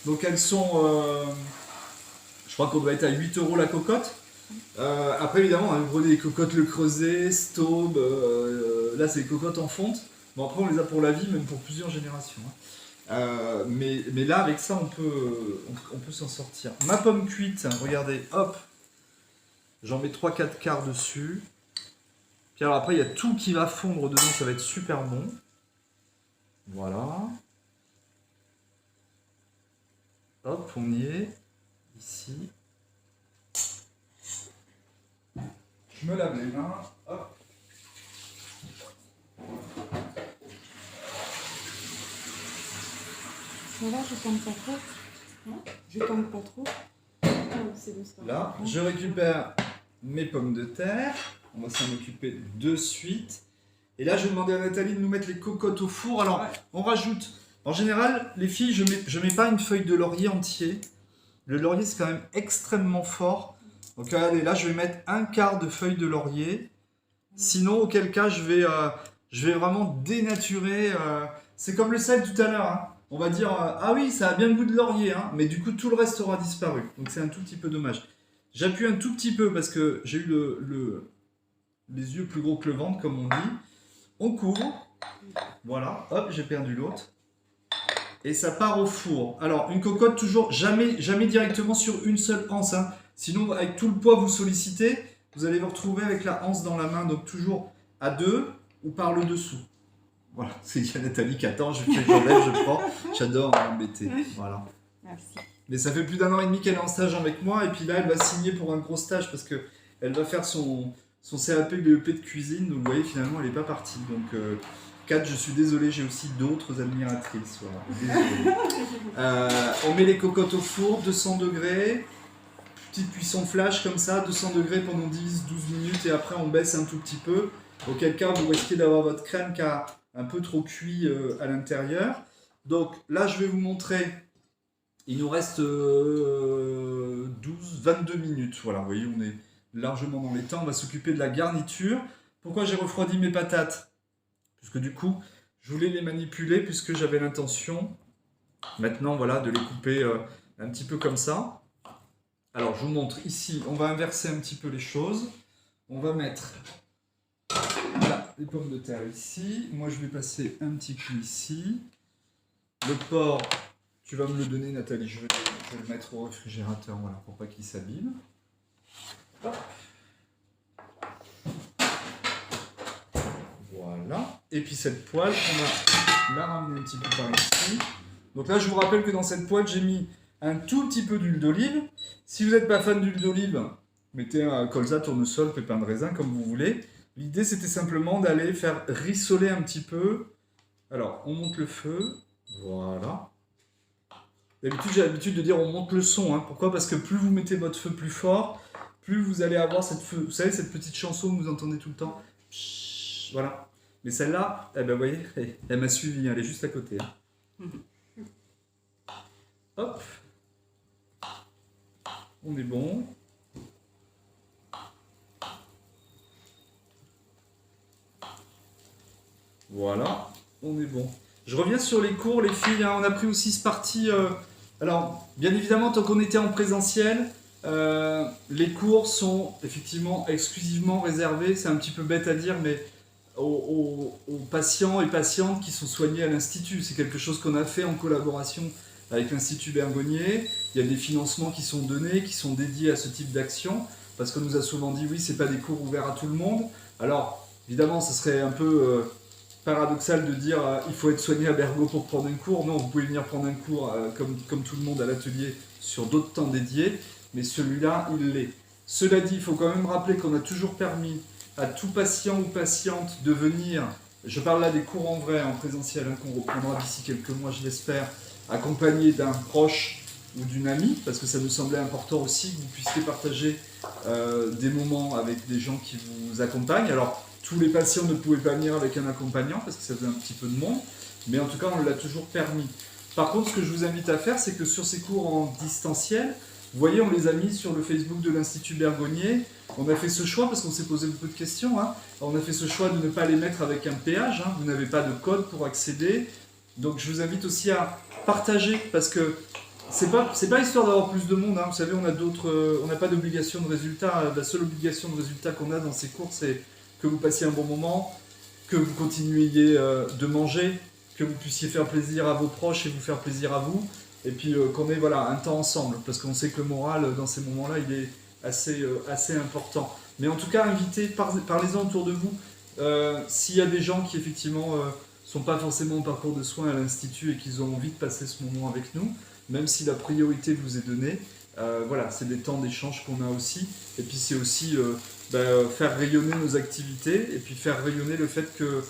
A: Donc elles sont, je crois qu'on doit être à 8 € la cocotte. Après évidemment, vous prenez des cocottes Le Creuset, Staub, là c'est des cocottes en fonte. Bon après on les a pour la vie, même pour plusieurs générations. Hein. Mais là avec ça on peut s'en sortir. Ma pomme cuite, regardez, hop, j'en mets 3-4 quarts dessus. Puis alors après il y a tout qui va fondre dedans, ça va être super bon. Voilà. Hop, on y est. Ici. Je me lave les mains, hop.
C: Mais là, je tombe pas trop. Je tombe pas trop.
A: Là, je récupère mes pommes de terre. On va s'en occuper de suite. Et là, je vais demander à Nathalie de nous mettre les cocottes au four. Alors, on rajoute... En général, les filles, je mets pas une feuille de laurier entier. Le laurier, c'est quand même extrêmement fort. Donc regardez, là je vais mettre un quart de feuille de laurier. Sinon, auquel cas, je vais vraiment dénaturer. C'est comme le sel tout à l'heure. Hein. On va dire, ah oui, ça a bien le goût de laurier. Hein, mais du coup, tout le reste aura disparu. Donc c'est un tout petit peu dommage. J'appuie un tout petit peu parce que j'ai eu les yeux plus gros que le ventre, comme on dit. On couvre. Voilà, hop, j'ai perdu l'autre. Et ça part au four. Alors, une cocotte, toujours, jamais directement sur une seule anse. Hein. Sinon, avec tout le poids vous sollicitez, vous allez vous retrouver avec la anse dans la main. Donc, toujours à deux ou par le dessous. Voilà, c'est Nathalie qui attend. J'enlève, je prends. J'adore m'embêter. Voilà.
C: Merci.
A: Mais ça fait plus d'1 an et demi qu'elle est en stage avec moi. Et puis là, elle va signer pour un gros stage parce qu'elle va faire son CAP BEP de cuisine. Donc, vous voyez, finalement, elle n'est pas partie. Donc... Kat, je suis désolé, j'ai aussi d'autres admiratrices. Voilà. Désolé. On met les cocottes au four, 200 degrés, petite cuisson flash comme ça, 200 degrés pendant 10-12 minutes et après on baisse un tout petit peu. Auquel cas vous risquez d'avoir votre crème qui a un peu trop cuit à l'intérieur. Donc là je vais vous montrer, il nous reste 12-22 minutes. Voilà, vous voyez, on est largement dans les temps. On va s'occuper de la garniture. Pourquoi j'ai refroidi mes patates ? Puisque du coup, je voulais les manipuler puisque j'avais l'intention, maintenant, voilà, de les couper un petit peu comme ça. Alors, je vous montre ici, on va inverser un petit peu les choses. On va mettre là, les pommes de terre ici. Moi, je vais passer un petit coup ici. Le porc, tu vas me le donner, Nathalie, je vais Je vais le mettre au réfrigérateur, voilà, pour pas qu'il s'abîme. Hop. Voilà. Et puis cette poêle, on va la ramener un petit peu par ici. Donc là, je vous rappelle que dans cette poêle, j'ai mis un tout petit peu d'huile d'olive. Si vous n'êtes pas fan d'huile d'olive, mettez un colza, tournesol, pépins de raisin, comme vous voulez. L'idée, c'était simplement d'aller faire rissoler un petit peu. Alors, on monte le feu. Voilà. D'habitude, j'ai l'habitude de dire on monte le son. Hein. Pourquoi? Parce que plus vous mettez votre feu plus fort, plus vous allez avoir cette feu. Vous savez, cette petite chanson que vous entendez tout le temps. Pshhh, voilà. Mais celle-là, eh ben, vous voyez, elle m'a suivi. Elle est juste à côté. Hein. Hop. On est bon. Voilà, on est bon. Je reviens sur les cours, les filles. Hein, on a pris aussi ce parti. Alors, bien évidemment, tant qu'on était en présentiel, les cours sont effectivement exclusivement réservés. C'est un petit peu bête à dire, mais aux patients et patientes qui sont soignés à l'Institut. C'est quelque chose qu'on a fait en collaboration avec l'Institut Bergonié. Il y a des financements qui sont donnés, qui sont dédiés à ce type d'action, parce qu'on nous a souvent dit oui, c'est pas des cours ouverts à tout le monde. Alors, évidemment, ce serait un peu paradoxal de dire il faut être soigné à Bergo pour prendre un cours. Non, vous pouvez venir prendre un cours comme tout le monde à l'atelier sur d'autres temps dédiés, mais celui-là, il l'est. Cela dit, il faut quand même rappeler qu'on a toujours permis à tout patient ou patiente de venir, je parle là des cours en vrai, en présentiel, hein, qu'on reprendra d'ici quelques mois, je l'espère, accompagné d'un proche ou d'une amie, parce que ça nous semblait important aussi que vous puissiez partager des moments avec des gens qui vous accompagnent. Alors, tous les patients ne pouvaient pas venir avec un accompagnant, parce que ça faisait un petit peu de monde, mais en tout cas, on l'a toujours permis. Par contre, ce que je vous invite à faire, c'est que sur ces cours en distanciel, vous voyez, on les a mis sur le Facebook de l'Institut Bergonié. On a fait ce choix parce qu'on s'est posé beaucoup de questions. Hein. On a fait ce choix de ne pas les mettre avec un péage. Hein. Vous n'avez pas de code pour accéder. Donc je vous invite aussi à partager parce que c'est pas histoire d'avoir plus de monde. Hein. Vous savez, on n'a pas d'obligation de résultat. La seule obligation de résultat qu'on a dans ces cours, c'est que vous passiez un bon moment, que vous continuiez de manger, que vous puissiez faire plaisir à vos proches et vous faire plaisir à vous. Et puis qu'on ait un temps ensemble, parce qu'on sait que le moral, dans ces moments-là, il est assez important. Mais en tout cas, parlez-en autour de vous. S'il y a des gens qui, effectivement, sont pas forcément en parcours de soins à l'Institut et qu'ils ont envie de passer ce moment avec nous, même si la priorité vous est donnée, c'est des temps d'échange qu'on a aussi. Et puis c'est aussi faire rayonner nos activités, et puis faire rayonner le fait que,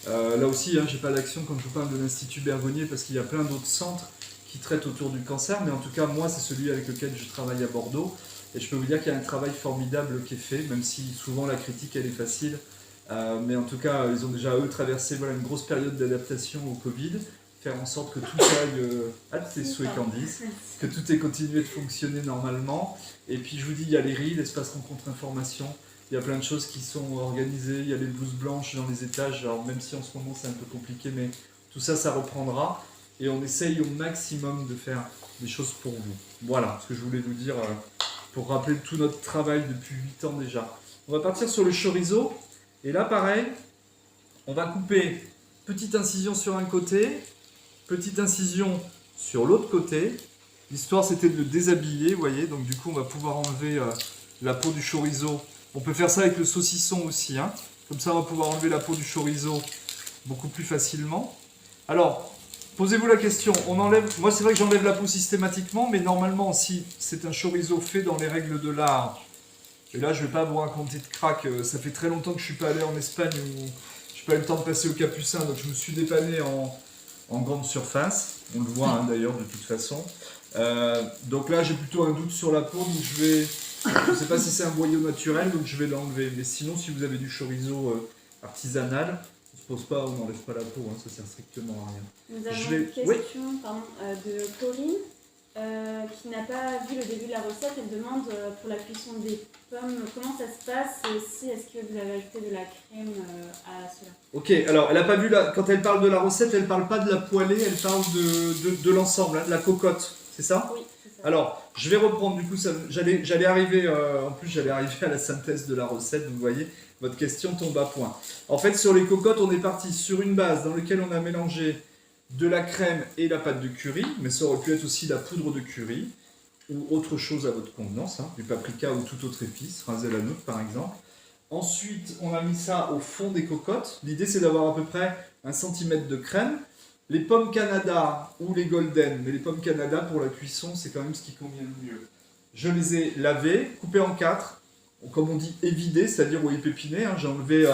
A: là aussi, j'ai pas d'action quand je vous parle de l'Institut Bergonié, parce qu'il y a plein d'autres centres qui traite autour du cancer, mais en tout cas, moi, c'est celui avec lequel je travaille à Bordeaux. Et je peux vous dire qu'il y a un travail formidable qui est fait, même si souvent la critique, elle est facile. Mais en tout cas, ils ont déjà, eux, traversé une grosse période d'adaptation au Covid, faire en sorte que tout aille... tes souhaits, Candice, que tout ait continué de fonctionner normalement. Et puis, je vous dis, il y a les RI, l'espace rencontre information. Il y a plein de choses qui sont organisées. Il y a les blouses blanches dans les étages. Alors, même si en ce moment, c'est un peu compliqué, mais tout ça, ça reprendra. Et on essaye au maximum de faire des choses pour vous. Voilà ce que je voulais vous dire pour rappeler tout notre travail depuis 8 ans déjà. On va partir sur le chorizo. Et là, pareil, on va couper petite incision sur un côté, petite incision sur l'autre côté. L'histoire, c'était de le déshabiller, vous voyez. Donc du coup, on va pouvoir enlever la peau du chorizo. On peut faire ça avec le saucisson aussi. Hein. Comme ça, on va pouvoir enlever la peau du chorizo beaucoup plus facilement. Alors... posez-vous la question, on enlève... Moi, c'est vrai que j'enlève la peau systématiquement, mais normalement, si c'est un chorizo fait dans les règles de l'art, et là, je ne vais pas vous raconter de crack, ça fait très longtemps que je ne suis pas allé en Espagne, où je n'ai pas eu le temps de passer au Capucin, donc je me suis dépanné en grande surface. On le voit d'ailleurs, de toute façon. Donc là, j'ai plutôt un doute sur la peau, donc je ne sais pas si c'est un boyau naturel, donc je vais l'enlever. Mais sinon, si vous avez du chorizo artisanal, pose pas, on n'enlève pas la peau, hein, ça sert strictement à rien.
B: Nous avons une question de Corinne qui n'a pas vu le début de la recette. Elle demande pour la cuisson des pommes, comment ça se passe et aussi est-ce que vous avez ajouté de la crème à cela. Ok, alors elle n'a pas vu, quand elle parle de la recette, elle ne parle pas de la poêlée, elle parle de l'ensemble, hein, de la cocotte, c'est ça? Oui, c'est ça. Alors, je vais reprendre, du coup, j'allais arriver à la synthèse de la recette, vous voyez. Votre question tombe à point. En fait, sur les cocottes, on est parti sur une base dans laquelle on a mélangé de la crème et la pâte de curry, mais ça aurait pu être aussi la poudre de curry.
A: ou autre chose à votre convenance, du paprika ou toute autre épice, ras el hanout par exemple. Ensuite, on a mis ça au fond des cocottes. L'idée, c'est d'avoir à peu près 1 cm de crème. Les pommes Canada ou les Golden, mais les pommes Canada pour la cuisson, c'est quand même ce qui convient le mieux. Je les ai lavées, coupées en 4, comme on dit évidées, c'est-à-dire ou épépinées. J'ai enlevé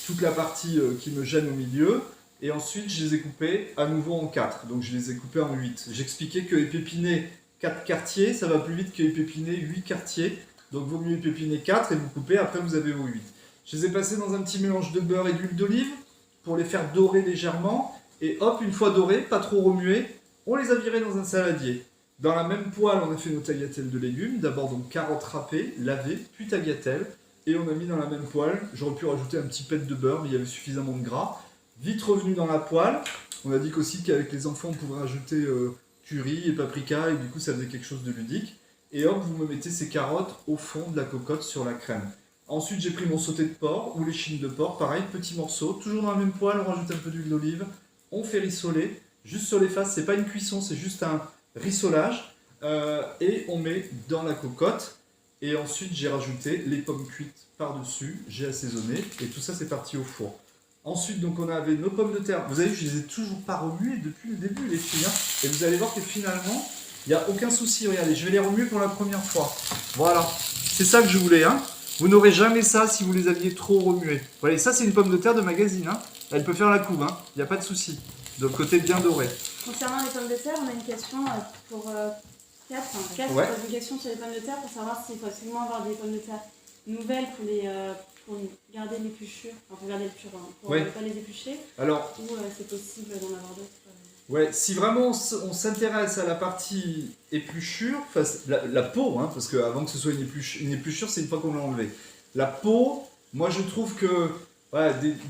A: toute la partie qui me gêne au milieu. Et ensuite, je les ai coupées à nouveau en 4. Donc, je les ai coupées en 8. J'expliquais que épépiner 4 quartiers, ça va plus vite que épépiner 8 quartiers. Donc, vaut mieux épépiner 4 et vous coupez. Après, vous avez vos 8. Je les ai passés dans un petit mélange de beurre et d'huile d'olive pour les faire dorer légèrement. Et hop, une fois dorés, pas trop remués, on les a virés dans un saladier. Dans la même poêle, on a fait nos tagliatelles de légumes. D'abord, donc, carottes râpées, lavées, puis tagliatelles. Et on a mis dans la même poêle. J'aurais pu rajouter un petit pet de beurre, mais il y avait suffisamment de gras. Vite revenu dans la poêle. On a dit qu'aussi qu'avec les enfants, on pouvait rajouter curry et paprika, et du coup, ça faisait quelque chose de ludique. Et hop, vous me mettez ces carottes au fond de la cocotte sur la crème. Ensuite, j'ai pris mon sauté de porc ou les chines de porc, pareil, petits morceaux. Toujours dans la même poêle, on rajoute un peu d'huile d'olive. On fait rissoler, juste sur les faces. C'est pas une cuisson, c'est juste un rissolage. Et on met dans la cocotte. Et ensuite, j'ai rajouté les pommes cuites par-dessus. J'ai assaisonné. Et tout ça, c'est parti au four. Ensuite, donc, on avait nos pommes de terre. Vous avez vu, je les ai toujours pas remuées depuis le début, les filles. Et vous allez voir que finalement, il n'y a aucun souci. Regardez, je vais les remuer pour la première fois. Voilà. C'est ça que je voulais. Vous n'aurez jamais ça si vous les aviez trop remuées. Voilà, et ça, c'est une pomme de terre de magazine. Elle peut faire la couve. Il n'y a pas de souci. De côté bien doré.
B: Concernant les pommes de terre, on a une question pour Kat. Kat pose une question sur les pommes de terre pour savoir s'il faut absolument avoir des pommes de terre nouvelles pour garder l'épluchure, enfin pour garder l'épluchure, pour ne pas les éplucher.
A: Alors,
B: ou c'est possible d'en avoir d'autres.
A: Ouais, si vraiment on s'intéresse à la partie épluchure, la peau, parce qu'avant que ce soit une épluchure, c'est une fois qu'on l'a enlevée. La peau, moi je trouve que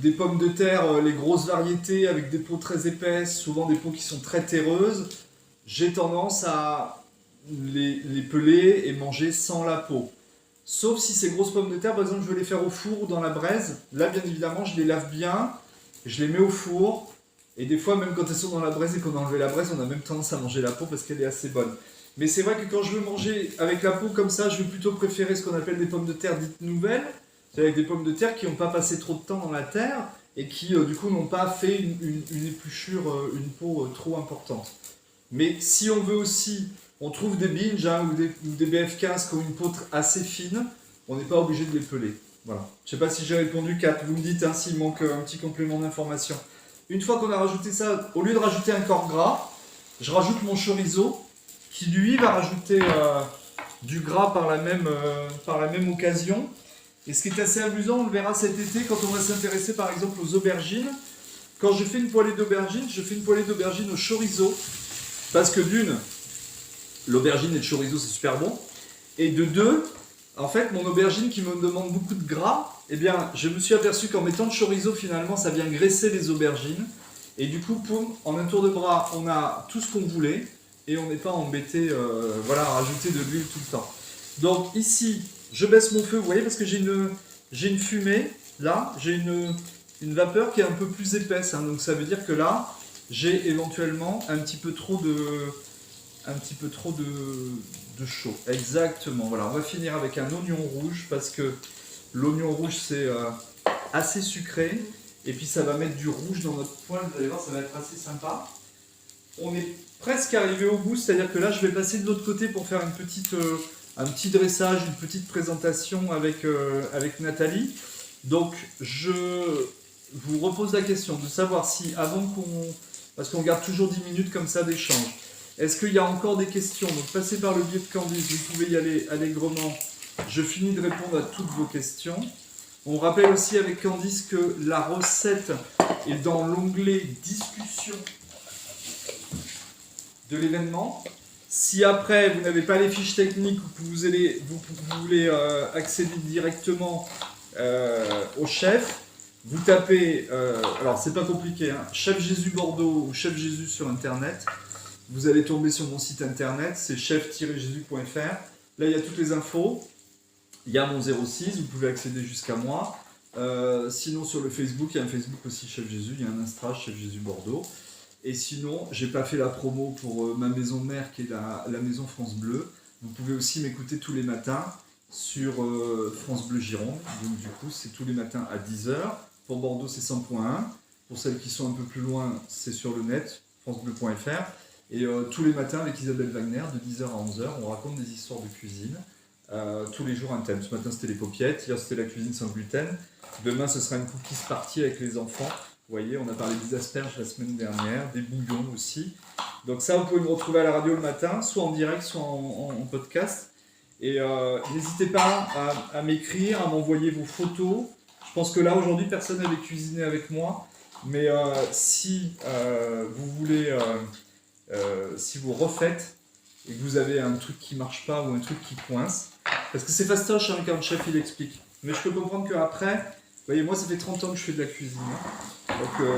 A: des pommes de terre, les grosses variétés avec des peaux très épaisses, souvent des peaux qui sont très terreuses, j'ai tendance à les peler et manger sans la peau. Sauf si ces grosses pommes de terre, par exemple, je veux les faire au four ou dans la braise. Là, bien évidemment, je les lave bien, je les mets au four. Et des fois, même quand elles sont dans la braise et qu'on a enlevé la braise, on a même tendance à manger la peau parce qu'elle est assez bonne. Mais c'est vrai que quand je veux manger avec la peau comme ça, je vais plutôt préférer ce qu'on appelle des pommes de terre dites nouvelles. C'est avec des pommes de terre qui n'ont pas passé trop de temps dans la terre et qui, du coup, n'ont pas fait une épluchure, une peau trop importante. Mais si on veut aussi, on trouve des binges ou des BF15 qui ont une peau assez fine, on n'est pas obligé de les peler. Voilà. Je ne sais pas si j'ai répondu, Kat. Vous me dites s'il manque un petit complément d'information. Une fois qu'on a rajouté ça, au lieu de rajouter un corps gras, je rajoute mon chorizo qui lui va rajouter du gras par la même occasion. Et ce qui est assez amusant, on le verra cet été quand on va s'intéresser par exemple aux aubergines. Quand je fais une poêlée d'aubergines, je fais une poêlée d'aubergines au chorizo. Parce que d'une, l'aubergine et le chorizo c'est super bon. Et de deux, en fait, mon aubergine qui me demande beaucoup de gras, eh bien, je me suis aperçu qu'en mettant le chorizo, finalement, ça vient graisser les aubergines. Et du coup, en un tour de bras, on a tout ce qu'on voulait. Et on n'est pas embêté à rajouter de l'huile tout le temps. Donc ici, je baisse mon feu, vous voyez, parce que j'ai une fumée, là, j'ai une vapeur qui est un peu plus épaisse. Donc ça veut dire que là, j'ai éventuellement un petit peu trop de chaud. Exactement. Voilà, on va finir avec un oignon rouge parce que l'oignon rouge c'est assez sucré et puis ça va mettre du rouge dans notre poêle. Vous allez voir, ça va être assez sympa. On est presque arrivé au bout, c'est-à-dire que là je vais passer de l'autre côté pour faire un petit dressage, une petite présentation avec Nathalie. Donc je vous repose la question de savoir si parce qu'on garde toujours 10 minutes comme ça d'échange. Est-ce qu'il y a encore des questions? Donc passez par le biais de Candice, vous pouvez y aller allègrement. Je finis de répondre à toutes vos questions. On rappelle aussi avec Candice que la recette est dans l'onglet discussion de l'événement. Si après vous n'avez pas les fiches techniques ou que vous voulez accéder directement au chef, vous tapez, alors c'est pas compliqué, Chef Jésus Bordeaux ou Chef Jésus sur internet. Vous allez tomber sur mon site internet, c'est chef-jésus.fr. Là, il y a toutes les infos. Il y a mon 06, vous pouvez accéder jusqu'à moi. Sinon, sur le Facebook, il y a un Facebook aussi Chef Jésus, il y a un Insta Chef Jésus Bordeaux. Et sinon, j'ai pas fait la promo pour ma maison mère qui est la maison France Bleu. Vous pouvez aussi m'écouter tous les matins sur France Bleu Gironde. Donc du coup, c'est tous les matins à 10h. Pour Bordeaux, c'est 100.1. Pour celles qui sont un peu plus loin, c'est sur le net, francebleu.fr. Et tous les matins avec Isabelle Wagner, de 10h à 11h, on raconte des histoires de cuisine. Tous les jours un thème. Ce matin, c'était les paupiètes. Hier, c'était la cuisine sans gluten. Demain, ce sera une cookies party avec les enfants. Vous voyez, on a parlé des asperges la semaine dernière, des bouillons aussi. Donc ça, vous pouvez me retrouver à la radio le matin, soit en direct, soit en podcast. Et n'hésitez pas à m'écrire, à m'envoyer vos photos. Je pense que là, aujourd'hui, personne n'avait cuisiné avec moi. Mais si vous voulez, si vous refaites et que vous avez un truc qui ne marche pas ou un truc qui coince, parce que c'est fastoche hein, quand le chef il explique. Mais je peux comprendre qu'après, vous voyez, moi ça fait 30 ans que je fais de la cuisine. Donc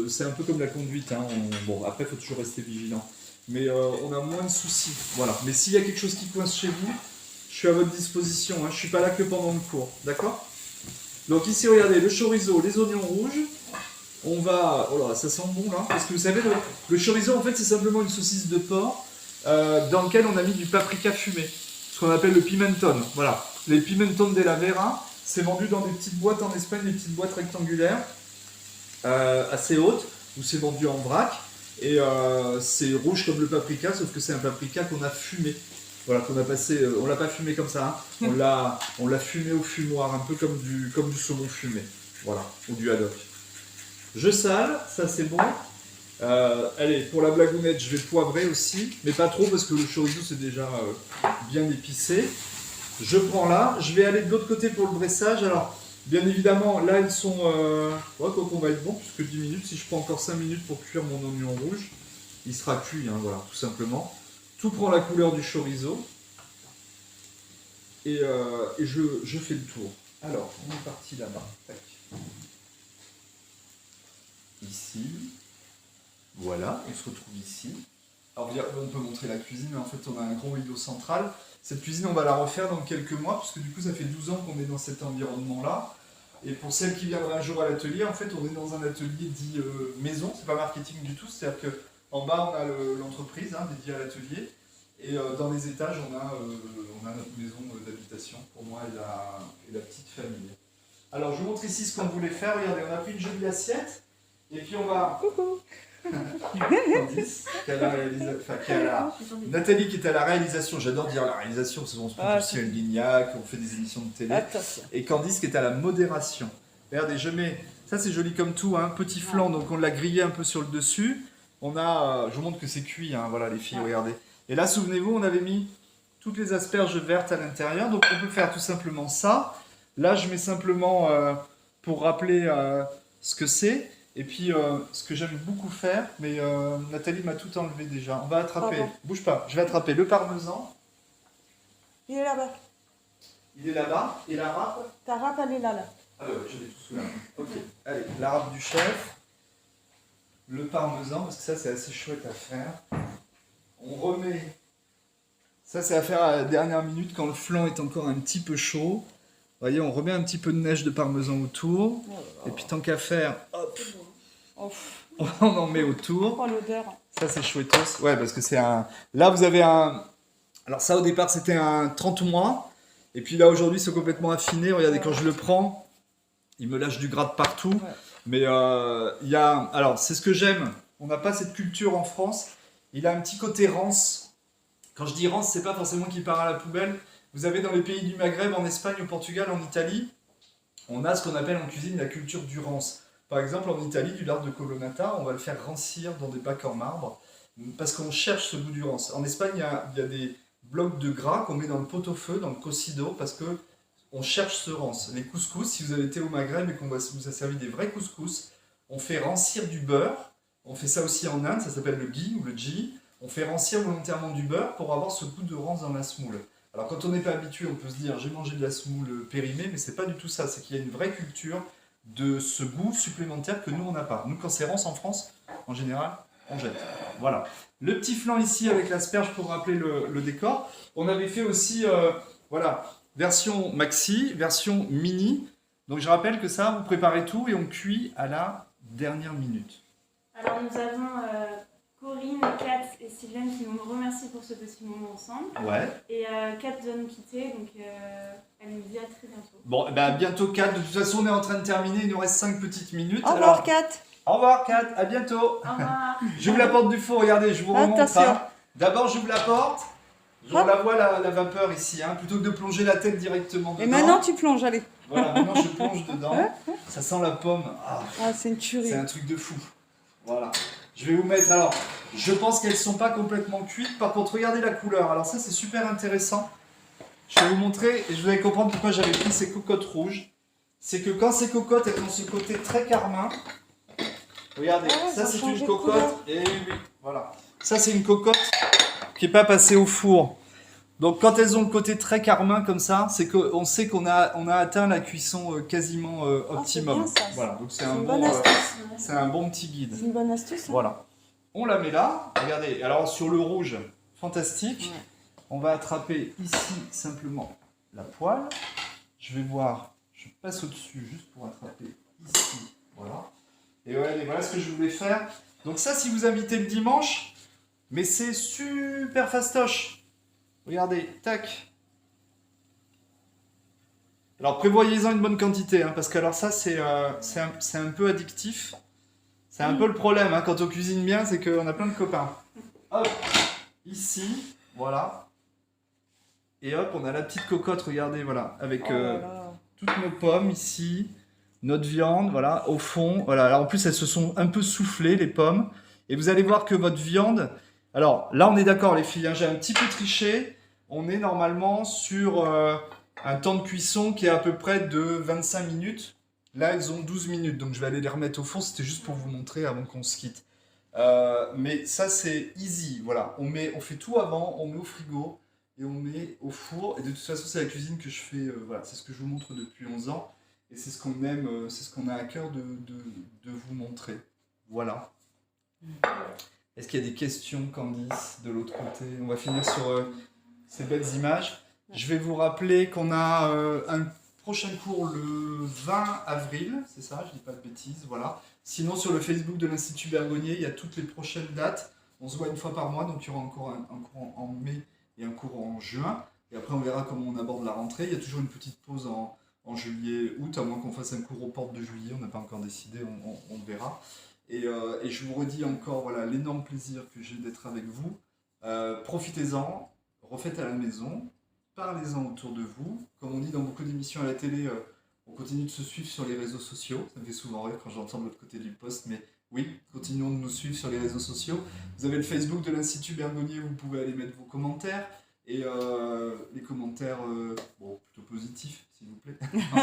A: c'est un peu comme la conduite. Hein. Bon, après, il faut toujours rester vigilant. Mais on a moins de soucis. Voilà. Mais s'il y a quelque chose qui coince chez vous, je suis à votre disposition. Hein. Je ne suis pas là que pendant le cours. D'accord ? Donc ici, regardez, le chorizo, les oignons rouges. On va... Oh là, ça sent bon là. Parce que vous savez, le chorizo, en fait, c'est simplement une saucisse de porc dans lequel on a mis du paprika fumé. Ce qu'on appelle le pimenton. Voilà. Les pimenton de la Vera, c'est vendu dans des petites boîtes en Espagne, des petites boîtes rectangulaires assez hautes, où c'est vendu en vrac. Et c'est rouge comme le paprika, sauf que c'est un paprika qu'on a fumé. Voilà, qu'on a passé... on l'a pas fumé comme ça, hein. On l'a fumé au fumoir, un peu comme du saumon fumé. Voilà, ou du haddock. Je sale, ça c'est bon. Allez, pour la blagounette, je vais poivrer aussi, mais pas trop parce que le chorizo c'est déjà bien épicé. Je prends là, je vais aller de l'autre côté pour le dressage. Alors, bien évidemment, là ils sont... quoi qu'on va être bon, puisque 10 minutes, si je prends encore 5 minutes pour cuire mon oignon rouge, il sera cuit, hein, voilà, tout simplement. Tout prend la couleur du chorizo. Et je fais le tour. Alors, on est parti là-bas. Tac. Ici. Voilà, on se retrouve ici. Alors, on peut montrer la cuisine, mais en fait, on a un gros rideau central. Cette cuisine, on va la refaire dans quelques mois, puisque du coup, ça fait 12 ans qu'on est dans cet environnement-là. Et pour celles qui viendraient un jour à l'atelier, en fait, on est dans un atelier dit maison, c'est pas marketing du tout, c'est-à-dire qu'en bas, on a l'entreprise hein, dédiée à l'atelier, et dans les étages, on a notre maison d'habitation, pour moi et la petite famille. Alors, je vous montre ici ce qu'on voulait faire. Regardez, on a pris une jolie assiette, et puis on va... Coucou. Candice, Nathalie qui est à la réalisation, j'adore dire la réalisation, parce qu'on se trouve aussi à Lignac, on fait des émissions de télé. Attention. Et Candice qui est à la modération. Regardez, je mets, ça c'est joli comme tout, hein, petit flan, donc on l'a grillé un peu sur le dessus. On a, je vous montre que c'est cuit, hein, voilà les filles, regardez. Et là, souvenez-vous, on avait mis toutes les asperges vertes à l'intérieur, donc on peut faire tout simplement ça. Là, je mets simplement, pour rappeler ce que c'est. Et puis, ce que j'aime beaucoup faire, mais Nathalie m'a tout enlevé déjà. On va attraper, bouge pas, je vais attraper le parmesan.
C: Il est là-bas.
A: Il est là-bas. Et la râpe?
C: Ta râpe, elle est là.
A: Ah ouais, je l'ai tout sous la main. Ok, allez, la râpe du chef. Le parmesan, parce que ça, c'est assez chouette à faire. On remet... Ça, c'est à faire à la dernière minute, quand le flan est encore un petit peu chaud. Vous voyez, on remet un petit peu de neige de parmesan autour. Et puis, tant qu'à faire, hop, on en met autour.
C: Oh, l'odeur.
A: Ça, c'est chouettos. Ouais, parce que c'est un... Là, vous avez un... Alors ça, au départ, c'était un 30 mois. Et puis là, aujourd'hui, c'est complètement affiné. Regardez, quand je le prends, il me lâche du gras de partout. Ouais. Mais il y a... Alors, c'est ce que j'aime. On n'a pas cette culture en France. Il a un petit côté rance. Quand je dis rance, c'est pas forcément qu'il part à la poubelle. Vous avez dans les pays du Maghreb, en Espagne, au Portugal, en Italie, on a ce qu'on appelle en cuisine la culture du rance. Par exemple, en Italie, du lard de colonnata, on va le faire rancir dans des bacs en marbre parce qu'on cherche ce goût du rance. En Espagne, il y a des blocs de gras qu'on met dans le pot-au-feu, dans le cocido, parce qu'on cherche ce rance. Les couscous, si vous avez été au Maghreb et qu'on vous a servi des vrais couscous, on fait rancir du beurre. On fait ça aussi en Inde, ça s'appelle le ghee ou le ghee. On fait rancir volontairement du beurre pour avoir ce goût de rance dans la semoule. Alors quand on n'est pas habitué, on peut se dire j'ai mangé de la semoule périmée, mais c'est pas du tout ça. C'est qu'il y a une vraie culture de ce goût supplémentaire que nous on n'a pas. Nous quand c'est rance en France, en général, on jette. Voilà. Le petit flan ici avec l'asperge pour rappeler le décor. On avait fait aussi, voilà, version maxi, version mini. Donc je rappelle que ça, vous préparez tout et on cuit à la dernière minute.
B: Alors nous avons Corinne, Kat et Sylvaine qui nous remercient pour ce petit moment ensemble.
A: Ouais.
B: Et Kat doit nous quitter, donc elle nous dit à très bientôt.
A: Bon, à bientôt Kat. De toute façon, on est en train de terminer. Il nous reste 5 petites minutes.
C: Au revoir, Kat.
A: Au revoir Kat, à bientôt.
B: Au revoir.
A: J'ouvre la porte du four, regardez, je vous remontre. Hein. D'abord, j'ouvre la porte. On la voit la vapeur ici, hein, plutôt que de plonger la tête directement dedans.
C: Et maintenant, tu plonges, allez.
A: Voilà, maintenant je plonge dedans. Ça sent la pomme. Ah,
C: c'est une tuerie.
A: C'est un truc de fou. Voilà. Je vais vous mettre. Alors, je pense qu'elles ne sont pas complètement cuites. Par contre, regardez la couleur. Alors, ça, c'est super intéressant. Je vais vous montrer et je vais comprendre pourquoi j'avais pris ces cocottes rouges. C'est que quand ces cocottes, elles ont ce côté très carmin. Regardez, ça, c'est une cocotte. Et oui, voilà. Ça, c'est une cocotte qui n'est pas passée au four. Donc quand elles ont le côté très carmin comme ça, c'est qu'on sait qu'on a atteint la cuisson quasiment optimum.
C: C'est bien, ça.
A: Voilà, donc c'est un bon petit guide.
C: C'est une bonne astuce. Hein.
A: Voilà. On la met là. Regardez, alors sur le rouge, fantastique. Ouais. On va attraper ici simplement la poêle. Je vais voir, je passe au-dessus juste pour attraper ici. Voilà. Et voilà ce que je voulais faire. Donc ça, si vous invitez le dimanche, mais c'est super fastoche. Regardez, tac. Alors prévoyez-en une bonne quantité, hein, parce que alors ça c'est un peu addictif. C'est un peu le problème, hein, quand on cuisine bien, c'est qu'on a plein de copains. Hop, ici, voilà. Et hop, on a la petite cocotte, regardez, voilà, avec toutes nos pommes ici, notre viande, voilà, au fond. Voilà. Alors en plus, elles se sont un peu soufflées, les pommes. Et vous allez voir que votre viande... Alors là, on est d'accord, les filles, hein, j'ai un petit peu triché. On est normalement sur un temps de cuisson qui est à peu près de 25 minutes. Là, elles ont 12 minutes, donc je vais aller les remettre au four. C'était juste pour vous montrer avant qu'on se quitte. Mais ça, c'est easy. Voilà, on fait tout avant, on met au frigo et on met au four. Et de toute façon, c'est la cuisine que je fais. Voilà, c'est ce que je vous montre depuis 11 ans. Et c'est ce qu'on aime, c'est ce qu'on a à cœur de vous montrer. Voilà. Est-ce qu'il y a des questions, Candice, de l'autre côté? On va finir sur ces belles images. Je vais vous rappeler qu'on a un prochain cours le 20 avril, c'est ça, je dis pas de bêtises, voilà. Sinon, sur le Facebook de l'Institut Bergonié, il y a toutes les prochaines dates. On se voit une fois par mois, donc il y aura encore un cours en mai et un cours en juin. Et après, on verra comment on aborde la rentrée. Il y a toujours une petite pause en juillet, août, à moins qu'on fasse un cours aux portes de juillet. On n'a pas encore décidé, on verra. Et je vous redis encore voilà, l'énorme plaisir que j'ai d'être avec vous. Profitez-en, refaites à la maison, parlez-en autour de vous. Comme on dit dans beaucoup d'émissions à la télé, on continue de se suivre sur les réseaux sociaux. Ça me fait souvent rire quand j'entends de l'autre côté du poste, mais oui, continuons de nous suivre sur les réseaux sociaux. Vous avez le Facebook de l'Institut Bergonié, vous pouvez aller mettre vos commentaires. Et les commentaires, plutôt positifs, s'il vous plaît.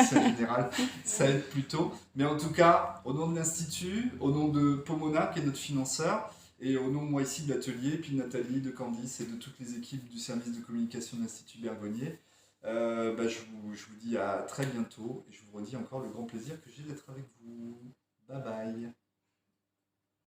A: C'est général, ça aide plutôt. Mais en tout cas, au nom de l'Institut, au nom de Pomona, qui est notre financeur, et au nom, moi ici, de l'atelier, puis de Nathalie, de Candice et de toutes les équipes du service de communication de l'Institut Bergonié, je vous dis à très bientôt. Et je vous redis encore le grand plaisir que j'ai d'être avec vous. Bye bye.